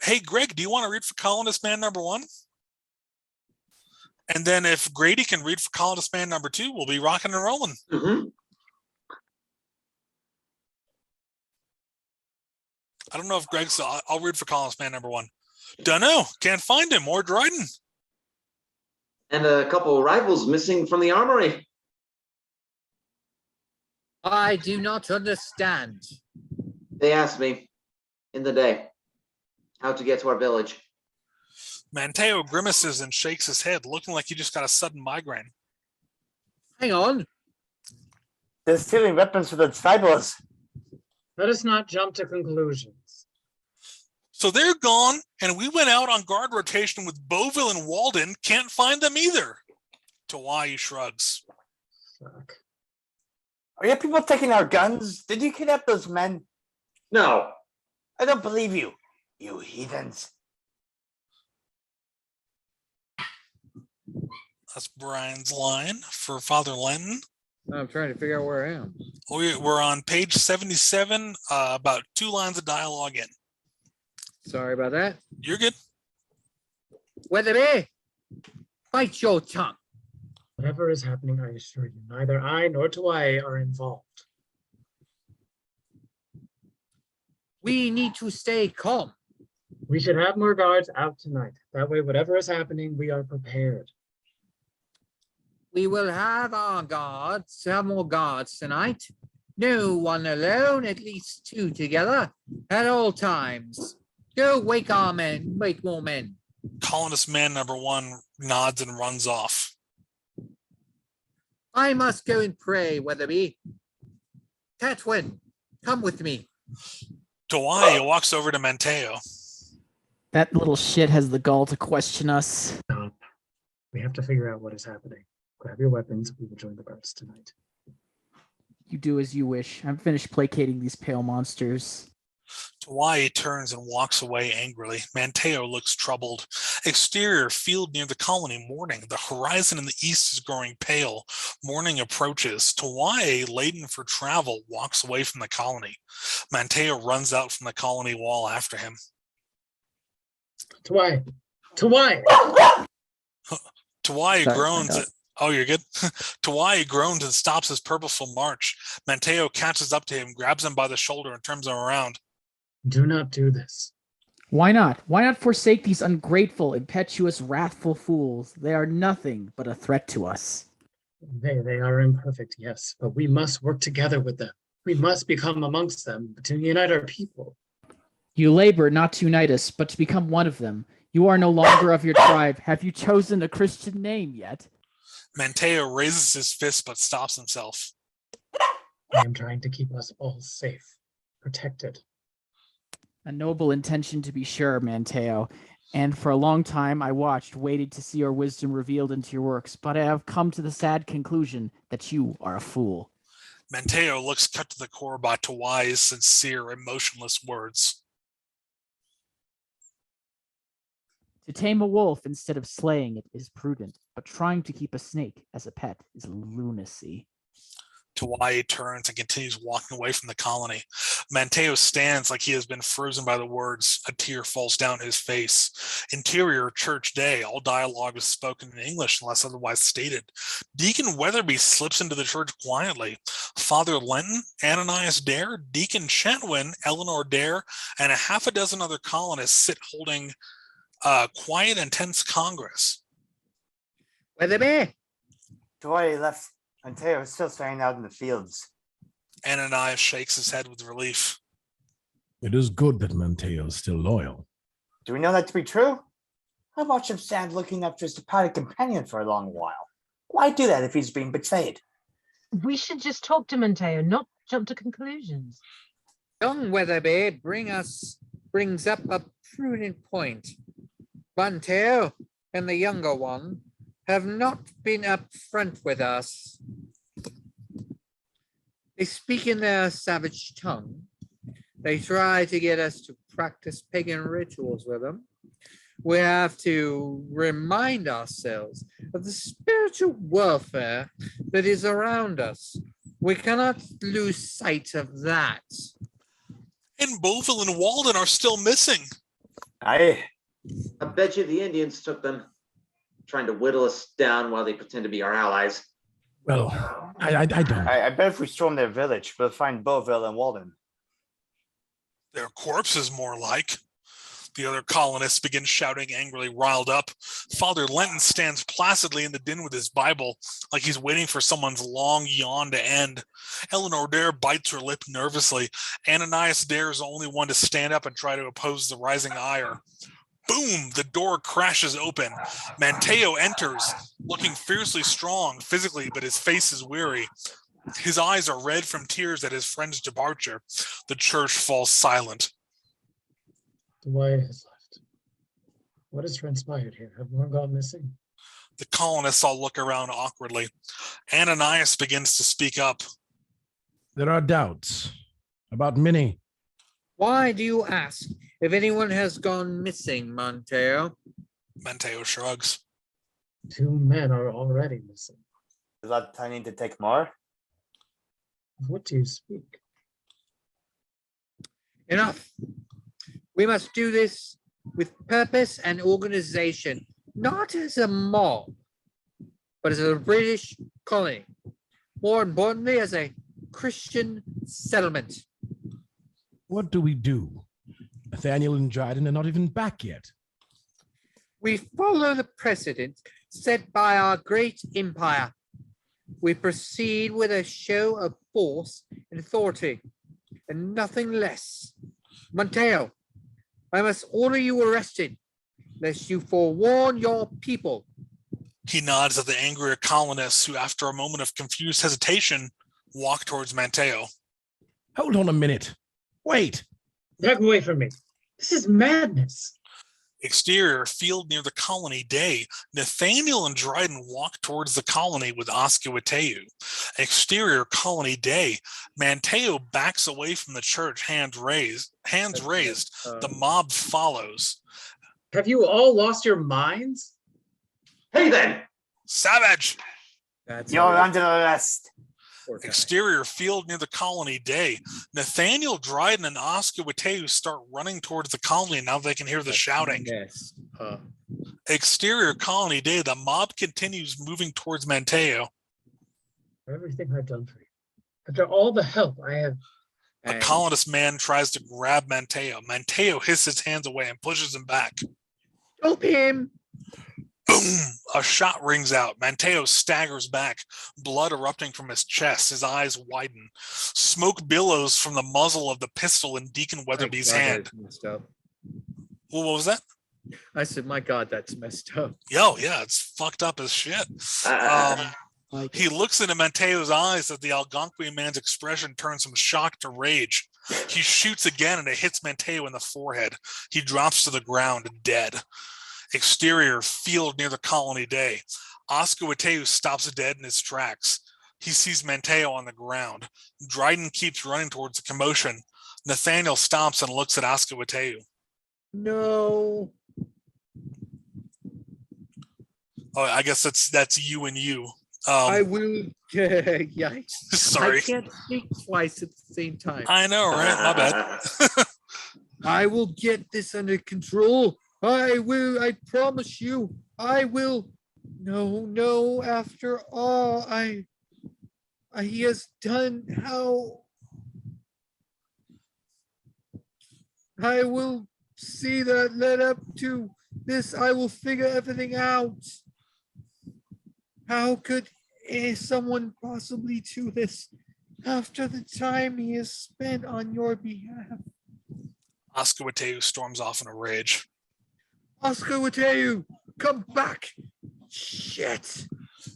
Hey, Greg, do you want to read for colonist man number 1? And then if Grady can read for colonist man number 2, we'll be rocking and rolling. Mm-hmm. I don't know if Greg's, I'll read for colonist man number 1. Dunno, can't find him or Dryden. And a couple of rifles missing from the armory. I do not understand. They asked me in the day how to get to our village. Mateo grimaces and shakes his head, looking like he just got a sudden migraine. Hang on. They're stealing weapons for the disciples. Let us not jump to conclusions. So they're gone, and we went out on guard rotation with Beauville and Walden. Can't find them either. Tawai shrugs. Fuck. Are your people taking our guns? Did you kidnap those men? No. I don't believe you, you heathens. That's Brian's line for Father Lenton. I'm trying to figure out where I am. We're on page 77, about 2 lines of dialogue in. Sorry about that. You're good. Weatherby, bite your tongue. Whatever is happening, I assure you, neither I nor Tawai are involved. We need to stay calm. We should have more guards out tonight. That way, whatever is happening, we are prepared. We will have our guards, have more guards tonight. No one alone, at least 2 together at all times. Go wake our men, wake more men. Colonist man number 1 nods and runs off. I must go and pray, Weatherby. Tatwin, come with me. Hawaii walks over to Manteo. That little shit has the gall to question us. Stop. We have to figure out what is happening. Grab your weapons. We will join the guards tonight. You do as you wish. I'm finished placating these pale monsters. Hawaii turns and walks away angrily. Manteo looks troubled. Exterior field near the colony, morning. The horizon in the east is growing pale. Morning approaches. Hawaii, laden for travel, walks away from the colony. Manteo runs out from the colony wall after him. Tawai! Tawai! Tawai Sorry, my groans. dog. Oh, you're good. Tawai groans and stops his purposeful march. Manteo catches up to him, grabs him by the shoulder, and turns him around. Do not do this. Why not? Why not forsake these ungrateful, impetuous, wrathful fools? They are nothing but a threat to us. They are imperfect, yes, but we must work together with them. We must become amongst them to unite our people. You labor not to unite us, but to become one of them. You are no longer of your tribe. Have you chosen a Christian name yet? Manteo raises his fist but stops himself. I am trying to keep us all safe, protected. A noble intention to be sure, Manteo. And for a long time I watched, waiting to see your wisdom revealed into your works, but I have come to the sad conclusion that you are a fool. Manteo looks cut to the core by Tawai's sincere, emotionless words. To tame a wolf instead of slaying it is prudent, but trying to keep a snake as a pet is lunacy. Tawai turns and continues walking away from the colony. Manteo stands like he has been frozen by the words. A tear falls down his face. Interior church day. All dialogue is spoken in English unless otherwise stated. Deacon Weatherby slips into the church quietly. Father Lenton, Ananias Dare, Deacon Chatwin, Eleanor Dare, and a half a dozen other colonists sit holding quiet and tense congress. Weatherby, Hawaii left. Manteo is still staying out in the fields. Ananias shakes his head with relief. It is good that Manteo is still loyal. Do we know that to be true? I watched him stand looking after his departed companion for a long while. Why do that if he's being betrayed? We should just talk to Montage, not jump to conclusions. young Weatherby brings up a prudent point. Montail and the younger one have not been upfront with us. They speak in their savage tongue. They try to get us to practice pagan rituals with them. We have to remind ourselves of the spiritual warfare that is around us. We cannot lose sight of that. And Beauville and Walden are still missing. Aye. I bet you the Indians took them, trying to whittle us down while they pretend to be our allies. Well, I don't. I bet if we storm their village, we'll find Beauville and Walden. Their corpses, more like. The other colonists begin shouting angrily, riled up. Father Lenton stands placidly in the din with his Bible, like he's waiting for someone's long yawn to end. Eleanor Dare bites her lip nervously. Ananias Dare is the only one to stand up and try to oppose the rising ire. Boom! The door crashes open. Manteo enters, looking fiercely strong physically, but his face is weary. His eyes are red from tears at his friend's departure. The church falls silent. The Wyatt has left. What has transpired here? Have more gone missing? The colonists all look around awkwardly. Ananias begins to speak up. There are doubts about Minnie. Why do you ask if anyone has gone missing, Monteo? Manteo shrugs. 2 men are already missing. Is that I need to take more? Of what do you speak? Enough. We must do this with purpose and organization, not as a mob, but as a British colony. More importantly, as a Christian settlement. What do we do? Nathaniel and Dryden are not even back yet. We follow the precedent set by our great empire. We proceed with a show of force and authority, and nothing less. Monteo, I must order you arrested, lest you forewarn your people. He nods at the angrier colonists who, after a moment of confused hesitation, walk towards Manteo. Hold on a minute. Wait. Back away from me. This is madness. Exterior, field near the colony, day. Nathaniel and Dryden walk towards the colony with Oskalwateu. Exterior, colony, day. Manteo backs away from the church, hands raised. The mob follows. Have you all lost your minds? Hey then! Savage! That's You're how under arrest. poor guy. Exterior, field near the colony, day. Nathaniel, Dryden, and Oskalwateu start running towards the colony now they can hear the shouting. Yes. Exterior, colony, day. The mob continues moving towards Manteo. For everything I've done for you. After all the help I have. A colonist man tries to grab Manteo. Manteo hisses his hands away and pushes him back. Stop him! Boom! A shot rings out. Manteo staggers back, blood erupting from his chest. His eyes widen. Smoke billows from the muzzle of the pistol in Deacon Weatherby's My God, hand. that's messed up. Well, what was that? I said, my God, that's messed up. Yo, yeah, it's fucked up as shit. Like, He looks into Manteo's eyes as the Algonquin man's expression turns from shock to rage. He shoots again and it hits Manteo in the forehead. He drops to the ground, dead. Exterior, field near the colony, day. Oskalwateu stops dead in his tracks. He sees Manteo on the ground. Dryden keeps running towards the commotion. Nathaniel stops and looks at Oskalwateu. No. Oh, I guess that's you and you. I will. Yikes. Sorry. I can't speak twice at the same time. I know, right? My bad. I will get this under control. I will. I promise you. I will. No. After all, he has done. How? I will see that led up to this. I will figure everything out. How could someone possibly do this after the time he has spent on your behalf? Oskalwateu storms off in a rage. Oskalwateu, come back! Shit!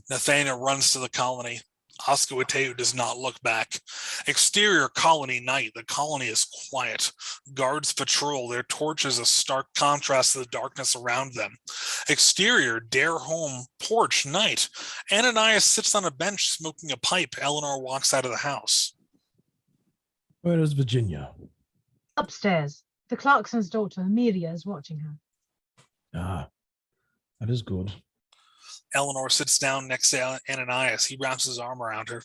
Nathaniel runs to the colony. Oskalwateu does not look back. Exterior, colony, night. The colony is quiet. Guards patrol. Their torches a stark contrast to the darkness around them. Exterior, Dare home, porch, night. Ananias sits on a bench smoking a pipe. Eleanor walks out of the house. Where is Virginia? Upstairs. The Clarkson's daughter, Amelia, is watching her. Ah, that is good. Eleanor sits down next to Ananias. He wraps his arm around her.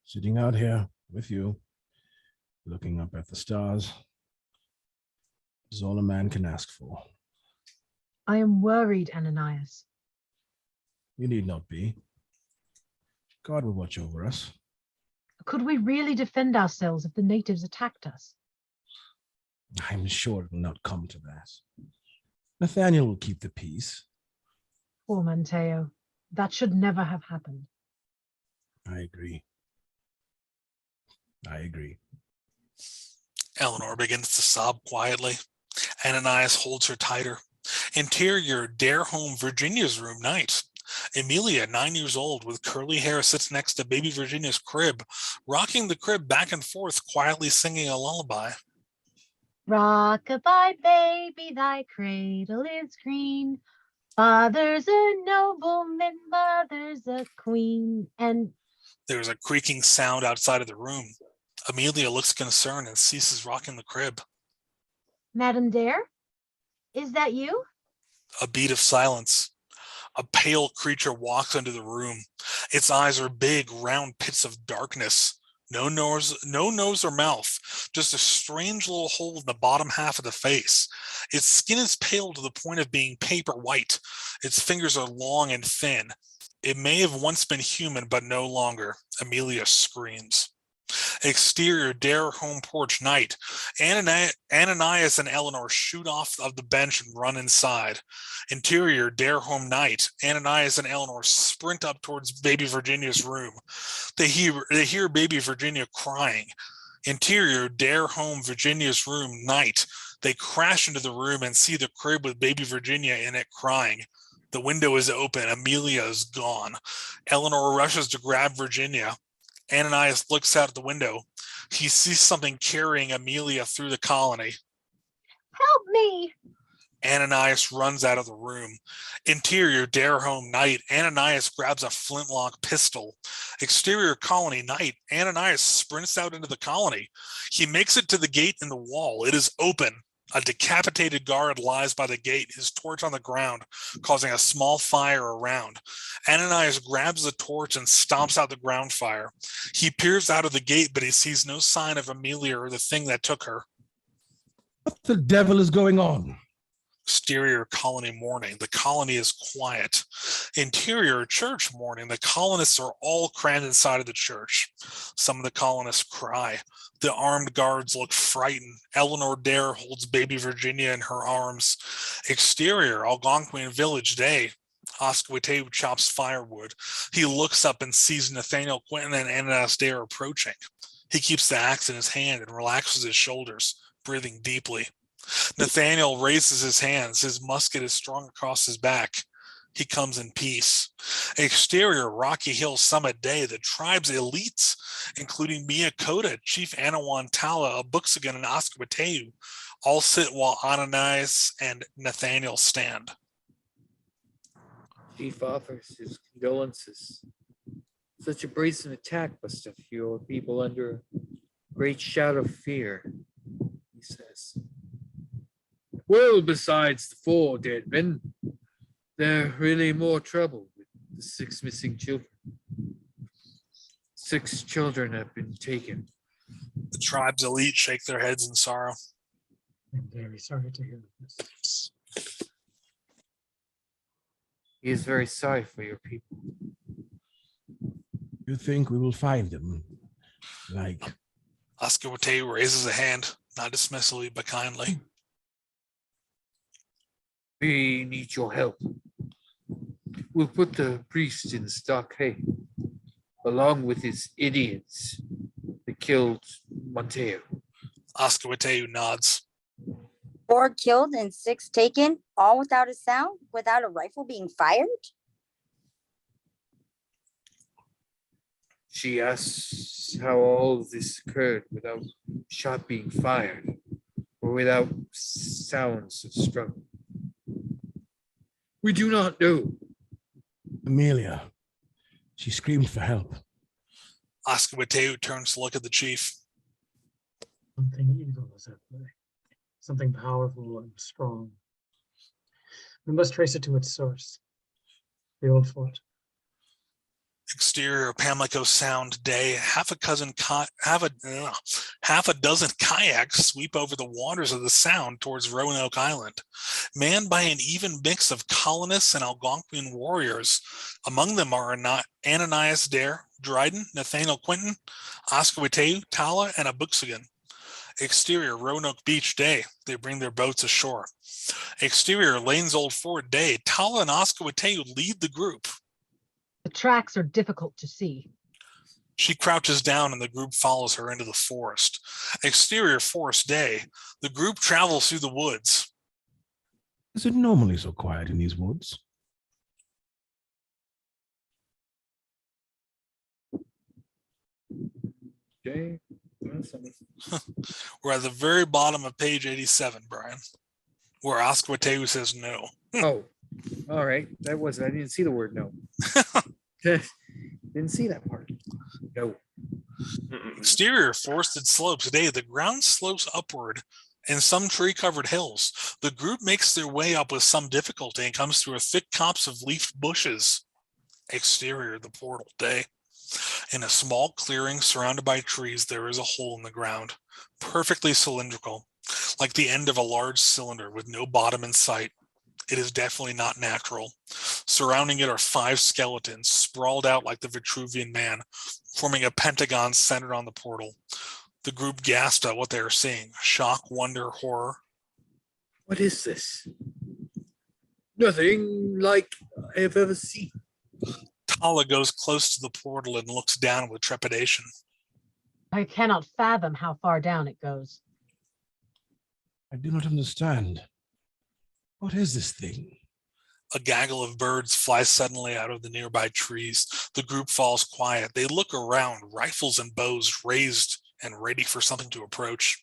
Sitting out here with you, looking up at the stars, is all a man can ask for. I am worried, Ananias. You need not be. God will watch over us. Could we really defend ourselves if the natives attacked us? I'm sure it will not come to that. Nathaniel will keep the peace. Poor Manteo. That should never have happened. I agree. Eleanor begins to sob quietly. Ananias holds her tighter. Interior, Dare home, Virginia's room, night. Amelia, 9 years old, with curly hair, sits next to baby Virginia's crib, rocking the crib back and forth, quietly singing a lullaby. Rock-a-bye, baby, thy cradle is green. Father's a nobleman, mother's a queen. And There's a creaking sound outside of the room. Amelia looks concerned and ceases rocking the crib. Madam Dare, is that you? A beat of silence. A pale creature walks into the room. Its eyes are big, round pits of darkness. No nose or mouth, just a strange little hole in the bottom half of the face. Its skin is pale to the point of being paper white. Its fingers are long and thin. It may have once been human, but no longer. Amelia screams. Exterior, Dare home, porch, night. Ananias and Eleanor shoot off of the bench and run inside. Interior, Dare home, night. Ananias and Eleanor sprint up towards baby Virginia's room. They hear baby Virginia crying. Interior, Dare home, Virginia's room, night. They crash into the room and see the crib with baby Virginia in it crying. The window is open. Amelia is gone. Eleanor rushes to grab Virginia. Ananias looks out the window. He sees something carrying Amelia through the colony. Help me! Ananias runs out of the room. Interior Dare Home night. Ananias grabs a flintlock pistol. Exterior colony night. Ananias sprints out into the colony. He makes it to the gate in the wall. It is open. A decapitated guard lies by the gate, his torch on the ground, causing a small fire around. Ananias grabs the torch and stomps out the ground fire. He peers out of the gate, but he sees no sign of Amelia or the thing that took her. What the devil is going on? Exterior colony morning. The colony is quiet. Interior church morning. The colonists are all crammed inside of the church. Some of the colonists cry. The armed guards look frightened. Eleanor Dare holds baby Virginia in her arms. Exterior Algonquin village day. Osquite chops firewood. He looks up and sees Nathaniel Quinton and Ananias Dare approaching. He keeps the axe in his hand and relaxes his shoulders, breathing deeply. Nathaniel raises his hands. His musket is strung across his back. He comes in peace. Exterior Rocky Hill Summit Day. The tribe's elites, including Mia Kota, Chief Anawan Tala, Abuxigan, and Osquiteu, all sit while Ananias and Nathaniel stand. Chief offers his condolences. Such a brazen attack must have your people under a great shout of fear, he says. Well, besides the 4 dead men, there are really more trouble with the 6 missing children. 6 children have been taken. The tribe's elite shake their heads in sorrow. I'm very sorry to hear this. He is very sorry for your people. You think we will find them? Like, Osquiteu raises a hand, not dismissively, but kindly. We need your help. We'll put the priest in the stockade, along with his idiots that killed Monteo. Osquiteu nods. 4 killed and 6 taken, all without a sound, without a rifle being fired? She asks how all of this occurred without shot being fired or without sounds of struggle. We do not know. Amelia, she screamed for help. Osquiteu turns to look at the chief. Something evil is at play. Something powerful and strong. We must trace it to its source. The old fort. Exterior Pamlico Sound Day. Half a dozen kayaks sweep over the waters of the Sound towards Roanoke Island, manned by an even mix of colonists and Algonquin warriors. Among them are Ananias Dare, Dryden, Nathaniel Quinton, Osquiteu, Tala, and Abuxigan. Exterior Roanoke Beach Day. They bring their boats ashore. Exterior Lane's Old Fort Day. Tala and Osquiteu lead the group. The tracks are difficult to see. She crouches down and the group follows her into the forest. Exterior Forest Day. The group travels through the woods. Is it normally so quiet in these woods? Okay. We're at the very bottom of page 87, Brian, where Osquiteu says no. Oh, all right. I didn't see the word no. Didn't see that part. No. Exterior Forested Slopes. Today, the ground slopes upward in some tree-covered hills. The group makes their way up with some difficulty and comes through a thick copse of leafed bushes. Exterior, the portal day. In a small clearing surrounded by trees, there is a hole in the ground, perfectly cylindrical, like the end of a large cylinder with no bottom in sight. It is definitely not natural. Surrounding it are 5 skeletons, sprawled out like the Vitruvian Man, forming a pentagon centered on the portal. The group gasped at what they are seeing. Shock, wonder, horror. What is this? Nothing like I have ever seen. Tala goes close to the portal and looks down with trepidation. I cannot fathom how far down it goes. I do not understand. What is this thing? A gaggle of birds flies suddenly out of the nearby trees. The group falls quiet. They look around, rifles and bows raised and ready for something to approach.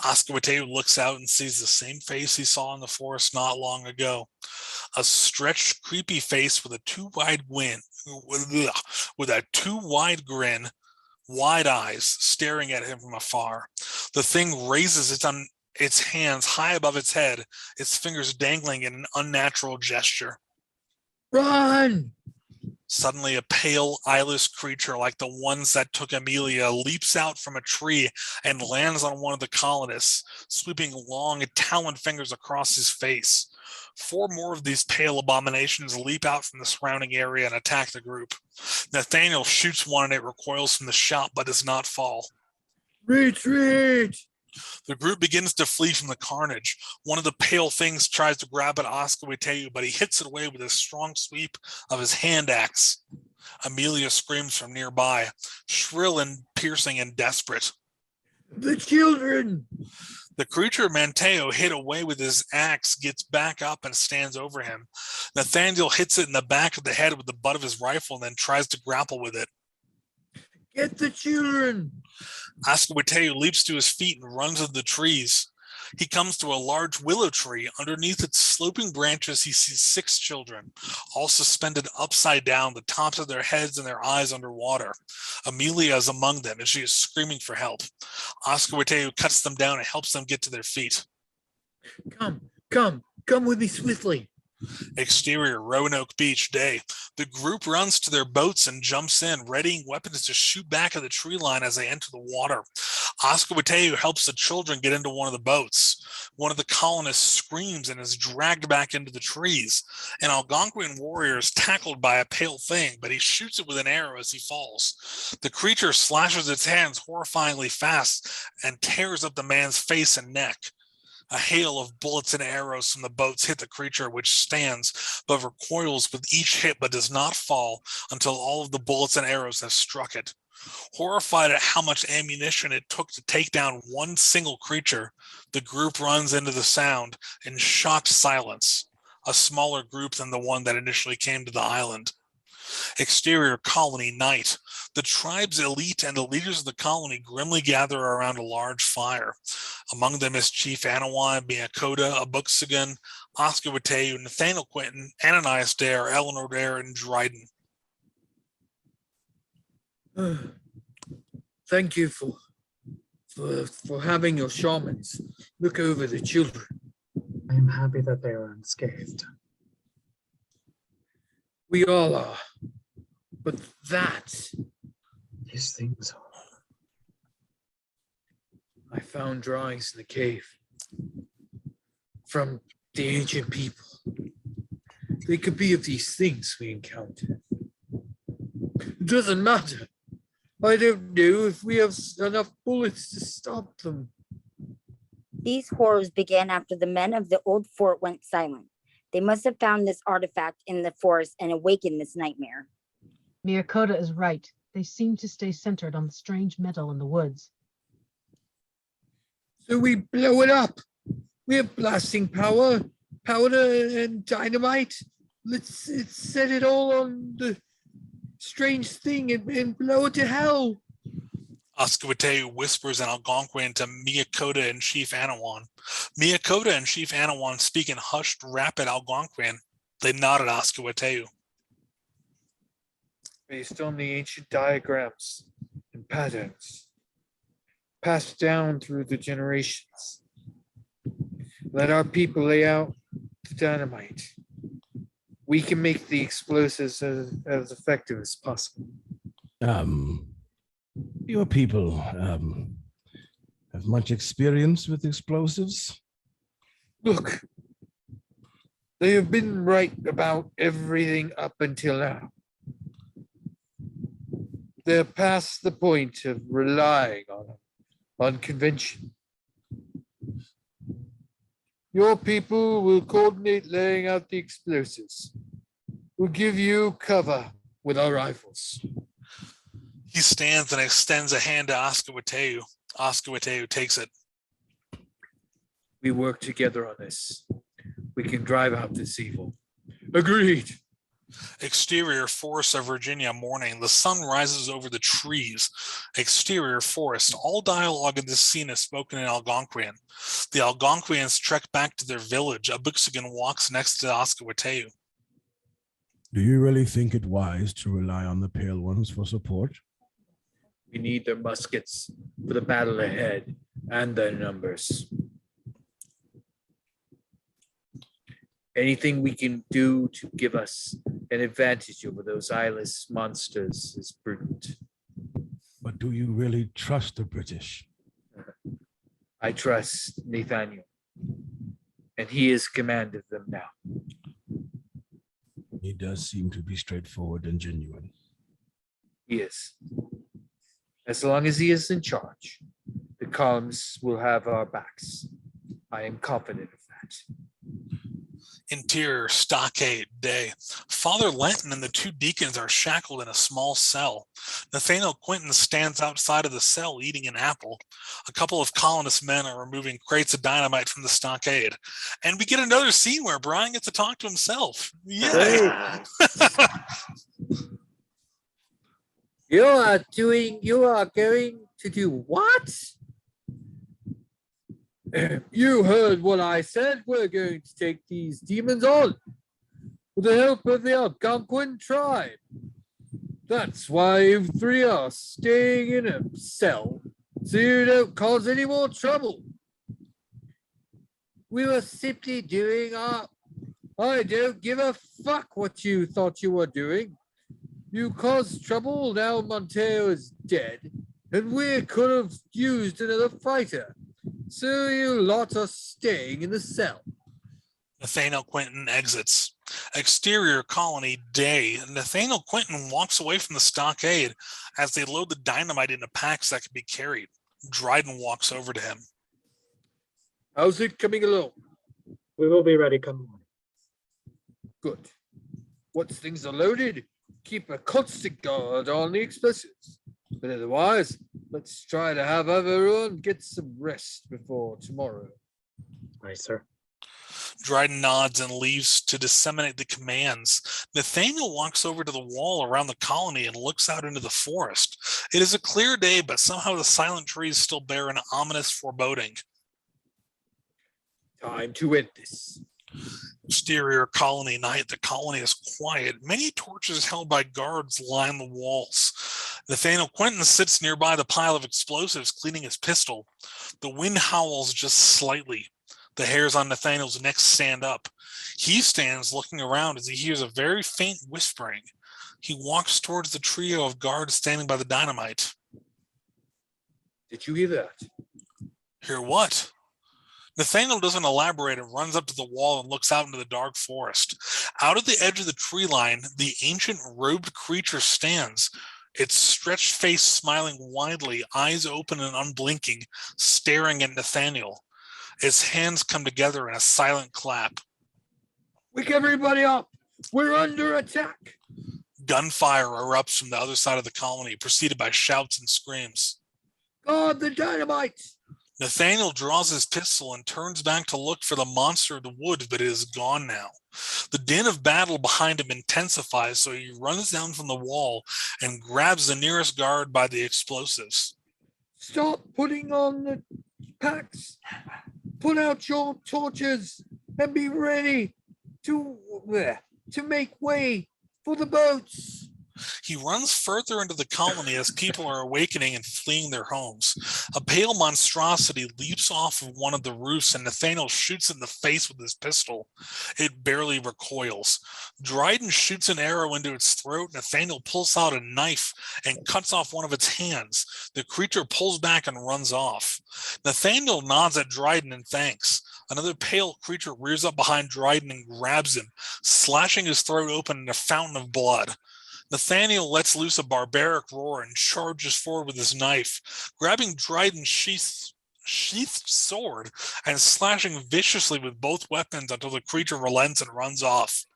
Oscar looks out and sees the same face he saw in the forest not long ago. A stretched, creepy face with a too wide grin, wide eyes staring at him from afar. The thing raises its hands high above its head, its fingers dangling in an unnatural gesture. Run! Suddenly, a pale, eyeless creature like the ones that took Amelia leaps out from a tree and lands on one of the colonists, sweeping long, taloned fingers across his face. 4 more of these pale abominations leap out from the surrounding area and attack the group. Nathaniel shoots one and it recoils from the shot but does not fall. Retreat! The group begins to flee from the carnage. One of the pale things tries to grab at Oscar, but he hits it away with a strong sweep of his hand axe. Amelia screams from nearby, shrill and piercing and desperate. The children! The creature Manteo hit away with his axe gets back up and stands over him. Nathaniel hits it in the back of the head with the butt of his rifle and then tries to grapple with it. Get the children! Oscar leaps to his feet and runs into the trees. He comes to a large willow tree. Underneath its sloping branches, he sees 6 children, all suspended upside down, the tops of their heads and their eyes underwater. Amelia is among them, and she is screaming for help. Oscar cuts them down and helps them get to their feet. Come with me swiftly. Exterior, Roanoke Beach, day. The group runs to their boats and jumps in, readying weapons to shoot back at the tree line as they enter the water. Oscar helps the children get into one of the boats. One of the colonists screams and is dragged back into the trees. An Algonquin warrior is tackled by a pale thing, but he shoots it with an arrow as he falls. The creature slashes its hands horrifyingly fast and tears up the man's face and neck. A hail of bullets and arrows from the boats hit the creature, which stands but recoils with each hit but does not fall until all of the bullets and arrows have struck it. Horrified at how much ammunition it took to take down one single creature, the group runs into the sound in shocked silence, a smaller group than the one that initially came to the island. Exterior, colony, night. The tribe's elite and the leaders of the colony grimly gather around a large fire. Among them is Chief Anawan, Miakota, Abuxigan, Oscar Wateu, Nathaniel Quinton, Ananias Dare, Eleanor Dare, and Dryden. Thank you for having your shamans look over the children. I am happy that they are unscathed. We all are. But these things are. I found drawings in the cave from the ancient people. They could be of these things we encountered. It doesn't matter. I don't know if we have enough bullets to stop them. These horrors began after the men of the old fort went silent. They must have found this artifact in the forest and awakened this nightmare. Miakota is right. They seem to stay centered on the strange metal in the woods. So we blow it up. We have blasting power, powder, and dynamite. Let's set it all on the strange thing and blow it to hell. Oscar Wateu whispers in Algonquin to Miakota and Chief Anawan. Miakota and Chief Anawan speak in hushed, rapid Algonquin. They nod at Oscar Wateu. Based on the ancient diagrams and patterns passed down through the generations, let our people lay out the dynamite. We can make the explosives as effective as possible. Your people have much experience with explosives? Look, they have been right about everything up until now. They're past the point of relying on convention. Your people will coordinate laying out the explosives. We'll give you cover with our rifles. He stands and extends a hand to Oscar Wateu. Oscar Wateu takes it. We work together on this. We can drive out this evil. Agreed. Exterior forest of Virginia morning. The sun rises over the trees. Exterior forest. All dialogue in this scene is spoken in Algonquin. The Algonquians trek back to their village. A Buxigan walks next to Oskalwateu. Do you really think it wise to rely on the Pale Ones for support? We need their muskets for the battle ahead and their numbers. Anything we can do to give us an advantage over those eyeless monsters is prudent. But do you really trust the British? I trust Nathaniel, and he is command of them now. He does seem to be straightforward and genuine. He is. As long as he is in charge, the columns will have our backs. I am confident of that. Interior stockade day. Father Lenton and the two deacons are shackled in a small cell. Nathaniel Quinton stands outside of the cell eating an apple. A couple of colonist men are removing crates of dynamite from the stockade. And we get another scene where Brian gets to talk to himself. Yay! You are going to do what? You heard what I said. We're going to take these demons on with the help of the Algonquin tribe. That's why you three are staying in a cell, so you don't cause any more trouble. We were simply doing our... I don't give a fuck what you thought you were doing. You caused trouble, now Monteo is dead, and we could have used another fighter. So you lot are staying in the cell. Nathaniel Quinton exits. Exterior colony day. Nathaniel Quinton walks away from the stockade as they load the dynamite into packs that can be carried. Dryden walks over to him. How's it coming along? We will be ready come morning. Good. Once things are loaded, keep a constant guard on the explosives. But otherwise, let's try to have everyone get some rest before tomorrow. Aye, sir. Dryden nods and leaves to disseminate the commands. Nathaniel walks over to the wall around the colony and looks out into the forest. It is a clear day, but somehow the silent trees still bear an ominous foreboding. Time to end this. Exterior colony night. The colony is quiet. Many torches held by guards line the walls. Nathaniel Quinton sits nearby the pile of explosives, cleaning his pistol. The wind howls just slightly. The hairs on Nathaniel's neck stand up. He stands looking around as he hears a very faint whispering. He walks towards the trio of guards standing by the dynamite. Did you hear that? Hear what? Nathaniel doesn't elaborate and runs up to the wall and looks out into the dark forest. Out at the edge of the tree line, the ancient robed creature stands, its stretched face smiling widely, eyes open and unblinking, staring at Nathaniel. Its hands come together in a silent clap. Wake everybody up! We're under attack! Gunfire erupts from the other side of the colony, preceded by shouts and screams. Guard the dynamite! Nathaniel draws his pistol and turns back to look for the monster of the woods, but it is gone now. The din of battle behind him intensifies, so he runs down from the wall and grabs the nearest guard by the explosives. Stop putting on the packs. Put out your torches and be ready to make way for the boats. He runs further into the colony as people are awakening and fleeing their homes. A pale monstrosity leaps off of one of the roofs and Nathaniel shoots it in the face with his pistol. It barely recoils. Dryden shoots an arrow into its throat. Nathaniel pulls out a knife and cuts off one of its hands. The creature pulls back and runs off. Nathaniel nods at Dryden in thanks. Another pale creature rears up behind Dryden and grabs him, slashing his throat open in a fountain of blood. Nathaniel lets loose a barbaric roar and charges forward with his knife, grabbing Dryden's sheathed sword and slashing viciously with both weapons until the creature relents and runs off.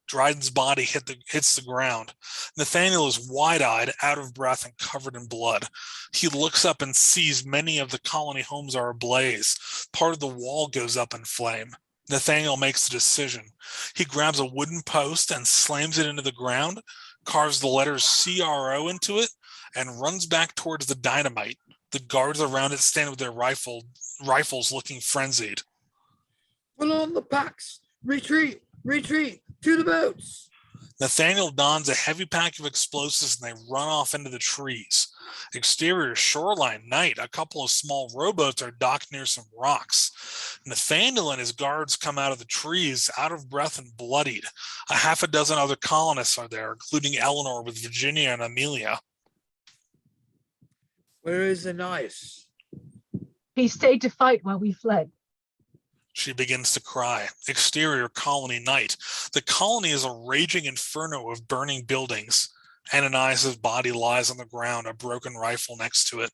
Dryden's body hits the ground. Nathaniel is wide-eyed, out of breath, and covered in blood. He looks up and sees many of the colony homes are ablaze. Part of the wall goes up in flame. Nathaniel makes the decision. He grabs a wooden post and slams it into the ground, carves the letters CRO into it, and runs back towards the dynamite. The guards around it stand with their rifles looking frenzied. Pull on the packs. Retreat, retreat to the boats. Nathaniel dons a heavy pack of explosives and they run off into the trees. Exterior shoreline night. A couple of small rowboats are docked near some rocks. Nathaniel and his guards come out of the trees, out of breath and bloodied. A half a dozen other colonists are there, including Eleanor with Virginia and Amelia. Where is Ananias? He stayed to fight while we fled. She begins to cry. Exterior colony night. The colony is a raging inferno of burning buildings. Ananias' body lies on the ground, a broken rifle next to it.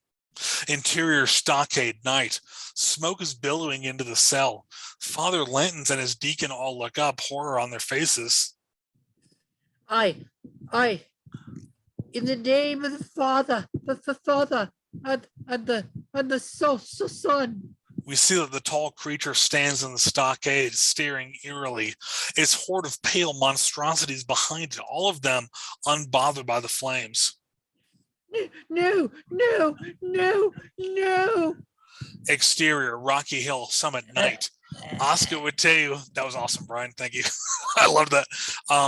Interior stockade night. Smoke is billowing into the cell. Father Lentons and his deacon all look up, horror on their faces. I, in the name of the Father, the Father, and the Son. We see that the tall creature stands in the stockade, staring eerily. Its horde of pale monstrosities behind it, all of them unbothered by the flames. No, no, no, no. Exterior, Rocky Hill, Summit night. Oscar would tell you, that was awesome, Brian. Thank you. I love that.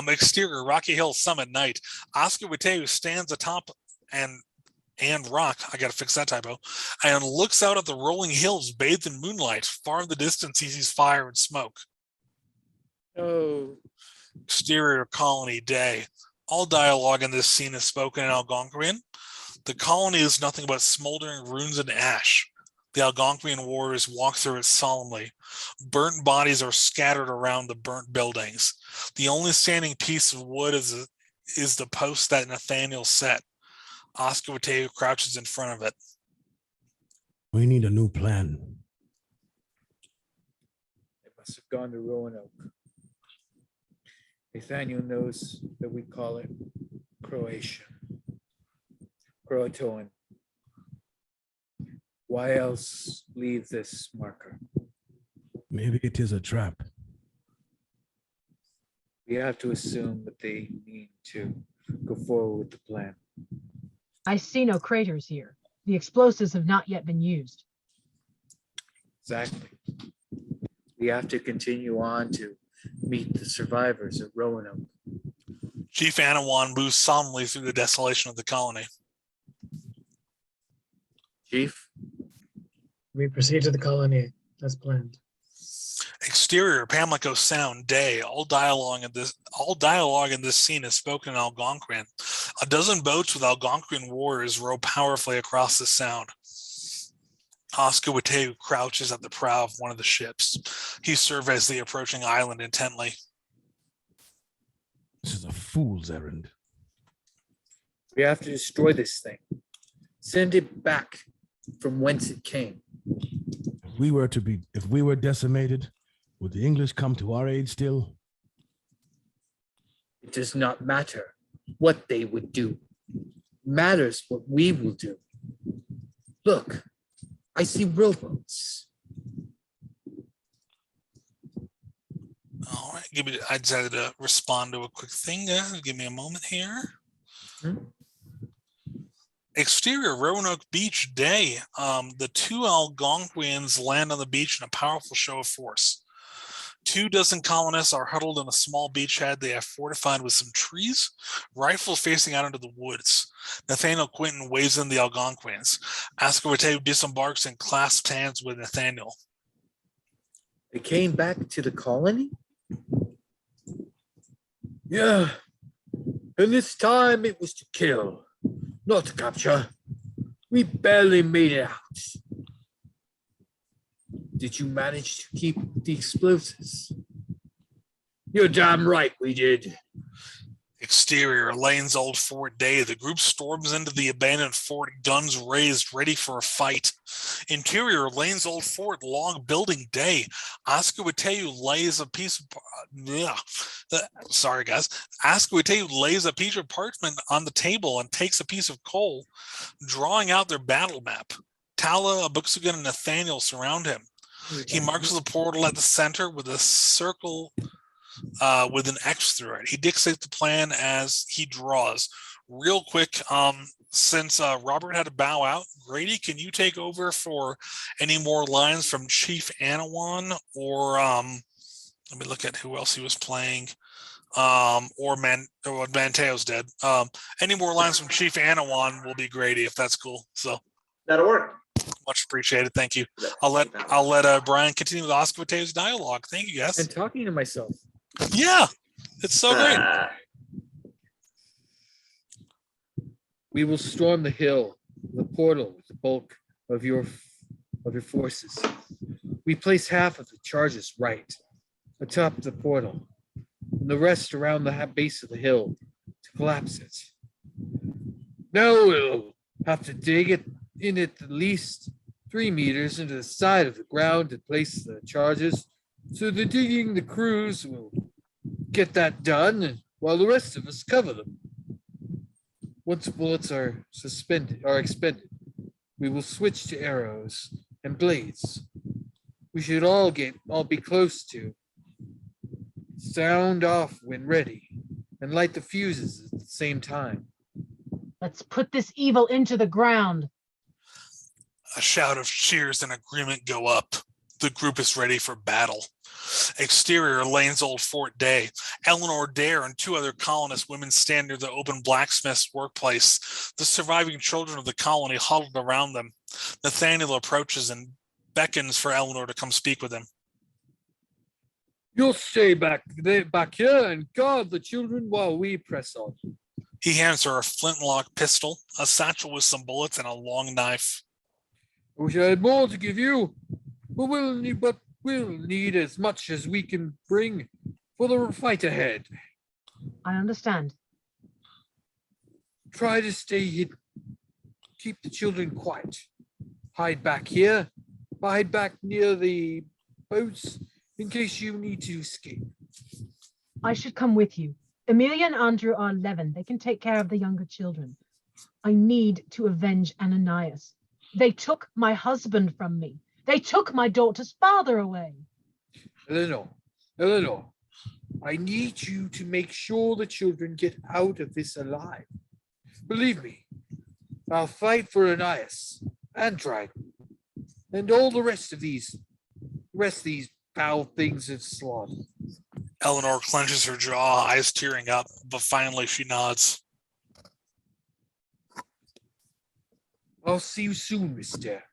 Exterior, Rocky Hill, Summit night. Oscar would tell you stands atop and rock, I gotta fix that typo, and looks out at the rolling hills bathed in moonlight. Far in the distance, he sees fire and smoke. Oh. Exterior colony day. All dialogue in this scene is spoken in Algonquin. The colony is nothing but smoldering ruins and ash. The Algonquin warriors walk through it solemnly. Burnt bodies are scattered around the burnt buildings. The only standing piece of wood is the post that Nathaniel set. Oscar Wateo crouches in front of it. We need a new plan. They must have gone to Roanoke. Nathaniel knows that we call it Croatia. Croatoan. Why else leave this marker? Maybe it is a trap. We have to assume that they mean to go forward with the plan. I see no craters here. The explosives have not yet been used. Exactly. We have to continue on to meet the survivors at Roanoke. Chief Anawan moves solemnly through the desolation of the colony. Chief? We proceed to the colony as planned. Exterior, Pamlico Sound, day. All dialogue in this scene is spoken in Algonquin. A dozen boats with Algonquin warriors row powerfully across the sound. Oscar Wateo crouches at the prow of one of the ships. He surveys the approaching island intently. This is a fool's errand. We have to destroy this thing. Send it back from whence it came. If we were decimated, would the English come to our aid still? It does not matter what they would do. It matters what we will do. Look, I see rowboats. All right, I decided to respond to a quick thing. Give me a moment here. Exterior, Roanoke Beach, day. The two Algonquins land on the beach in a powerful show of force. 24 colonists are huddled in a small beachhead they have fortified with some trees, rifles facing out into the woods. Nathaniel Quinton waves in the Algonquins. Oscar Wateo disembarks and clasps hands with Nathaniel. They came back to the colony? Yeah. And this time it was to kill, not to capture. We barely made it out. Did you manage to keep the explosives? You're damn right we did. Exterior, Lane's old fort, day. The group storms into the abandoned fort, guns raised, ready for a fight. Interior, Lane's old fort, log building, day. Oscar Wateo lays a piece of Oscar Wateo lays a piece of parchment on the table and takes a piece of coal, drawing out their battle map. Tala, Abuxagan, and Nathaniel surround him. He marks the portal at the center with a circle with an X through it. He dictates the plan as he draws. Real quick, since Robert had to bow out, Grady, can you take over for any more lines from Chief Anawan, or let me look at who else he was playing, or Manteo's dead. Any more lines from Chief Anawan will be Grady, if that's cool. So That'll work. much appreciated. Thank you. I'll let Brian continue with Oscar Mateo's dialogue. Thank you, guys. And talking to myself. Yeah, it's so great. We will storm the hill, the portal, with the bulk of your forces. We place half of the charges right atop the portal, and the rest around the base of the hill to collapse it. Now we'll have to dig it in at least 3 meters into the side of the ground to place the charges. So the digging the crews will get that done, while the rest of us cover them. Once bullets are expended, we will switch to arrows and blades. We should all be close to. Sound off when ready, and light the fuses at the same time. Let's put this evil into the ground. A shout of cheers and agreement go up. The group is ready for battle. Exterior, Lane's old Fort Day. Eleanor Dare and 2 other colonist women stand near the open blacksmith's workplace. The surviving children of the colony huddled around them. Nathaniel approaches and beckons for Eleanor to come speak with him. You'll stay back here and guard the children while we press on. He hands her a flintlock pistol, a satchel with some bullets, and a long knife. I wish I had more to give you, but we'll need as much as we can bring for the fight ahead. I understand. Try to stay hidden. Keep the children quiet. Hide back here. Hide back near the boats in case you need to escape. I should come with you. Amelia and Andrew are 11. They can take care of the younger children. I need to avenge Ananias. They took my husband from me. They took my daughter's father away. Eleanor, I need you to make sure the children get out of this alive. Believe me, I'll fight for Ananias and Dryden and all the rest of these foul things of slaughter. Eleanor clenches her jaw, eyes tearing up, but finally she nods. I'll see you soon, mister.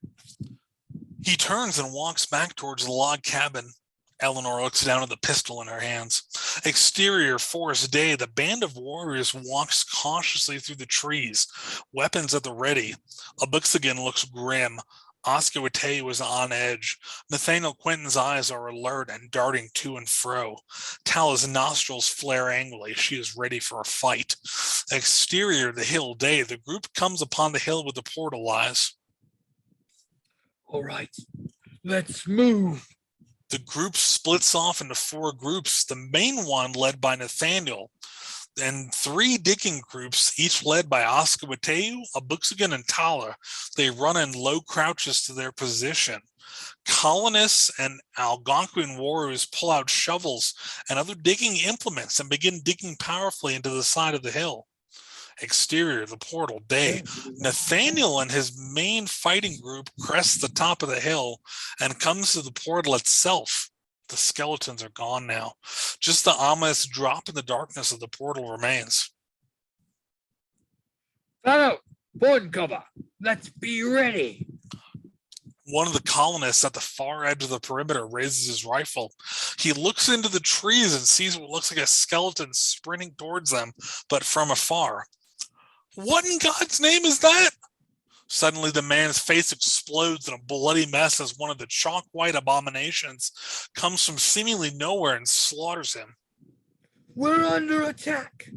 He turns and walks back towards the log cabin. Eleanor looks down at the pistol in her hands. Exterior, Forest Day, the band of warriors walks cautiously through the trees, weapons at the ready. Abuxigan looks grim. Oscar Watay was on edge. Nathaniel Quentin's eyes are alert and darting to and fro. Tala's nostrils flare angrily. She is ready for a fight. Exterior, the hill day. The group comes upon the hill with the portal lies. All right, let's move. The group splits off into 4 groups, the main one led by Nathaniel, and 3 digging groups, each led by Oscar Wateu, Abuxigan, and Tala. They run in low crouches to their position. Colonists and Algonquin warriors pull out shovels and other digging implements and begin digging powerfully into the side of the hill. Exterior, the portal day. Nathaniel and his main fighting group crest the top of the hill and comes to the portal itself. The skeletons are gone now. Just the ominous drop in the darkness of the portal remains. Follow, point cover. Let's be ready. One of the colonists at the far edge of the perimeter raises his rifle. He looks into the trees and sees what looks like a skeleton sprinting towards them, but from afar. What in God's name is that? Suddenly, the man's face explodes in a bloody mess as one of the chalk white abominations comes from seemingly nowhere and slaughters him. We're under attack.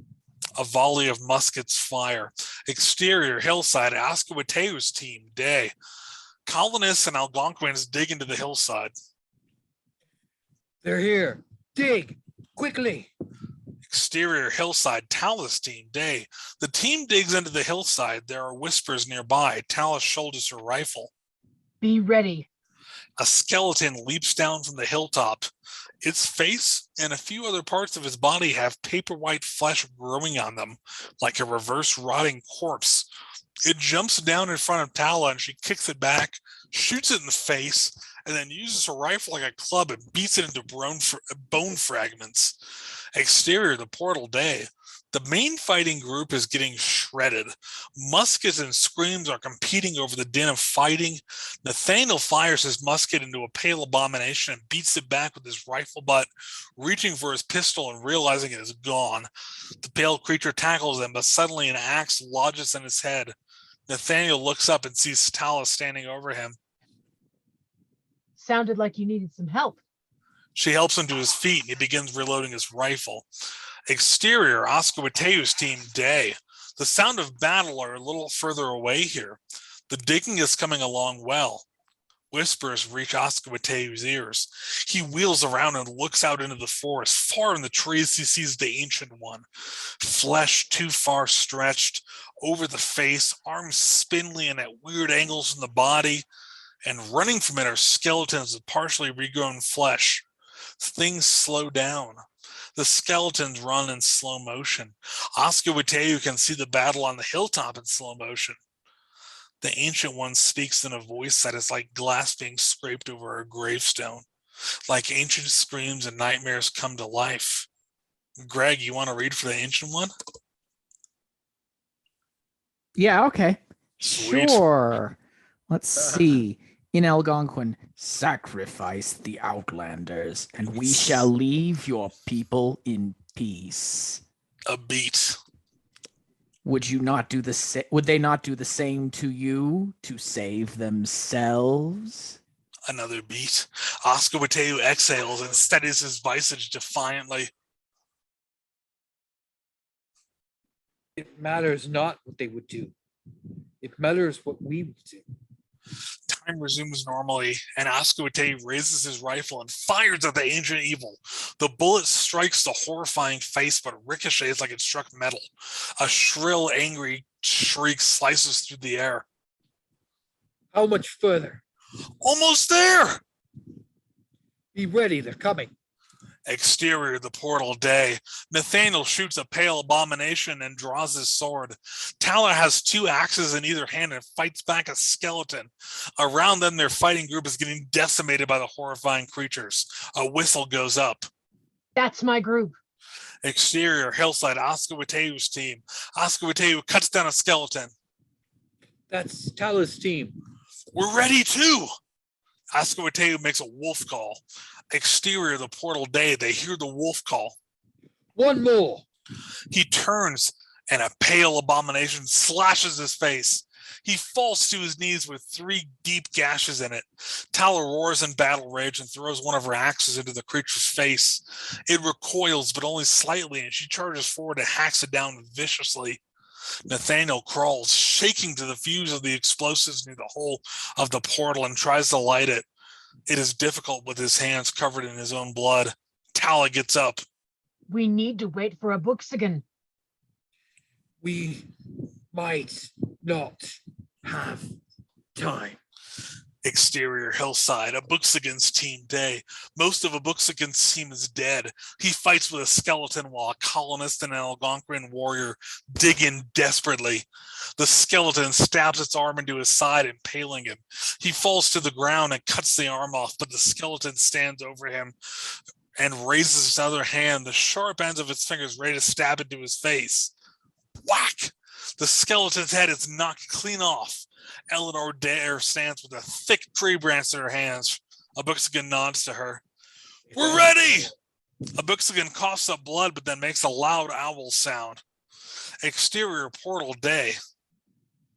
A volley of muskets fire. Exterior, hillside, Oscar Wateu's team, day. Colonists and Algonquins dig into the hillside. They're here. Dig, quickly. Exterior, hillside, Tala's team, day. The team digs into the hillside. There are whispers nearby. Tala shoulders her rifle. Be ready. A skeleton leaps down from the hilltop. Its face and a few other parts of his body have paper white flesh growing on them, like a reverse rotting corpse. It jumps down in front of Tala and she kicks it back, shoots it in the face, and then uses her rifle like a club and beats it into bone fragments. Exterior, the portal day. The main fighting group is getting shredded. Muskets and screams are competing over the din of fighting. Nathaniel fires his musket into a pale abomination and beats it back with his rifle butt, reaching for his pistol and realizing it is gone. The pale creature tackles him, but suddenly an axe lodges in his head. Nathaniel looks up and sees Tala standing over him. Sounded like you needed some help. She helps him to his feet and he begins reloading his rifle. Exterior, Oscar Mateu's team day. The sound of battle are a little further away here. The digging is coming along well. Whispers reach Oscar Mateu's ears. He wheels around and looks out into the forest. Far in the trees, he sees the Ancient One. Flesh too far stretched, over the face, arms spindly and at weird angles in the body, and running from it are skeletons of partially regrown flesh. Things slow down. The skeletons run in slow motion. Oscar Mateu can see the battle on the hilltop in slow motion. The Ancient One speaks in a voice that is like glass being scraped over a gravestone, like ancient screams and nightmares come to life. Greg, you want to read for the Ancient One? Yeah, okay. Sweet. Sure. Let's see. In Algonquin, sacrifice the outlanders, and we shall leave your people in peace. A beat. Would you not do the would they not do the same to you to save themselves? Another beat. Oscar Mateu exhales and steadies his visage defiantly. It matters not what they would do. It matters what we would do. Time resumes normally, and Oscar Mateu raises his rifle and fires at the ancient evil. The bullet strikes the horrifying face, but ricochets like it struck metal. A shrill, angry shriek slices through the air. How much further? Almost there! Be ready, they're coming. Exterior, the portal day. Nathaniel shoots a pale abomination and draws his sword. Tala has two axes in either hand and fights back a skeleton. Around them, their fighting group is getting decimated by the horrifying creatures. A whistle goes up. That's my group. Exterior, hillside, Oscar Mateu's team. Oscar Mateu cuts down a skeleton. That's Tala's team. We're ready too. Oscar Mateu makes a wolf call. Exterior, the portal day, they hear the wolf call. One more. He turns and a pale abomination slashes his face. He falls to his knees with 3 deep gashes in it. Tala roars in battle rage and throws one of her axes into the creature's face. It recoils, but only slightly, and she charges forward and hacks it down viciously. Nathaniel crawls, shaking to the fuse of the explosives near the hole of the portal and tries to light it. It is difficult with his hands covered in his own blood. Tala gets up. We need to wait for a Buxigan. We might not have time. Exterior, hillside, a Buxigan's team day. Most of a Buxigan's team is dead. He fights with a skeleton while a colonist and an Algonquin warrior dig in desperately. The skeleton stabs its arm into his side, impaling him. He falls to the ground and cuts the arm off, but the skeleton stands over him and raises his other hand, the sharp ends of its fingers ready to stab into his face. Whack! The skeleton's head is knocked clean off. Eleanor Dare stands with a thick tree branch in her hands. A Buxigan nods to her. We're ready! A Buxigan coughs up blood, but then makes a loud owl sound. Exterior, portal day.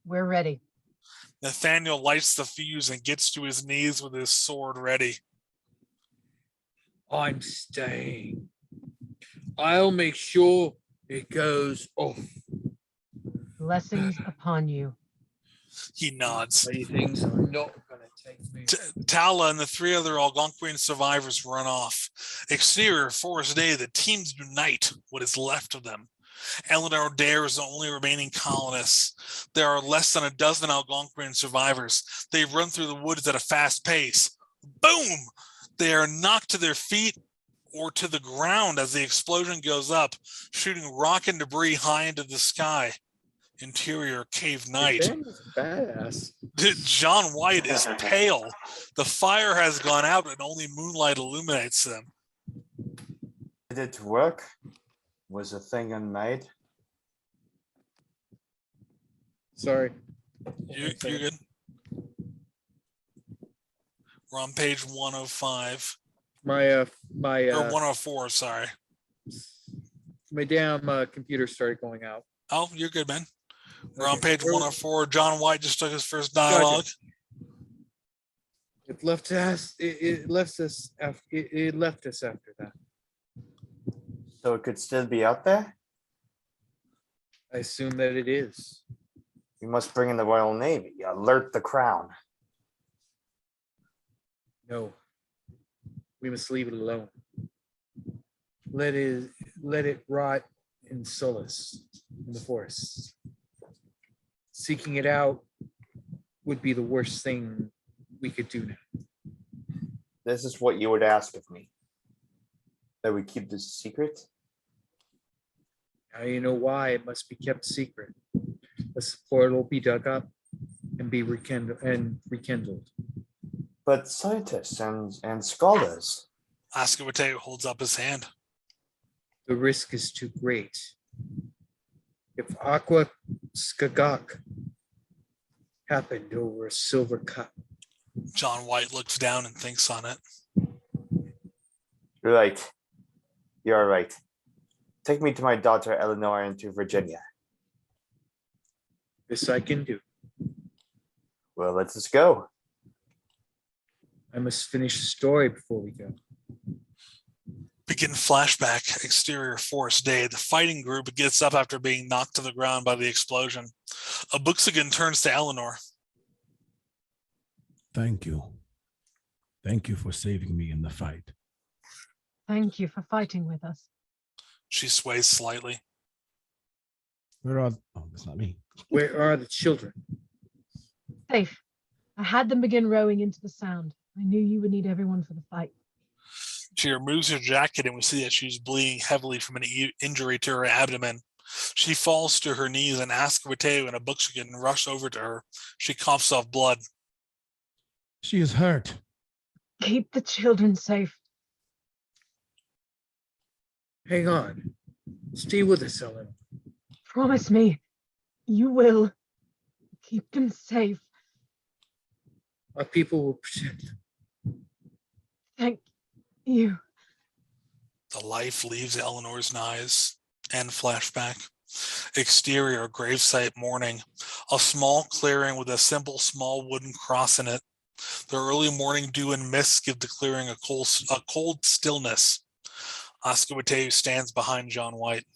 We're ready. Nathaniel lights the fuse and gets to his knees with his sword ready. I'm staying. I'll make sure it goes off. Blessings upon you. He nods. Many things are not going to take me. Tala and the 3 other Algonquin survivors run off. Exterior, forest day, the teams unite what is left of them. Eleanor Dare is the only remaining colonist. There are less than a dozen Algonquin survivors. They run through the woods at a fast pace. Boom! They are knocked to their feet or to the ground as the explosion goes up, shooting rock and debris high into the sky. Interior cave night. Your band is badass. John White is pale. The fire has gone out and only moonlight illuminates them. Did it work? Was the thing unmade? Sorry. You're good. We're on page 105. Or 104, sorry. My damn computer started going out. Oh, you're good, man. We're on Okay. page 104. John White just took his first dialogue. It left us. It left us after. It left us after that. So it could still be out there? I assume that it is. We must bring in the Royal Navy. Alert the Crown. No. We must leave it alone. Let it rot in solace in the forests. Seeking it out would be the worst thing we could do now. This is what you would ask of me. That we keep this secret? Now you know why it must be kept secret. The portal be dug up and be rekindled. But scientists and scholars. Ascawate holds up his hand. The risk is too great. If Aqua Skagak happened over a silver cup. John White looks down and thinks on it. You're right. You're right. Take me to my daughter Eleanor and to Virginia. This I can do. Well, let's just go. I must finish the story before we go. Begin flashback, exterior forest day. The fighting group gets up after being knocked to the ground by the explosion. A Buxigan turns to Eleanor. Thank you. Thank you for saving me in the fight. Thank you for fighting with us. She sways slightly. Where are... Oh, that's not me. Where are the children? Safe. I had them begin rowing into the sound. I knew you would need everyone for the fight. She removes her jacket and we see that she's bleeding heavily from an injury to her abdomen. She falls to her knees and Ascawate and a Buxigan rush over to her. She coughs off blood. She is hurt. Keep the children safe. Hang on. Stay with us, Ellen. Promise me you will keep them safe. Our people will protect them. Thank you. The life leaves Eleanor's eyes. End flashback. Exterior gravesite morning. A small clearing with a simple small wooden cross in it. The early morning dew and mist give the clearing a cold stillness. Ascawate stands behind John White.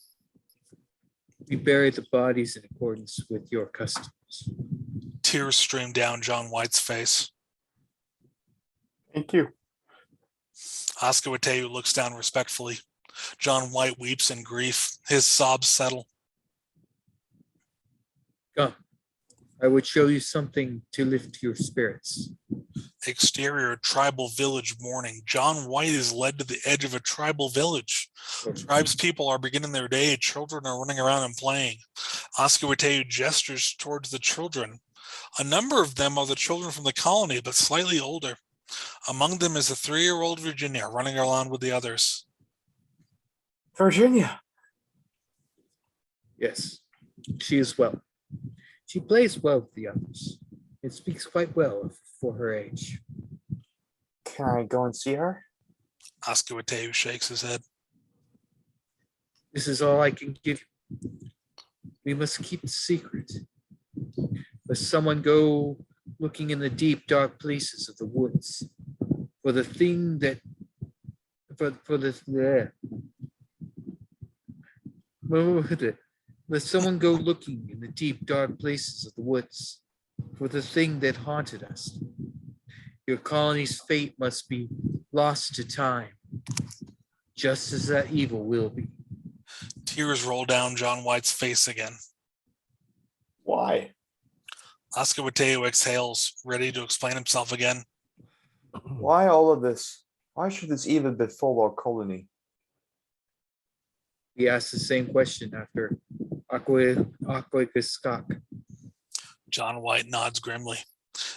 We buried the bodies in accordance with your customs. Tears stream down John White's face. Thank you. Ascawate looks down respectfully. John White weeps in grief. His sobs settle. Come, I would show you something to lift your spirits. Exterior tribal village morning. John White is led to the edge of a tribal village. Tribes people are beginning their day. Children are running around and playing. Ascawate gestures towards the children. A number of them are the children from the colony, but slightly older. Among them is a 3-year-old Virginia running around with the others. Virginia. Yes, she is well. She plays well with the others. It speaks quite well for her age. Can I go and see her? Ascawate shakes his head. This is all I can give you. We must keep it secret. Let someone go looking in the deep, dark places of the woods for the thing that let someone go looking in the deep, dark places of the woods for the thing that haunted us. Your colony's fate must be lost to time, just as that evil will be. Tears roll down John White's face again. Why? Ascawate exhales, ready to explain himself again. Why all of this? Why should this even befall our colony? We asked the same question after Aquagiskak. John White nods grimly.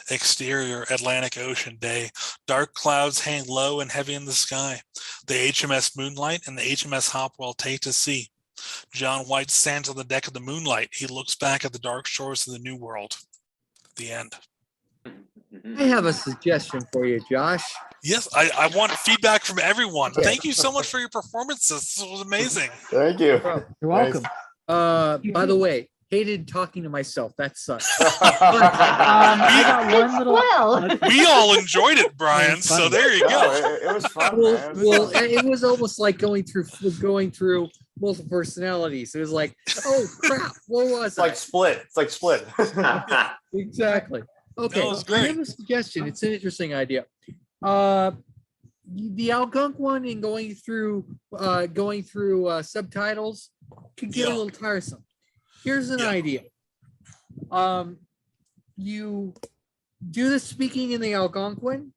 Exterior, Atlantic Ocean day. Dark clouds hang low and heavy in the sky. The HMS Moonlight and the HMS Hopwell take to sea. John White stands on the deck of the Moonlight. He looks back at the dark shores of the New World. The end. I have a suggestion for you, Josh. Yes, I want feedback from everyone. Thank you so much for your performances. This was amazing. Thank you. You're welcome. By the way, hated talking to myself. That sucks. I got one little. Well, We all enjoyed it, Brian. So there you No, go. it was fun, Well, man. It was fun. it was almost like going through multiple personalities. It was like, oh crap, what was It's like Split. It's like Split. Exactly. Okay, No, it was I great. have a suggestion. It's an interesting idea. The Algonquin and going through subtitles could get a Yeah. little tiresome. Here's an Yeah. idea. You do the speaking in the Algonquin.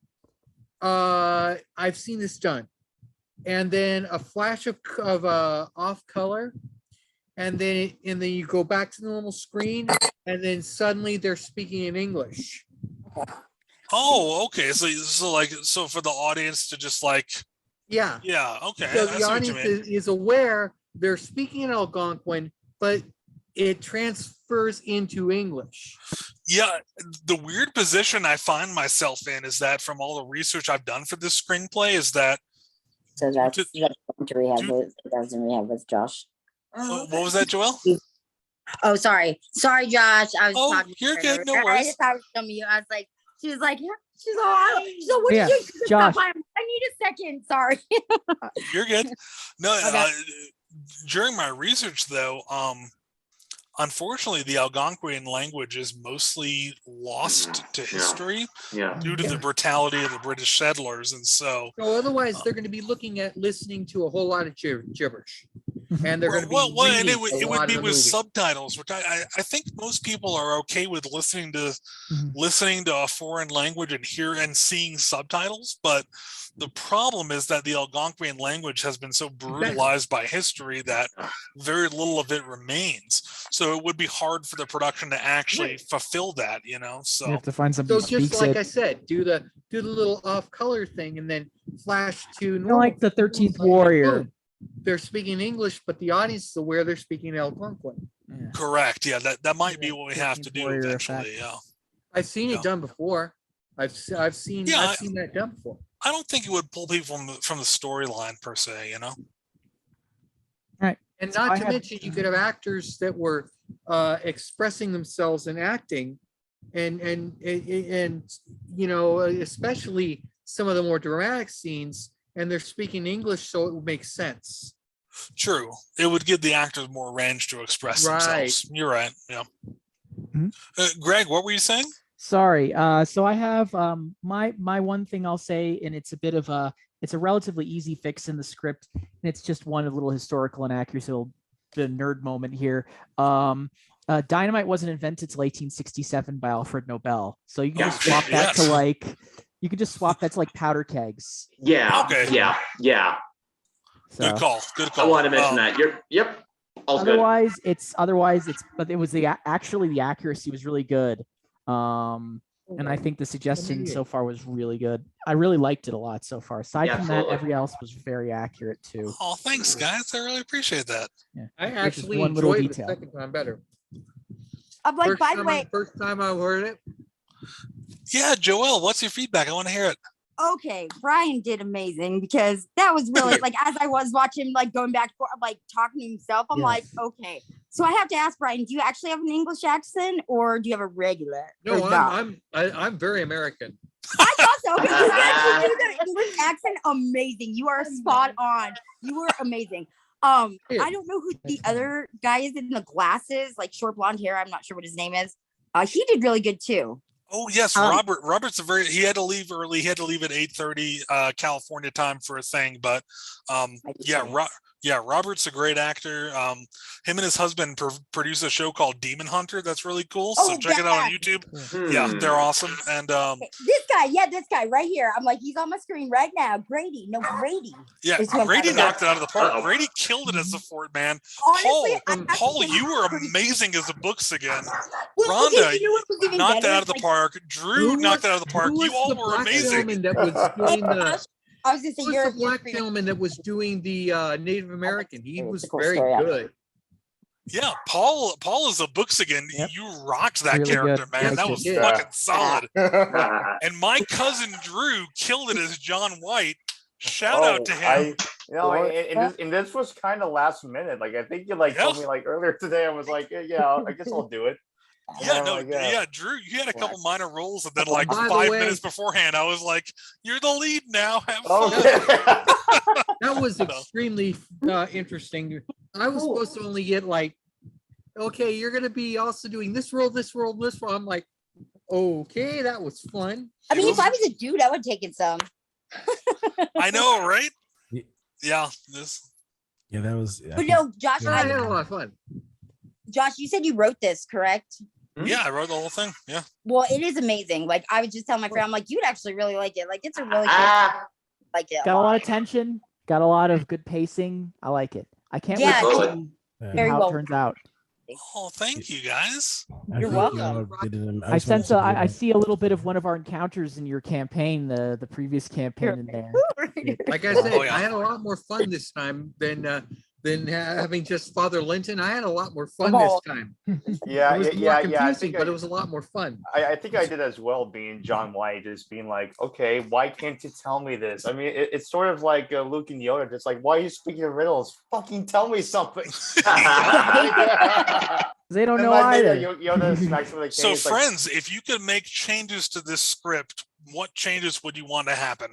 I've seen this done, and then a flash of off color, and then you go back to the normal screen, and then suddenly they're speaking in English. Oh, okay. So for the audience to just like, Yeah. yeah, okay. So I the see what you audience mean. is aware they're speaking in Algonquin, but it transfers into English. Yeah, the weird position I find myself in is that from all the research I've done for this screenplay is that So that's Dude, what we have dude. with that's what we have with Josh. what was that, Joelle? Oh, sorry, Josh. I was Oh, talking. to you're her. good, no I worries. just thought it was from you. I was like, she was like, yeah. She's all. She's all. What Yeah, did you do? Josh. I need a second. Sorry. You're good. No, Okay. during my research though, unfortunately, the Algonquin language is mostly lost to Yeah. history Yeah. due to the brutality of the British settlers, and so. So otherwise, they're going to be listening to a whole lot of gibberish, and they're going to be And reading it a would lot be of the with movie. subtitles, which I think most people are okay with listening to a foreign language and seeing subtitles. But the problem is that the Algonquin language has been so brutalized by history that very little of it remains. So it would be hard for the production to actually fulfill that, You So have to find somebody So who just speaks like it. I said, do the little off color thing, and then flash to Kinda normal. like the 13th Boom. Warrior. They're speaking English, but the audience is aware they're speaking Algonquin. Yeah. correct. Yeah, that might be Yeah, what we have to 13th do Warrior eventually. effect. Yeah. I've seen Yeah. it done before. I've seen Yeah, I've seen that done before. I don't think it would pull people from the storyline per se, And So not I to have- mention, you could have actors that were expressing themselves and acting, and especially some of the more dramatic scenes, and they're speaking English, so it would make sense. True. It would give the actors more range to express themselves. You're right. Yeah. Mhm. Greg, what were you saying? Sorry. So I have my one thing I'll say, and it's a relatively easy fix in the script, and it's just one little historical inaccuracy, little bit of nerd moment here. Dynamite wasn't invented till 1867 by Alfred Nobel, so you can just swap that to like powder kegs. Yeah. Okay. Yeah. So Good call. Good call. I want to mention that. Yep. All's good. otherwise it's but it was actually the accuracy was really good. And I think the suggestion so far was really good. I really liked it a lot so far. Aside Yeah, from that, absolutely. every else was very accurate too. Oh, thanks, guys. I really appreciate that. Yeah. I Which is actually one little enjoyed it the detail. second time better. I'm like, by the way, First time I heard it, Yeah, Joelle, what's your feedback? I want to hear it. okay, Brian did amazing because that was really like as I was watching, like going back for like talking to himself, I'm like, okay. So I have to ask Brian, do you actually have an English accent or do you have a regular? no, or I'm very American. I thought so because you actually do the English accent amazing. You are spot on. You were amazing. I don't know who the other guy is in the glasses, like short blonde hair. I'm not sure what his name is. He did really good too. Oh yes, Robert. Robert's he had to leave early. He had to leave at 8:30 California time for a thing. But Yeah, Robert's a great actor. Him and his husband produce a show called Demon Hunter. That's really cool. So Oh, check it out on YouTube. Yeah, they're awesome. And this guy right here. I'm like, he's on my screen right now. Grady. No, Grady. yeah, is who I'm Grady talking about. knocked it out of the park. Uh-oh. Grady killed it as the Fort man. Honestly, Paul, you were amazing as the books again. Well, okay, Rhonda you know what was even knocked it better? out of the Like, park. Drew knocked it out of the park. Who You was all the were black amazing. gentleman that was doing the I was gonna say who you're was the black you're- gentleman that was doing the Native American? He was It's a cool very story, good. Yeah, Paul is the books again. Yep. You rocked that Really character, good. man. Liked That it. was Yeah. fucking solid. Ah, And my cousin Drew killed it as John White. Shout out to him. And this was kind of last minute. Like I think you told me like earlier today. I was like, yeah, I guess I'll do it. Yeah, Oh no, my God. yeah, Drew, you had a couple minor roles, and then Oh, like by the 5 way- minutes beforehand, I was like, "You're the lead now. Have Oh, fun." okay. That was extremely interesting. I was supposed to only get like, okay, you're gonna be also doing this role, this role, this role. I'm like, okay, that was fun. I mean, if I was a dude, I would take it some. I know, right? Yeah. Yeah, this. Yeah, that was. But no, Josh, I had a lot of fun. Josh, you said you wrote this, correct? Yeah, I wrote the whole thing. Yeah. Well, it is amazing. Like I was just telling my friend, I'm like, you'd actually really like it. Like it's a really good, ah, like it. Got a lot of tension. Got a lot of good pacing. I like it. I can't Yeah, wait to it's see very how well. it turns out. Oh, thank you guys. I You're think welcome. y'all did an I sense excellent I job. see a little bit of one of our encounters in your campaign, the previous campaign in there. Like I said, Oh, yeah. I had a lot more fun this time than having just Father Linton. I had a lot more fun this time. Yeah, It was more yeah. I confusing, think but it was a lot more fun. I think I did as well, being John White, just being like, okay, why can't you tell me this? I mean, it's sort of like Luke and Yoda, just like, why are you speaking in riddles? Fucking tell me something. They don't And know like, either. Yoda smacks him with a cane. So, He's like, friends, if you could make changes to this script, what changes would you want to happen?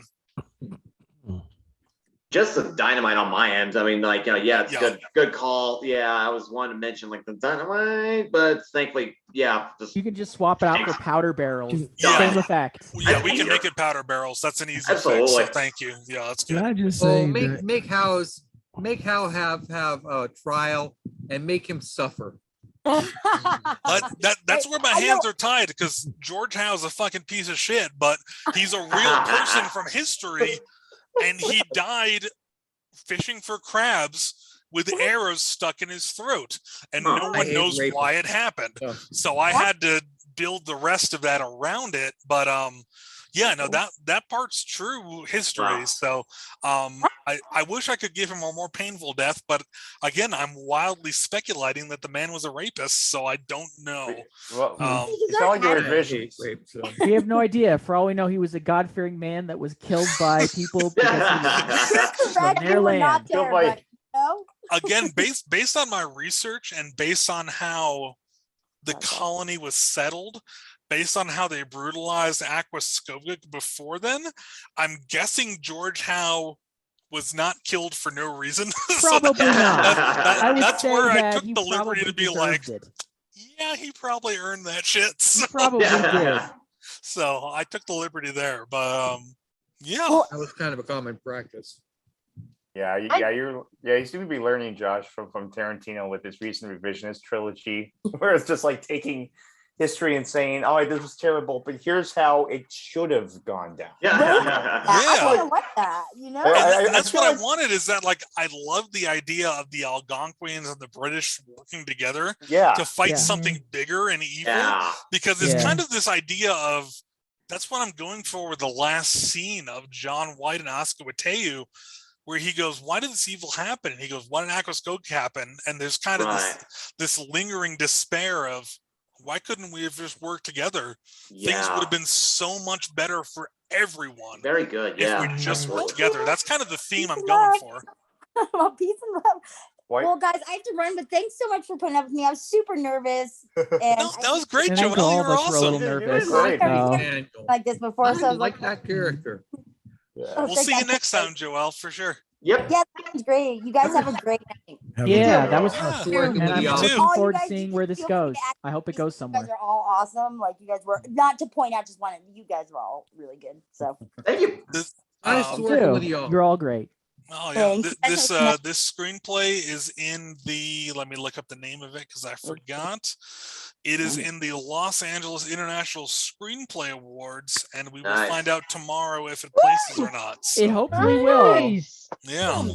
just the dynamite on my end. I mean, like, yeah, it's Yeah. good call. Yeah, I was wanting to mention like the dynamite, but thankfully, yeah, just You can just swap it out for powder barrels. Yeah. Same effect. Yeah, we can make it powder barrels. That's an easy fix. Absolutely. So thank you. Yeah, that's Can good. I just Oh, say make that make Hal have a trial and make him suffer. That's where my I know- hands are tied, because George Howe's a fucking piece of shit, but he's a real person from history, and he died fishing for crabs with arrows stuck in his throat, and Huh. no I one hate knows rapists. why it happened. Oh. So I had to build the rest of that around it, but yeah, no, that part's true history. Wow. So I wish I could give him a more painful death, but again, I'm wildly speculating that the man was a rapist, so I don't know. well, It's not like not your happening. visions. We have no idea. For all we know, he was a God-fearing man that was killed by people because he was from Correct, their you were not land. Killed there, by- but no. Again, based on my research and based on how the colony was settled, based on how they brutalized Aquascopic before then, I'm guessing George Howe was not killed for no reason. So Probably not. I would that's say where I that took he the liberty to probably be like, deserved it. yeah, he probably earned that shit. He So, probably did. so I took the liberty there, but yeah. Well, That was kind of a common practice. Yeah, you seem to be learning, Josh, from Tarantino with his recent revisionist trilogy, where it's just like taking history and saying, "Oh, this was terrible, but here's how it should have gone down." Yeah. I kind of like that, you know. And that's feel what I like- wanted, is that like I love the idea of the Algonquins and the British working together Yeah, to fight Yeah. something bigger and evil, Yeah. because it's Yeah. kind of this idea of, that's what I'm going for with the last scene of John White and Oscar Wateu, where he goes, why did this evil happen? And he goes, why did Aquascopic happen? And there's kind of Right. this lingering despair of, why couldn't we have just worked together? Things would Yeah. have been so much better for everyone Very good. if Yeah. we just worked absolutely. together. That's kind of the theme I'm Peace and going love. for. Well, peace and love. White. Well, guys, I have to run, but thanks so much for putting up with me. I was super nervous, and No, that was great, And I think Joelle. all You of were us were a little awesome. You're nervous. great. So, And like this before, I so I was like that character. Yeah. Oh, We'll thank see you God. next time, Joelle, for sure. Yep. Yeah, that was great. You guys have a great night. have a yeah, good- that was Yeah. fun. Working And with I'm y'all. looking All you forward to guys seeing do, where this feel free goes. to ask I hope it me. goes You somewhere. guys are all awesome. Like you guys were, not to point out, just wanted, you guys were all really good. So Thank you. Nice Um, working Too. with y'all. You're all great. Oh yeah, Thanks. this screenplay is in the. Let me look up the name of it because I forgot. It is in the Los Angeles International Screenplay Awards, and we will Nice. find out tomorrow if it places or not. It So, hopefully will. Nice. yeah,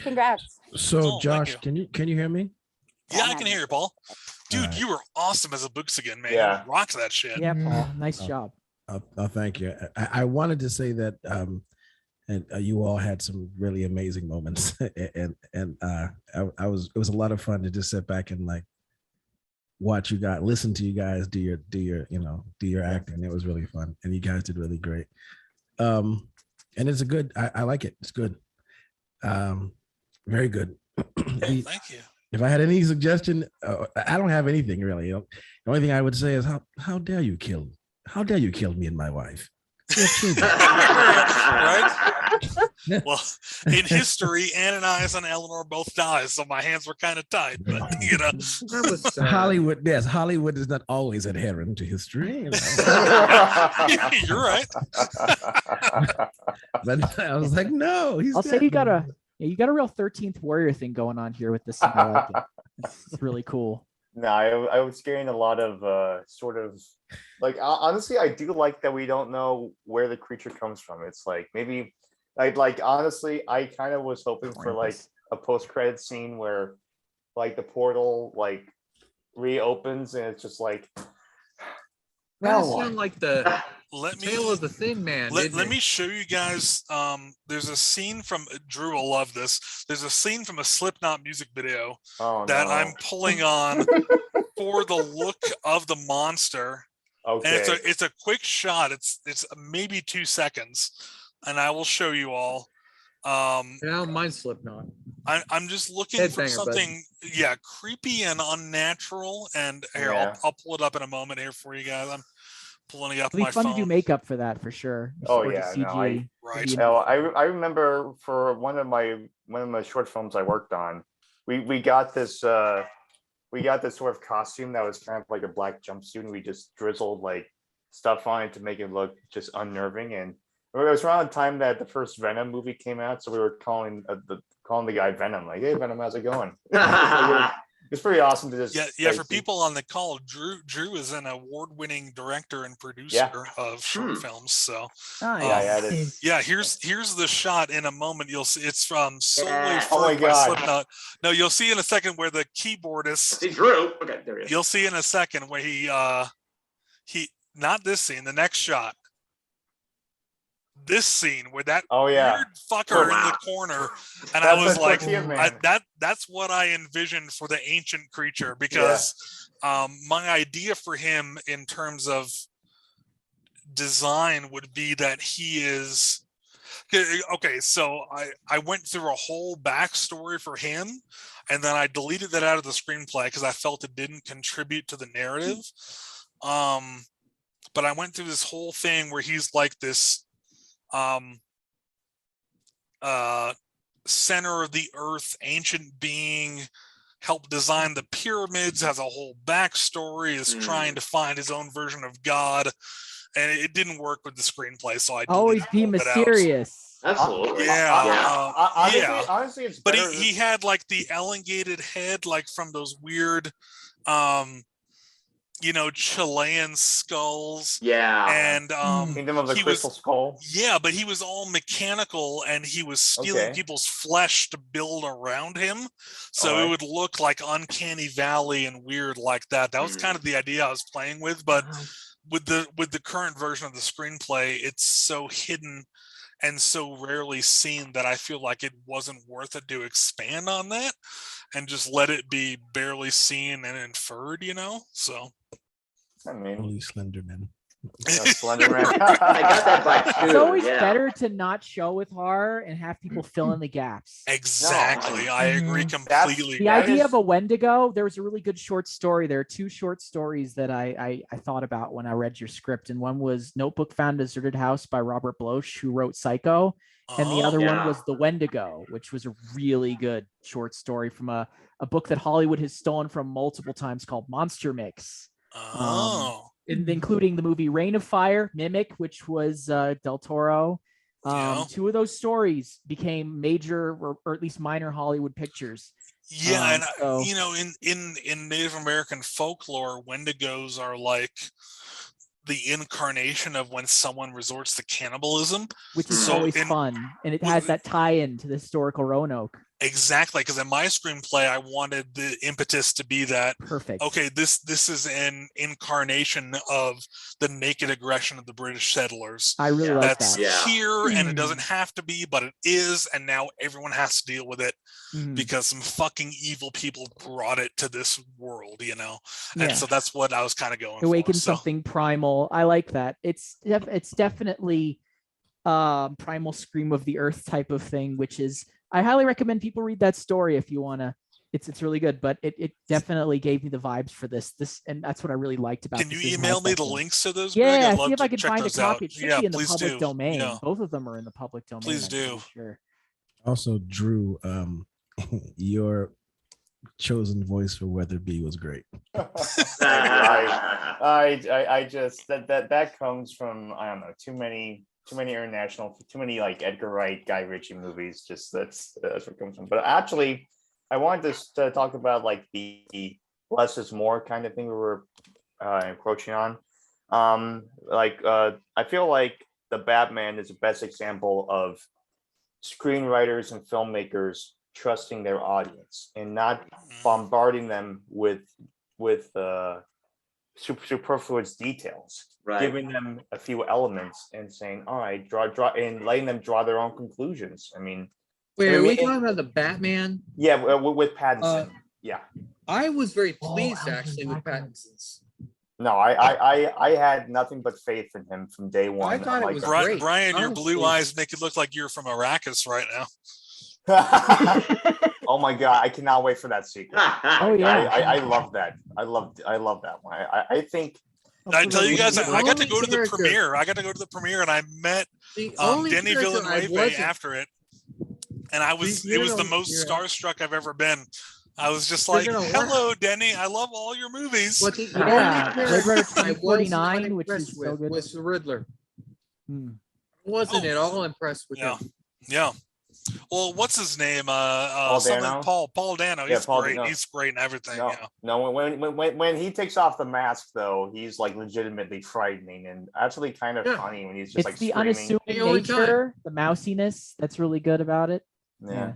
Congrats. So, Oh, thank Josh, you. can you hear me? yeah, I can hear you, Paul. Dude, Alright. you were awesome as a books again, man. Yeah. You rocked that shit. Yeah, Paul. Nice Oh. job. Thank you. I wanted to say that and you all had some really amazing moments, and it was a lot of fun to just sit back and like watch you guys, listen to you guys do your acting. It was really fun, and you guys did really great. And it's a good. I like it. It's good. Very good. Thank you. If I had any suggestion, I don't have anything really. The only thing I would say is how dare you kill me and my wife? We have children. Right? Well, in history, Ananias and Eleanor both died, so my hands were kind of tied. But That was sad. Hollywood, yes, Hollywood is not always adherent to history. You know. You're right. But I was like, no, he's I'll say dead. you got a real 13th Warrior thing going on here with this. I like it. It's really cool. No, I was getting a lot of sort of like honestly, I do like that we don't know where the creature comes from. It's like maybe like honestly, I kind of was hoping for like a post-credit scene where like the portal like reopens and it's just like That sound like the Let me Tale of the Thin Man. let didn't it? me show you guys. There's a scene from Drew will love this. There's a scene from a Slipknot music video oh that no. I'm pulling on for the look of the monster. And Okay. it's a quick shot. It's maybe 2 seconds, and I will show you all. I don't mind Slipknot. I'm just looking for Headbanger, bud. something, yeah, creepy and unnatural. And here, Yeah. I'll pull it up in a moment here for you guys. I'm pulling it up It'll be my fun phone. to do makeup for that for sure. Oh, Or the yeah, no, CG. Right. Be No, I remember for one of my short films I worked on, we got this sort of costume that was kind of like a black jumpsuit, and we just drizzled like stuff on it to make it look just unnerving. And it was around the time that the first Venom movie came out, so we were calling the guy Venom, like, "Hey Venom, how's it going?" It's pretty awesome to just Yeah. like, For see- people on the call, Drew is an award-winning director and producer of short films. So Nice. Yeah, it is. Nice. yeah, here's the shot. In a moment, you'll see it's from solely Yeah. Oh my first by God. Slipknot. No, you'll see in a second where the keyboardist. See Drew. Okay, there he is. You'll see in a second where he not this scene, the next shot. This scene where that Oh, yeah. weird fucker in Wow. the corner, and I That's was the like, tortilla man. that's what I envisioned for the ancient creature, because my idea for him in terms of design would be that he is okay. So I went through a whole backstory for him, and then I deleted that out of the screenplay because I felt it didn't contribute to the narrative. But I went through this whole thing where he's like this center of the earth ancient being, helped design the pyramids, has a whole backstory, is trying to find his own version of God, and it didn't work with the screenplay, so I Always deleted be all that out. mysterious. Absolutely. Yeah, honestly, yeah. honestly, it's But better. he had like the elongated head, like from those weird Chilean skulls. Yeah. And Kingdom of the he Crystal was, Skull. yeah, but he was all mechanical, and he was stealing Okay. people's flesh to build around him, so Alright. it would look like Uncanny Valley and weird like that. That was kind of the idea I was playing with, but with the current version of the screenplay, it's so hidden and so rarely seen that I feel like it wasn't worth it to expand on that and just let it be barely seen and inferred, so I mean, Holy Slenderman. Slender Man. I got that vibe too. It's always yeah. better to not show with horror and have people fill in the gaps. exactly. I agree completely. The That idea is- of a Wendigo, there was a really good short story. There are two short stories that I thought about when I read your script. And one was Notebook Found a Deserted House by Robert Bloch, who wrote Psycho. And the other yeah. one was The Wendigo, which was a really good short story from a book that Hollywood has stolen from multiple times called Monster Mix. Oh. Including the movie Reign of Fire, Mimic, which was Del Toro, Yeah. Two of those stories became major or at least minor Hollywood pictures. Yeah, and so- you know, in Native American folklore, Wendigos are like the incarnation of when someone resorts to cannibalism, which is So always in- fun, and it has that tie-in to the historical Roanoke. exactly, because in my screenplay I wanted the impetus to be that Perfect. okay, this is an incarnation of the naked aggression of the British settlers I really like that's that. Yeah. here, and it doesn't have to be, but it is, and now everyone has to deal with it Mhm. because some fucking evil people brought it to this world, you know. Yeah. And so that's what I was kind of going Awaken for. So something primal. I like that. It's definitely primal scream of the earth type of thing, which is I highly recommend people read that story if you want to. It's really good, but it definitely gave me the vibes for this, and that's what I really liked about. can you this email me the section. links to those? Greg? Yeah, I'd see love if I to can check find a those out. copy. It should Yeah, be in the please public do. domain. Yeah. Both of them are in the public domain. Please I'm do. pretty sure. Also, Drew, your chosen voice for Weatherby was great. I just that comes from, I don't know, too many international, too many like Edgar Wright, Guy Ritchie movies. Just that's where it comes from. But actually, I wanted to talk about like the less is more kind of thing we were encroaching on. I feel like the Batman is the best example of screenwriters and filmmakers trusting their audience and not bombarding them with superfluous details, Right. giving them a few elements and saying, all right, draw, and letting them draw their own conclusions. I mean, Wait, I are we mean, talking about the Batman? yeah, with Pattinson. Yeah. I was very Oh, pleased Alfred actually with Blackman. Pattinson's. No, I had nothing but faith in him from day one. I thought it was Brian, great. Brian, your blue Honestly. eyes make it look like you're from Arrakis right now. Oh my god, I cannot wait for that sequel. Oh yeah. I love that. I love that one. I think I tell you guys, The I got to only go to the character- premiere. I got to go to the premiere, and I met The only Denny character I Villeneuve wasn't- after it, and I was You're it was the gonna- most you're- starstruck I've ever been. I was just You're like, gonna laugh. "Hello, Denny. I love all your movies." But the Yeah, only Blade Runner character I wasn't 2049, which impressed is so with good. was the Riddler. Hmm. Wasn't Oh. at all impressed with Yeah. him. Yeah. Well, what's his name? Paul Something Dano? Paul Dano. Yeah, He's Paul great. Dano. He's great in everything. no, Yeah. no. When he takes off the mask, though, he's like legitimately frightening and actually kind of Yeah. funny when he's just It's like the screaming. unassuming The only time. nature, the mousiness that's really good about it. Yeah,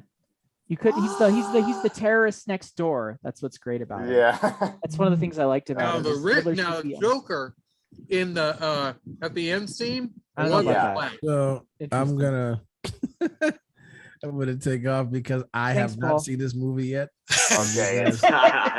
You could he's the terrorist next door. That's what's great about it. yeah. That's one of the things I liked about Now it. the is Riddler's now just the- Joker in the at the end scene I don't know wasn't about black. So I'm Interesting. gonna I'm gonna take off because I Thanks, have Paul. not seen this movie yet. Okay. Yes.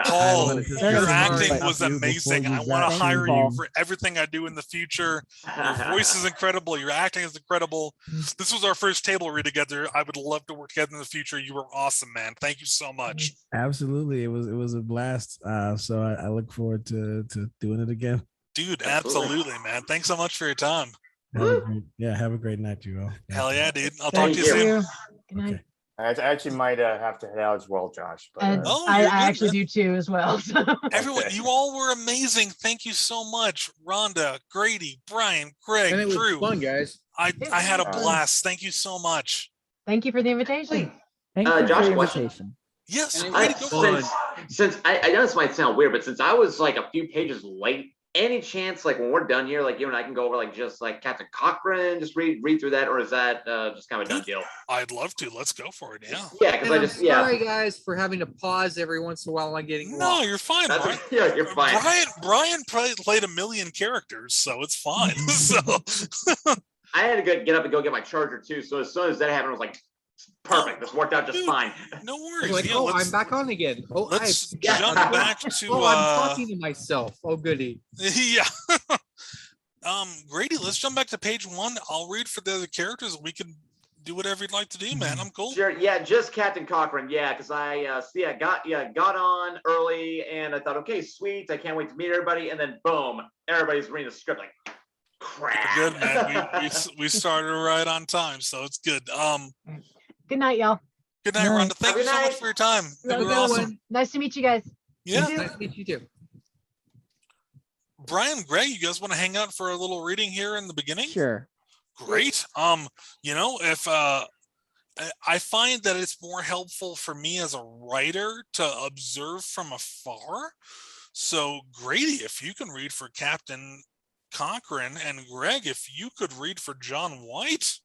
Paul, wanted to your say acting something was about you amazing. before I you want got to to hire Paul. you for everything I do in the future. Your voice is incredible. Your acting is incredible. This was our first table read together. I would love to work together in the future. You were awesome, man. Thank you so much. Absolutely, it was a blast. So I look forward to doing it again. Dude, Absolutely. absolutely, man. Thanks so much for your time. Have a great night, you all. Hell yeah, dude. I'll talk Thank to you you. soon. Good night. Okay. I actually might have to head out as well, Josh. But, And Oh, I you're good, actually man. do too as well. So. Everyone, Okay. you all were amazing. Thank you so much. Rhonda, Grady, Brian, Greg, And it was Drew. fun, guys. I had a was. blast. Thank you so much. Thank you for the invitation. Thank you Josh, for the question? invitation. Yes, And it Grady, was go for it. fun. Since I know this might sound weird, but since I was like a few pages late, any chance like when we're done here, like you and I can go over like just like Captain Cochrane, just read through that, or is that just kind of a done deal? I'd love to. Let's go for it. Yeah. Yeah, because And I I'm just yeah. sorry, guys, for having to pause every once in a while on getting No, lost. you're fine, That's, Brian. yeah, you're fine. Brian played a million characters, so it's fine. So I had to get up and go get my charger too. So as soon as that happened, I was like, perfect. This worked out just Dude. fine. no I was worries. like, Yeah, oh, let's I'm back on again. Oh, let's Yeah. jump back to oh, I'm talking to myself. Oh, goody. yeah. Grady, let's jump back to page 1. I'll read for the other characters. We can do whatever you'd like to do, man. I'm cool. Sure. Yeah, just Captain Cochrane. Yeah, because I got on early and I thought, okay, sweet. I can't wait to meet everybody. And then boom, everybody's reading the script like crap. Good, man. We started right on time, so it's good. Good night, y'all. Good night, Night. Rhonda. Thank you Good so much night. for your time. Have a You were good awesome. one. Nice to meet you guys. Yeah. Nice to meet you too. Brian, Greg, you guys want to hang out for a little reading here in the beginning? Sure. Great. If I find that it's more helpful for me as a writer to observe from afar. So Grady, if you can read for Captain Cochran, and Greg, if you could read for John White,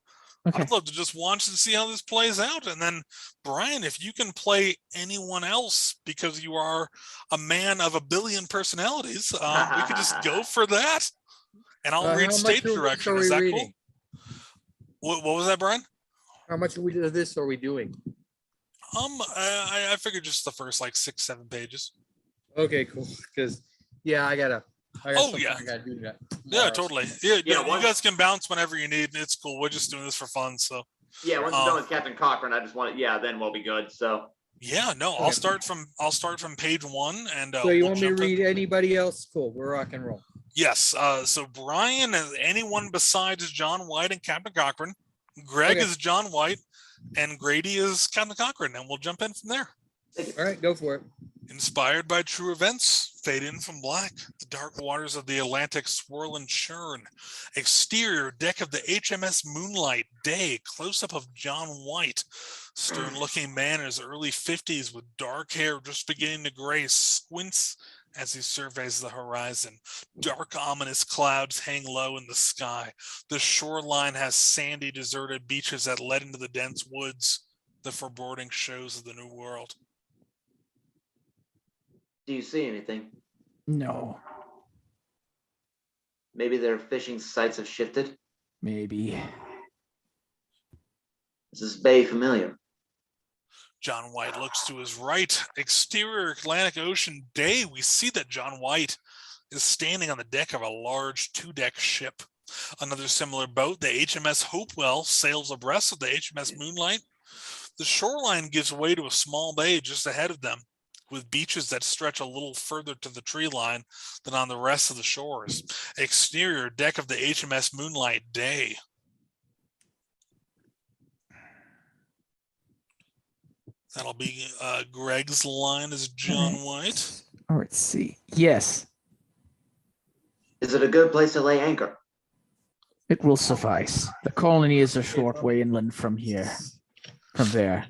Okay. I'd love to just watch and see how this plays out. And then Brian, if you can play anyone else because you are a man of a billion personalities, we could just go for that. And I'll read How stage much of this direction. are Is we that reading? cool? What was that, Brian? How much of this are we doing? I figured just the first like 6-7 pages. Okay, cool. Because I got Oh, something yeah. I gotta do that. Yeah, tomorrow. totally. Yeah, Yeah, you once- guys can bounce whenever you need. It's cool. We're just doing this for fun. So Yeah, once it's done with Captain Cochran, I just want to, then we'll be good. So yeah, no, I'll start from page 1, and So you we'll want me to jump in. read anybody else? Cool. We're rock and roll. Yes. So Brian is anyone besides John White and Captain Cochran. Greg Okay. is John White, and Grady is Captain Cochran, and we'll jump in from there. All right, go for it. Inspired by true events, fade in from black. The dark waters of the Atlantic swirl and churn. Exterior deck of the HMS Moonlight. Day, close-up of John White. Stern-looking man in his early 50s with dark hair just beginning to gray, squints as he surveys the horizon. Dark, ominous clouds hang low in the sky. The shoreline has sandy, deserted beaches that led into the dense woods. The foreboding shows of the New World. do you see anything? No, Maybe their fishing sites have shifted. maybe. Is this bay familiar? John White looks to his right. Exterior Atlantic Ocean day. We see that John White is standing on the deck of a large 2-deck ship. Another similar boat, the HMS Hopewell, sails abreast of the HMS Moonlight. The shoreline gives way to a small bay just ahead of them, with beaches that stretch a little further to the tree line than on the rest of the shores. Exterior deck of the HMS Moonlight day. That'll be Greg's line as John White. All right, let's see. Yes, Is it a good place to lay anchor? it will suffice. The colony is a short way inland from here. From there.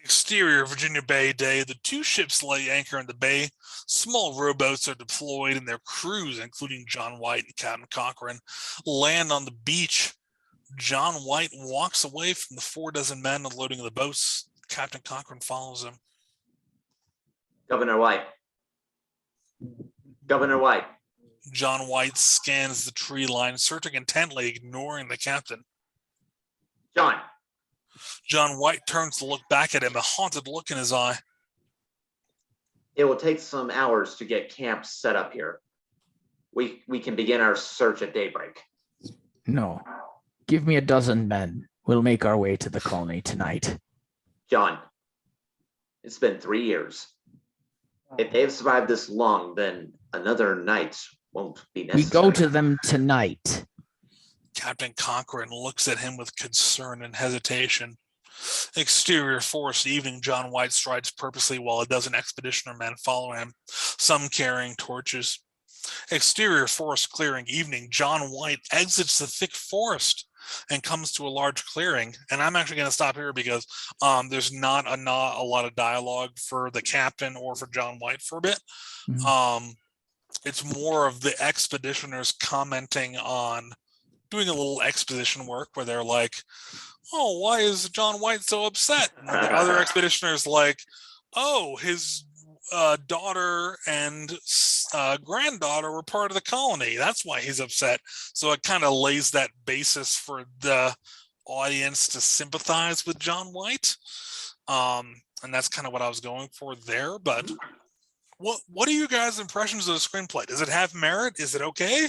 Exterior Virginia Bay day. The 2 ships lay anchor in the bay. Small rowboats are deployed, and their crews, including John White and Captain Cochran, land on the beach. John White walks away from the 4 dozen men unloading the boats. Captain Cochran follows him. Governor White. Governor White. John White scans the tree line, searching intently, ignoring the captain. John. John White turns to look back at him, a haunted look in his eye. It will take some hours to get camp set up here. We can begin our search at daybreak. No. Give me a dozen men. We'll make our way to the colony tonight. John, it's been 3 years. If they've survived this long, then another night won't be necessary. We go to them tonight. Captain Cochran looks at him with concern and hesitation. Exterior forest evening. John White strides purposely while a dozen expeditioner men follow him, some carrying torches. Exterior forest clearing evening. John White exits the thick forest and comes to a large clearing. And I'm actually going to stop here because there's not a lot of dialogue for the captain or for John White for a bit. Mhm. It's more of the expeditioners commenting on doing a little exposition work where they're like, oh, why is John White so upset? And the other expeditioners like, oh, his daughter and granddaughter were part of the colony. That's why he's upset. So it kind of lays that basis for the audience to sympathize with John White. And that's kind of what I was going for there. But what are you guys' impressions of the screenplay? Does it have merit? Is it okay?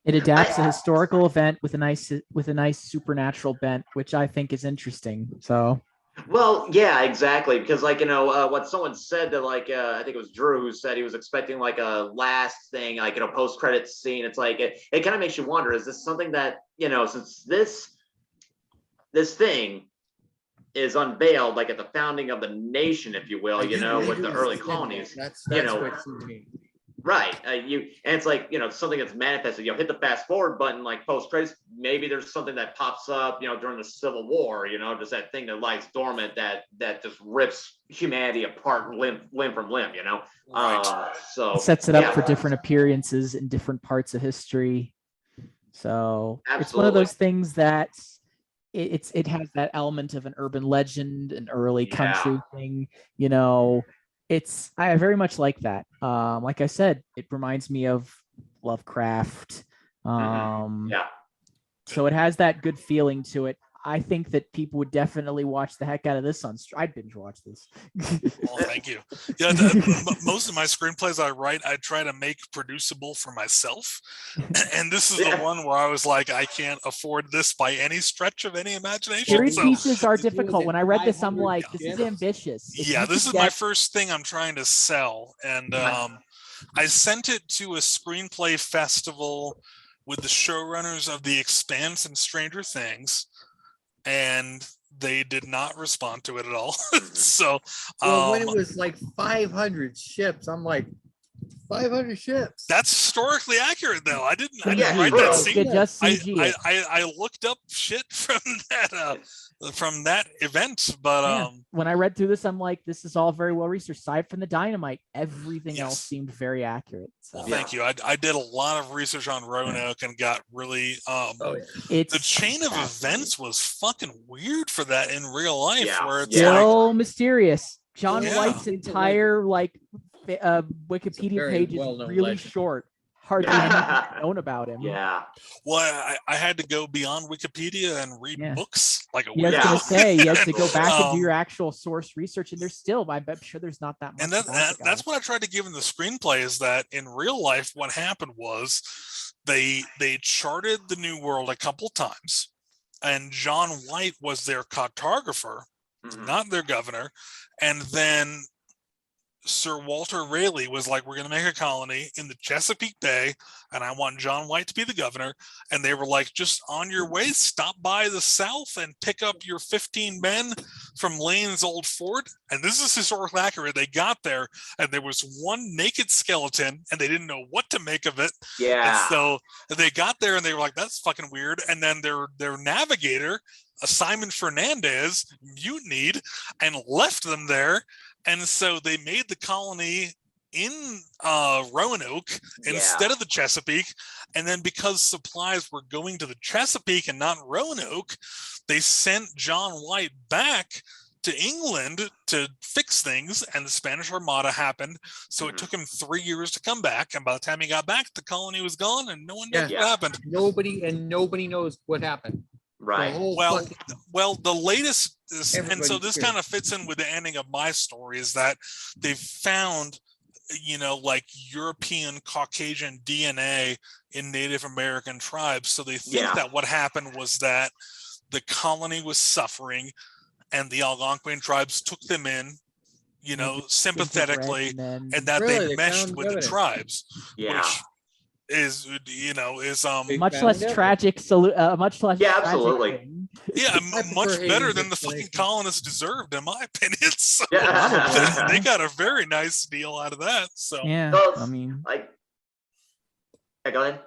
It adapts a historical event with a nice supernatural bent, which I think is interesting. So Well, yeah, exactly. Because, like, what someone said that, like, I think it was Drew who said he was expecting, like, a last thing, like, post-credit scene. It's like, it kind of makes you wonder, is this something that, since this thing is unveiled, like, at the founding of the nation, if you will, with the early colonies. That's what you mean. Right. And it's like, something that's manifested, hit the fast forward button, like post credits, maybe there's something that pops up, during the Civil War, just that thing that lies dormant that just rips humanity apart limb from limb, Right. So Sets it up for different appearances in different parts of history. So it's one of those things that it has that element of an urban legend, an early country thing, I very much like that. Like I said, it reminds me of Lovecraft. So it has that good feeling to it. I think that people would definitely watch the heck out of this I'd binge watch this. Well, thank you. Yeah, most of my screenplays I write, I try to make producible for myself. And this is the one where I was like, I can't afford this by any stretch of any imagination. Period pieces are difficult. When I read this, I'm like, this is ambitious. Yeah, this is my first thing I'm trying to sell. And I sent it to a screenplay festival with the showrunners of The Expanse and Stranger Things, and they did not respond to it at all. So when it was like 500 ships, I'm like, 500 ships. That's historically accurate, though. I didn't write that scene. Just I looked up shit from that event, but when I read through this, I'm like, this is all very well researched. Aside from the dynamite, everything else seemed very accurate. So. Well, thank you. I did a lot of research on Roanoke and got really the chain of events was fucking weird for that in real life, where it's still mysterious. John White's entire Wikipedia page is really legend. Short. Hardly anything known about him. Yeah. Well, I had to go beyond Wikipedia and read books like a weird. You have to go back and do your actual source research, and there's still, I'm sure there's not that much. And that's what I tried to give in the screenplay, is that in real life, what happened was they charted the New World a couple times, and John White was their cartographer, not their governor, and then Sir Walter Raleigh was like, we're going to make a colony in the Chesapeake Bay, and I want John White to be the governor. And they were like, just on your way, stop by the South and pick up your 15 men from Lane's old fort. And this is historically accurate. They got there, and there was one naked skeleton, and they didn't know what to make of it. Yeah. And so they got there, and they were like, that's fucking weird. And then their navigator, Simon Fernandez, mutinied and left them there. And so they made the colony in Roanoke instead of the Chesapeake. And then because supplies were going to the Chesapeake and not Roanoke, they sent John White back to England to fix things, and the Spanish Armada happened. So it took him 3 years to come back. And by the time he got back, the colony was gone, and no one knows what happened. Nobody knows what happened. Right. Well, the latest is, and so this kind of fits in with the ending of my story, is that they've found, like European Caucasian DNA in Native American tribes. So they think that what happened was that the colony was suffering, and the Algonquin tribes took them in, sympathetically, and that they meshed with the tribes. Yeah. Which is much less tragic. Much less. Yeah, absolutely. Thing. Yeah, much better than the fucking colonists deserved, in my opinion. So they got a very nice deal out of that. So I mean, go ahead.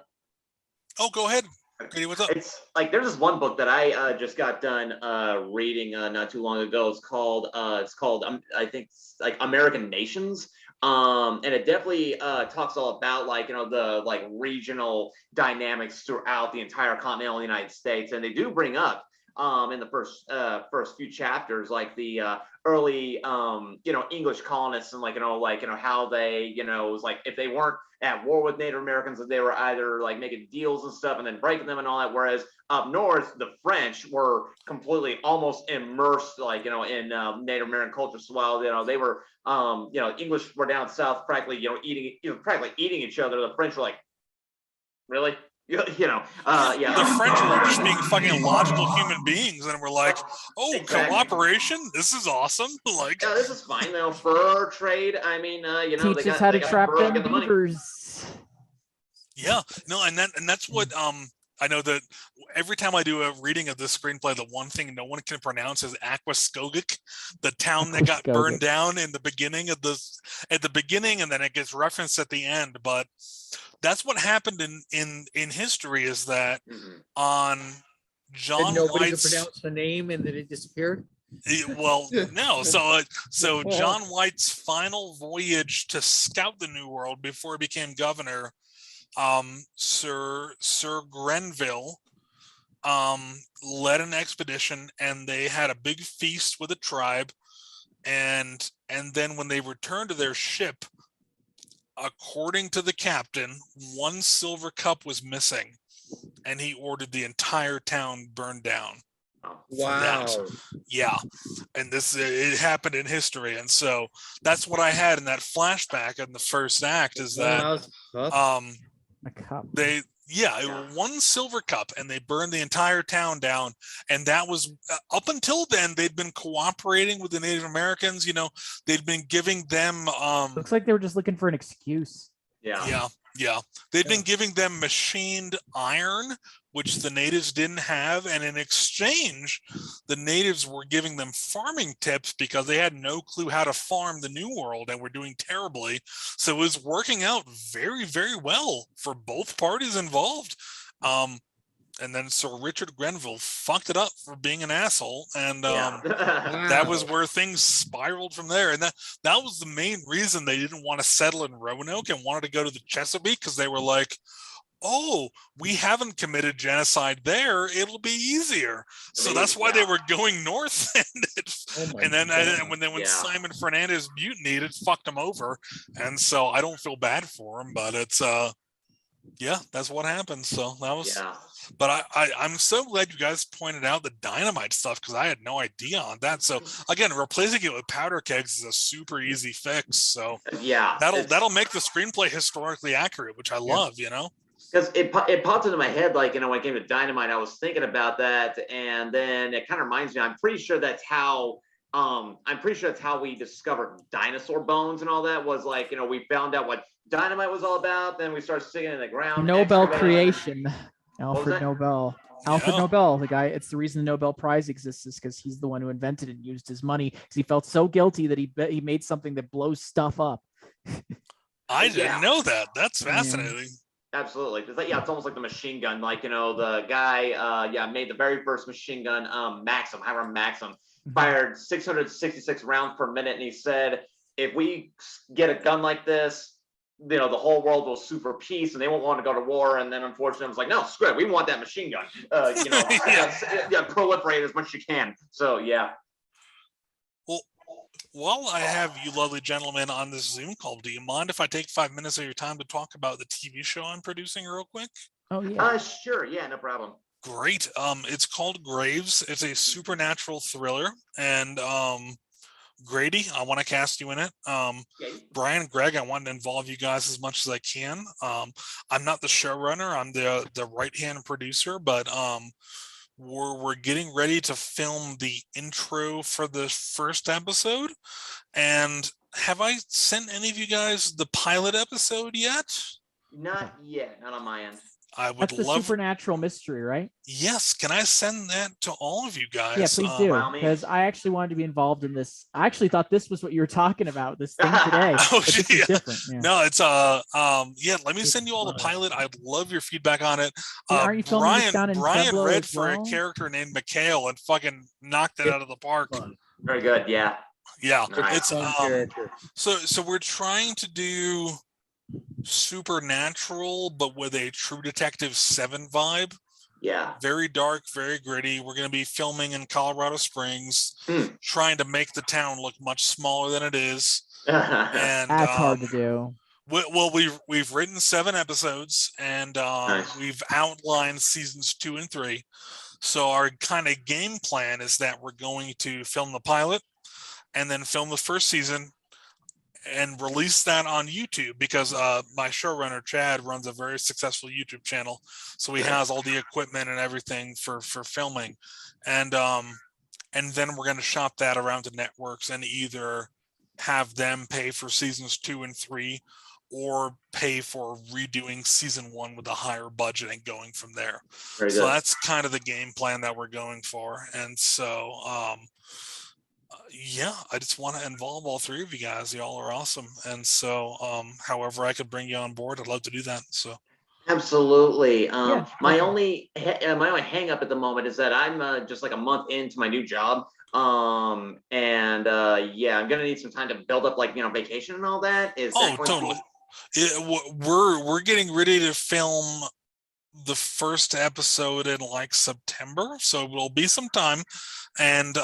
Oh, go ahead. Grady, what's up? It's like there's this one book that I just got done reading not too long ago. It's called I think like American Nations. And it definitely talks all about the regional dynamics throughout the entire continental United States, and they do bring up in the first few chapters the early English colonists, and how they was like, if they weren't at war with Native Americans, that they were either making deals and stuff and then breaking them and all that, whereas up north the French were completely almost immersed in Native American culture. So while they were English were down south practically eating each other, the French were like, really? The French were just being fucking logical human beings, and we're like, cooperation, this is awesome. This is fine. Fur trade. I mean, teach us how to trap them beavers. Yeah, no, and that's what I know that every time I do a reading of this screenplay, the one thing no one can pronounce is Aquascogic, the town that got burned down in the beginning of at the beginning, and then it gets referenced at the end. But that's what happened in history, is that on John Nobody could White's, pronounce the name, and then it disappeared. well, no. So John White's final voyage to scout the New World before he became governor, Sir Grenville led an expedition, and they had a big feast with a tribe, and then when they returned to their ship, according to the captain, one silver cup was missing, and he ordered the entire town burned down. Wow. Yeah, and this it happened in history, and so that's what I had in that flashback in the first act, is that a cup. One silver cup, and they burned the entire town down. And that was up until then, they'd been cooperating with the Native Americans. You know, they'd been giving them looks like they were just looking for an excuse. They'd been giving them machined iron, which the natives didn't have, and in exchange, the natives were giving them farming tips because they had no clue how to farm the New World and were doing terribly. So it was working out very, very well for both parties involved. And then Sir Richard Grenville fucked it up for being an asshole, and that was where things spiraled from there. And that was the main reason they didn't want to settle in Roanoke and wanted to go to the Chesapeake, because they were like, oh, we haven't committed genocide there, it'll be easier. So that's why they were going north. And then when Simon Fernandez mutinied, it fucked him over. And so I don't feel bad for him, but it's that's what happened. So that was but I'm so glad you guys pointed out the dynamite stuff, because I had no idea on that. So again, replacing it with powder kegs is a super easy fix. So that'll make the screenplay historically accurate, which I love, you know. Because it popped into my head, like, you know, when it came to dynamite, I was thinking about that, and then it kind of reminds me, I'm pretty sure that's how we discovered dinosaur bones and all that, was like, you know, we found out what dynamite was all about, then we started sticking it in the ground. Nobel creation. Alfred Nobel. Alfred Nobel, the guy, it's the reason the Nobel Prize exists, is because he's the one who invented it and used his money, because he felt so guilty that he made something that blows stuff up. I didn't know that. That's fascinating. Absolutely. It's almost like the machine gun. Like, you know, the guy, made the very first machine gun, Hiram Maxim, fired 666 rounds per minute. And he said, if we get a gun like this, you know, the whole world will sue for peace and they won't want to go to war. And then unfortunately, I was like, no, screw it. We want that machine gun. You know, proliferate as much as you can. So, yeah. Well, while I have you lovely gentlemen on this Zoom call, do you mind if I take 5 minutes of your time to talk about the TV show I'm producing real quick? Oh, yeah. Sure. Yeah, no problem. Great. It's called Graves. It's a supernatural thriller. And Grady, I want to cast you in it. Brian, Greg, I want to involve you guys as much as I can. I'm not the showrunner. I'm the right-hand producer, but we're getting ready to film the intro for the first episode. And have I sent any of you guys the pilot episode yet? Not yet. Not on my end. I would That's the love supernatural mystery, right? Yes. Can I send that to all of you guys? Yeah, please do. Because I actually wanted to be involved in this. I actually thought this was what you were talking about, this thing today. Oh, this is different. Yeah. No, it's let me send you all the pilot. I'd love your feedback on it. Aren't you filming this down in Brian Pueblo read as for well? a character named Mikhail and fucking knocked it out of the park. Very good. Yeah. Yeah. Nice. It's so we're trying to do supernatural, but with a True Detective 7 vibe. Yeah. Very dark, very gritty. We're going to be filming in Colorado Springs, trying to make the town look much smaller than it is. And that's hard to do. Well, we've written 7 episodes, and we've outlined seasons 2 and 3. So our kind of game plan is that we're going to film the pilot and then film the first season and release that on YouTube, because my showrunner Chad runs a very successful YouTube channel, so he has all the equipment and everything for filming, and then we're going to shop that around to networks and either have them pay for seasons 2 and 3, or pay for redoing season 1 with a higher budget and going from there. Very So good. that's kind of the game plan that we're going for. And so, yeah, I just want to involve all 3 of you guys. Y'all are awesome. And so, however I could bring you on board, I'd love to do that. So. Absolutely. Yeah, My definitely. only hang up at the moment is that I'm just like a month into my new job. Yeah, I'm gonna need some time to build up, like, vacation and all that. Is that going Totally. to We're getting ready to film the first episode in like September, so it'll be some time. And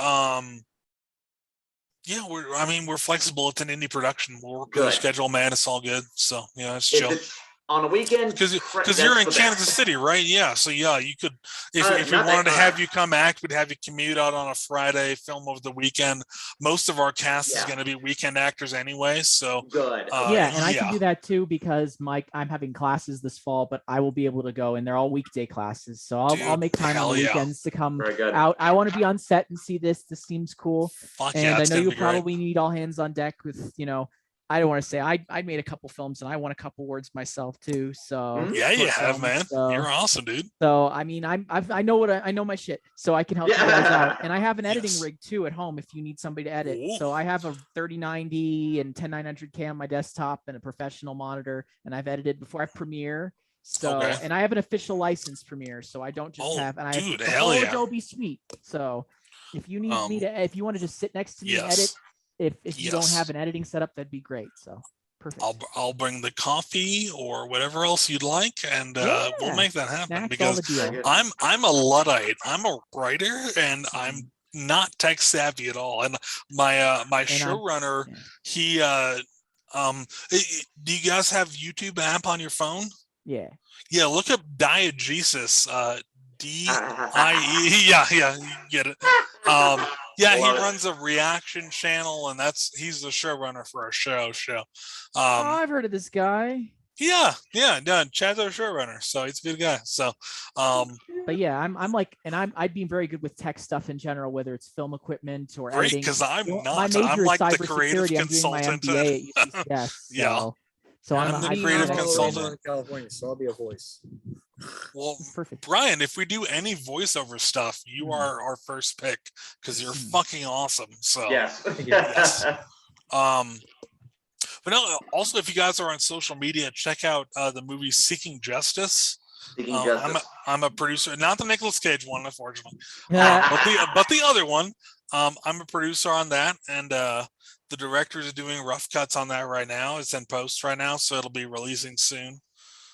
yeah, we're flexible. It's an indie production. We'll work with your Good. schedule, man. It's all good. So yeah, it's be? chill. If it's on a weekend, Because that's you're in the Kansas best. City, right? Yeah. So yeah, you could if we Not that- wanted to have you come act, we'd have you commute out on a Friday, film over the weekend. Most of our cast is Yeah. going to be weekend actors anyway. So Good. Yeah, and I can yeah. do that too because I'm having classes this fall, but I will be able to go, and they're all weekday classes. So I'll Dude, make time on hell the yeah. weekends to come Very good. out. I want to be on set and see this. This seems cool. Fuck And yeah, I it's know gonna you be great. probably need all hands on deck with, I don't want to say I made a couple films and I won a couple awards myself too. So Mhm. Yeah, you short have, films, man. so- You're awesome, dude. So I mean, I know my shit, so I can help you guys out. And I have an editing Yes. rig too at home if you need somebody to edit. Ooh. So I have a 3090 and 10900K on my desktop and a professional monitor, and I've edited before I premiere. So Okay. and I have an official license premiere, so I don't just Oh, have and I dude, have the hell whole yeah. Adobe suite. So if you need me to, if you want to just sit next to me and edit, Yes. if you don't Yes. have an editing setup, that'd be great. So perfect. I'll bring the coffee or whatever else you'd like, and Yeah. we'll make that happen. Snacks, all Because the deal. I'm a Luddite. I'm a writer, and I'm not tech savvy at all. And my my And I'm- showrunner, yeah. he do you guys have YouTube app on your phone? Yeah. Yeah, look up Diegesis. DIE. Yeah, you get it. Yeah, he Love it. runs a reaction channel, and he's the showrunner for our show. Oh, I've heard of this guy. Yeah, Chad's our showrunner, so he's a good guy. So, But yeah, I'm like, and I'd be very good with tech stuff in general, whether it's film equipment or great, editing. because I'm Well, not. my major I'm is like the creative cybersecurity. I'm doing my consultant. MBA at UCCS. Yeah. So I'm I'm the a creative high consultant. in California, so I'll be a voice. Well, Perfect. Brian, if we do any voiceover stuff, you are our first pick because you're fucking awesome. So Yes. Yes. But no, also if you guys are on social media, check out the movie Seeking Justice. Seeking Justice. I'm a producer, not the Nicolas Cage one, unfortunately, Yeah. but the other one. I'm a producer on that, and the director is doing rough cuts on that right now. It's in post right now, so it'll be releasing soon.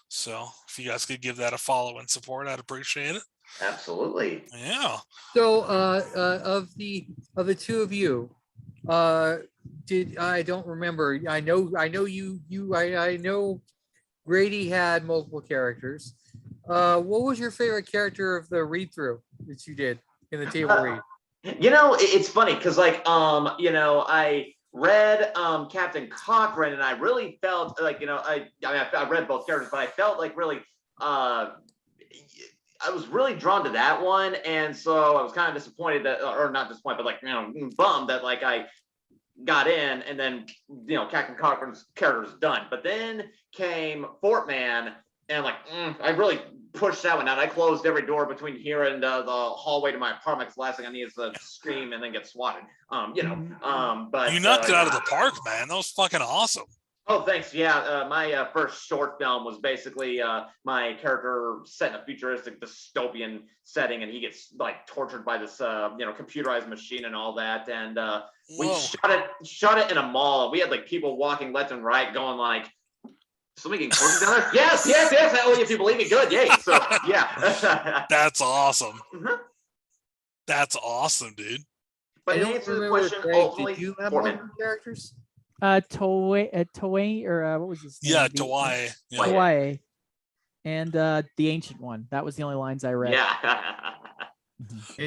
So if you guys could give that a follow and support, I'd appreciate it. Absolutely. Yeah. So, of the two of you, I don't remember. I know Grady had multiple characters. What was your favorite character of the read through that you did in the table read? It's funny because I read Captain Cochrane, and I really felt like I read both characters, but I felt like really I was really drawn to that one, and so I was kind of disappointed that, or not disappointed, but bummed that I got in, and then Captain Cochrane's character was done. But then came Fort Man, and I really pushed that one out. I closed every door between here and the hallway to my apartment, because the last thing I need is to scream and then get swatted. But You knocked it out of the park, man. That was fucking awesome. Oh, thanks. Yeah, my first short film was basically my character set in a futuristic dystopian setting, and he gets tortured by this computerized machine and all that. And we Whoa. shot it in a mall. We had people walking left and right, going somebody getting tortured down there? Yes. Oh, if you believe me, good. Yay. So yeah. That's awesome. Mhm. That's awesome, dude. But I to don't answer the remember, question, Greg, ultimately, did you have Fort Man. multiple characters? Tawai, or what was his name? Yeah, The- Hawaii. Yeah. Hawaii. And the ancient one. That was the only lines I read. Yeah.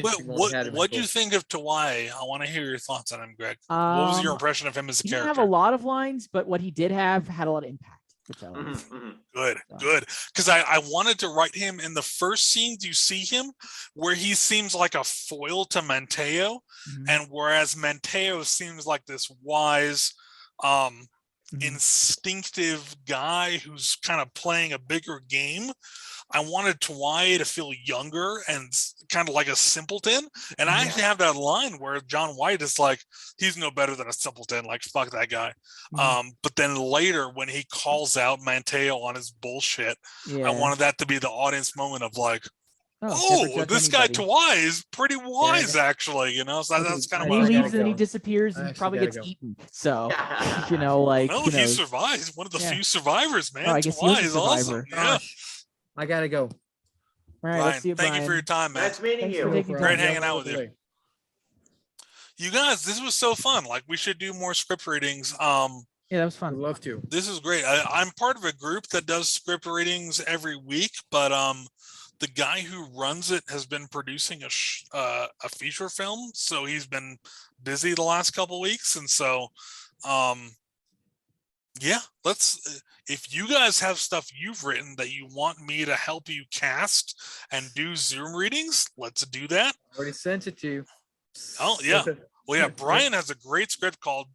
What do you think of Tawai? I want to hear your thoughts on him, Greg. What was your impression of him as a He didn't character? have a lot of lines, but what he did have had a lot of impact. Which I liked. Mhm, mhm. Good. Because I wanted to write him in the first scenes you see him, where he seems like a foil to Manteo, Mhm. and whereas Manteo seems like this wise, instinctive guy who's kind of playing a bigger game. I wanted Tawai to feel younger and kind of like a simpleton. And I actually have that line where John White is like, he's no better than a simpleton. Like, fuck that guy. But then later when he calls out Mateo on his bullshit, I wanted that to be the audience moment of like, oh, this guy Tawai is pretty wise, actually, you know. So that's kind of he what leaves and then he disappears and probably gets eaten. So you know, like no, he survives. He's one of the few survivors, man. I guess he was Tawai a is awesome. survivor. Yeah. I gotta go. All right, Brian, let's see you, thank you for Brian. your time, man. Nice meeting Thanks you. for taking Great time. hanging out with you. You guys, this was so fun. Like, we should do more script readings. Yeah, that was fun. I'd love to. This is great. I'm part of a group that does script readings every week, but the guy who runs it has been producing a feature film, so he's been busy the last couple weeks, and so yeah, let's, if you guys have stuff you've written that you want me to help you cast and do Zoom readings, let's do that. Already sent it to you. Oh yeah. Well, yeah, Brian has a great script called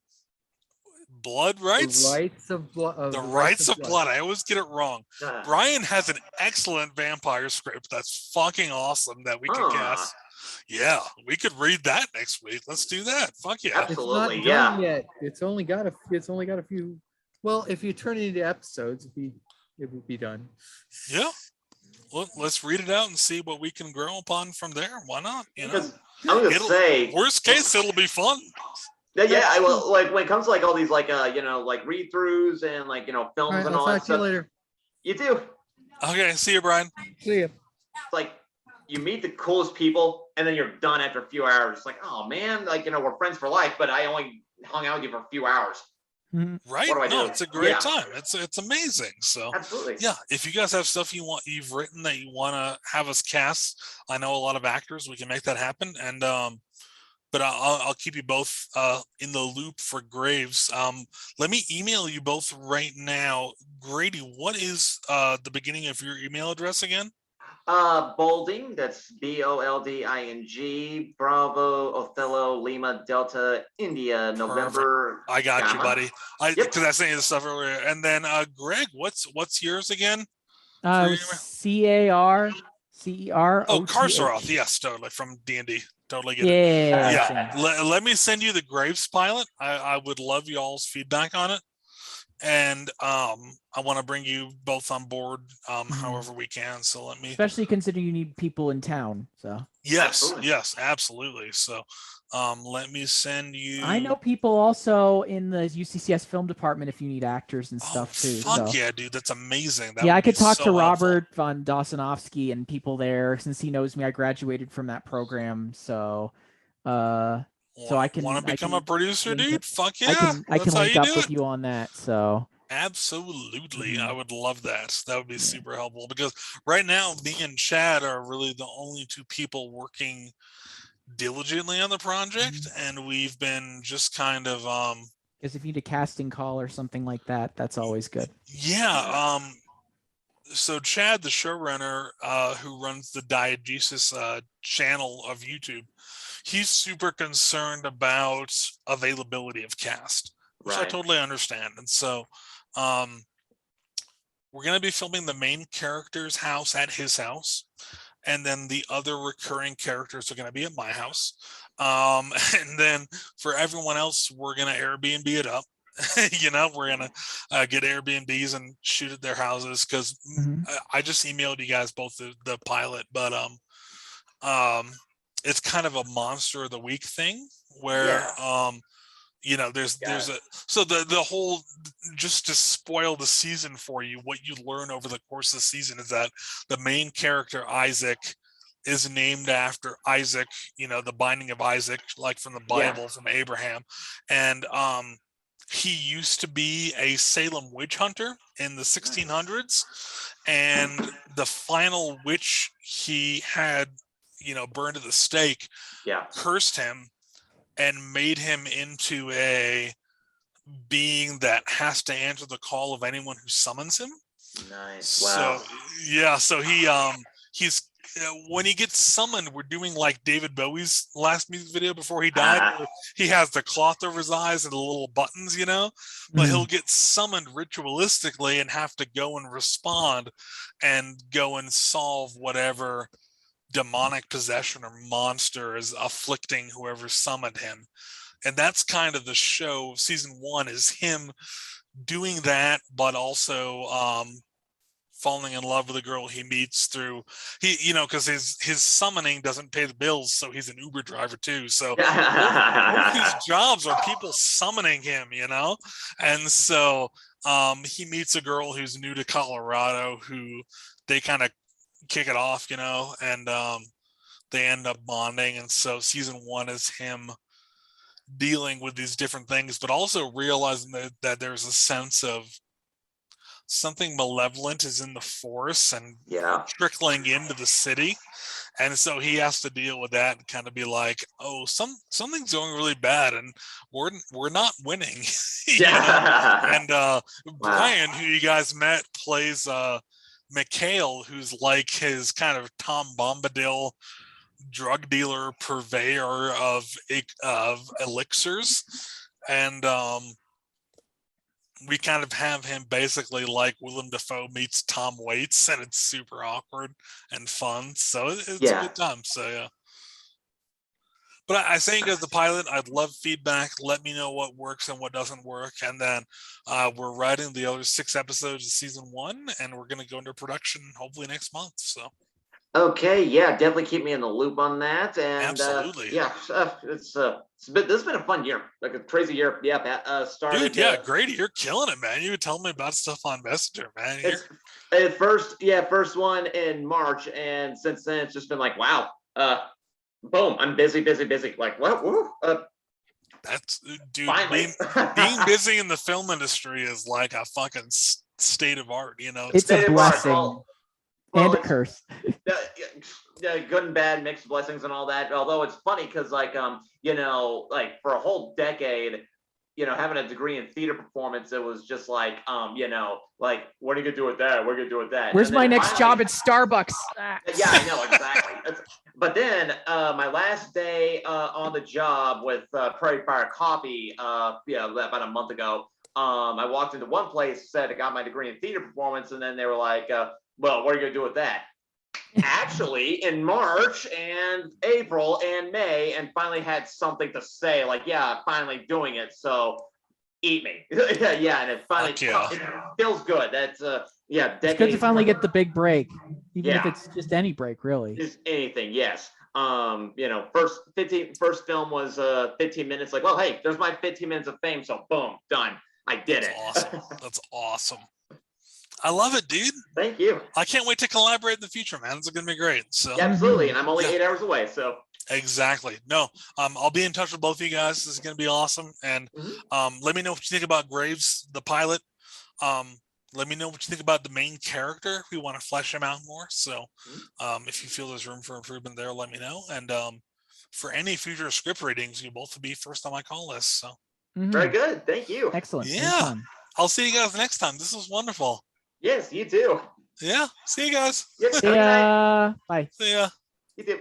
Blood Rights. The Rights of Blood. The Rights of Blood. I always get it wrong. Brian has an excellent vampire script that's fucking awesome that we can cast. Yeah, we could read that next week. Let's do that. Fuck yeah. Absolutely, It's not done yet. It's only got a few. Well, if you turn it into episodes, it would be done. Yeah. Well, let's read it out and see what we can grow upon from there. Why not? You know, I'm gonna say, worst case, it'll be fun. Yeah, I will. Like when it comes to like all these like you know, like read throughs and like, you know, films and all that I'll talk to you stuff. later. You do. Okay, see you, Brian. See you. It's like you meet the coolest people and then you're done after a few hours. It's like, oh man, like, you know, we're friends for life, but I only hung out with you for a few hours. Right? What do I No, do? it's a great Yeah. time. It's amazing. So Absolutely. yeah, if you guys have stuff you've written that you want to have us cast, I know a lot of actors, we can make that happen. And but I'll keep you both in the loop for Graves. Let me email you both right now. Grady, what is the beginning of your email address again? Bolding, that's BOLDING, Bravo, Othello, Lima, Delta, India, November. I got you, Gamma. buddy. Because I sent you the stuff earlier. And then Greg, what's yours again? CAR. Oh, Karsaroth, yes, totally, from D&D. Totally get it. Yeah. Let me send you the Graves pilot. I would love y'all's feedback on it. And I want to bring you both on board however we can. So let me, especially considering you need people in town. So yes, absolutely. So let me send you. I know people also in the UCCS film department if you need actors and stuff too. Fuck so. yeah, dude, that's amazing. That Yeah, I would could be talk so to helpful. Robert von Dosanovsky and people there since he knows me. I graduated from that program, so I can want to become a producer, link dude. up- Fuck yeah, I can that's how link you up do with it. you on that. So Absolutely. I would love that. That would be super helpful because right now me and Chad are really the only two people working diligently on the project, and we've been just kind of because if you need a casting call or something like that, that's always good. yeah. So Chad, the showrunner, who runs the Diegesis channel of YouTube, he's super concerned about availability of cast, which I totally understand. And so we're going to be filming the main character's house at his house. And then the other recurring characters are going to be at my house. And then for everyone else, we're going to Airbnb it up. You know, we're going to get Airbnbs and shoot at their houses. Cause I just emailed you guys both the pilot, but it's kind of a monster of the week thing where, you know, there's so the whole, just to spoil the season for you, what you learn over the course of the season is that the main character, Isaac, is named after Isaac, you know, the binding of Isaac, like from the Bible, from Abraham. And he used to be a Salem witch hunter in the 1600s. And the final witch he had, you know, burned at the stake, cursed him and made him into a being that has to answer the call of anyone who summons him. Nice. Wow. So yeah, so he's when he gets summoned, we're doing like David Bowie's last music video before he died, where he has the cloth over his eyes and the little buttons, you know, but he'll get summoned ritualistically and have to go and respond and go and solve whatever demonic possession or monster is afflicting whoever summoned him. And that's kind of the show. Season 1 is him doing that, but also falling in love with a girl he meets through because his summoning doesn't pay the bills, so he's an Uber driver too. So both his jobs are people summoning him, and so he meets a girl who's new to Colorado, who they kind of kick it off, and they end up bonding. And so season 1 is him dealing with these different things, but also realizing that there's a sense of something malevolent is in the force and trickling into the city. And so he has to deal with that and kind of be like, oh, something's going really bad and we're not winning. And Brian, who you guys met, plays McHale, who's like his kind of Tom Bombadil drug dealer purveyor of elixirs. And we kind of have him basically like Willem Dafoe meets Tom Waits, and it's super awkward and fun. So it's a good time. So yeah. But I think as the pilot, I'd love feedback. Let me know what works and what doesn't work. And then we're writing the other 6 episodes of season 1, and we're going to go into production hopefully next month. So. Okay, yeah, definitely keep me in the loop on that. And absolutely, this has been a fun year, like a crazy year. Started. Dude, Grady, you're killing it, man. You were telling me about stuff on Messenger, man. First one in March, and since then it's just been like, wow, boom, I'm busy. Like, what? That's dude. Finally. Being busy in the film industry is like a fucking state of art, It's a blessing. And a curse. Good and bad, mixed blessings and all that. Although it's funny because like for a whole decade, having a degree in theater performance, it was just like like, what are you gonna do with that? What are you gonna do with that? Where's my next job at Starbucks? Yeah, I know, exactly. But then my last day on the job with Prairie Fire Coffee, about a month ago, I walked into one place, said I got my degree in theater performance, and then they were like, well, what are you gonna do with that? Actually, in March and April and May, and finally had something to say, like, finally doing it. So eat me. And it finally it feels good. That's it's good to finally get the big break, even if it's just any break, really. Just anything, yes. First film was 15 minutes. Like, well, hey, there's my 15 minutes of fame. So boom, done. I did it. Awesome. That's awesome. I love it, dude. Thank you. I can't wait to collaborate in the future, man. It's going to be great. So absolutely, and I'm only 8 hours away, so exactly. No, I'll be in touch with both of you guys. This is going to be awesome, and let me know what you think about Graves, the pilot. Let me know what you think about the main character. We want to flesh him out more. So, if you feel there's room for improvement there, let me know. And for any future script readings, you both will be first on my call list. So very good. Thank you. Excellent. Yeah, I'll see you guys next time. This was wonderful. Yes, you too. Yeah. See you guys. Yes, yeah. Bye. See ya. You too.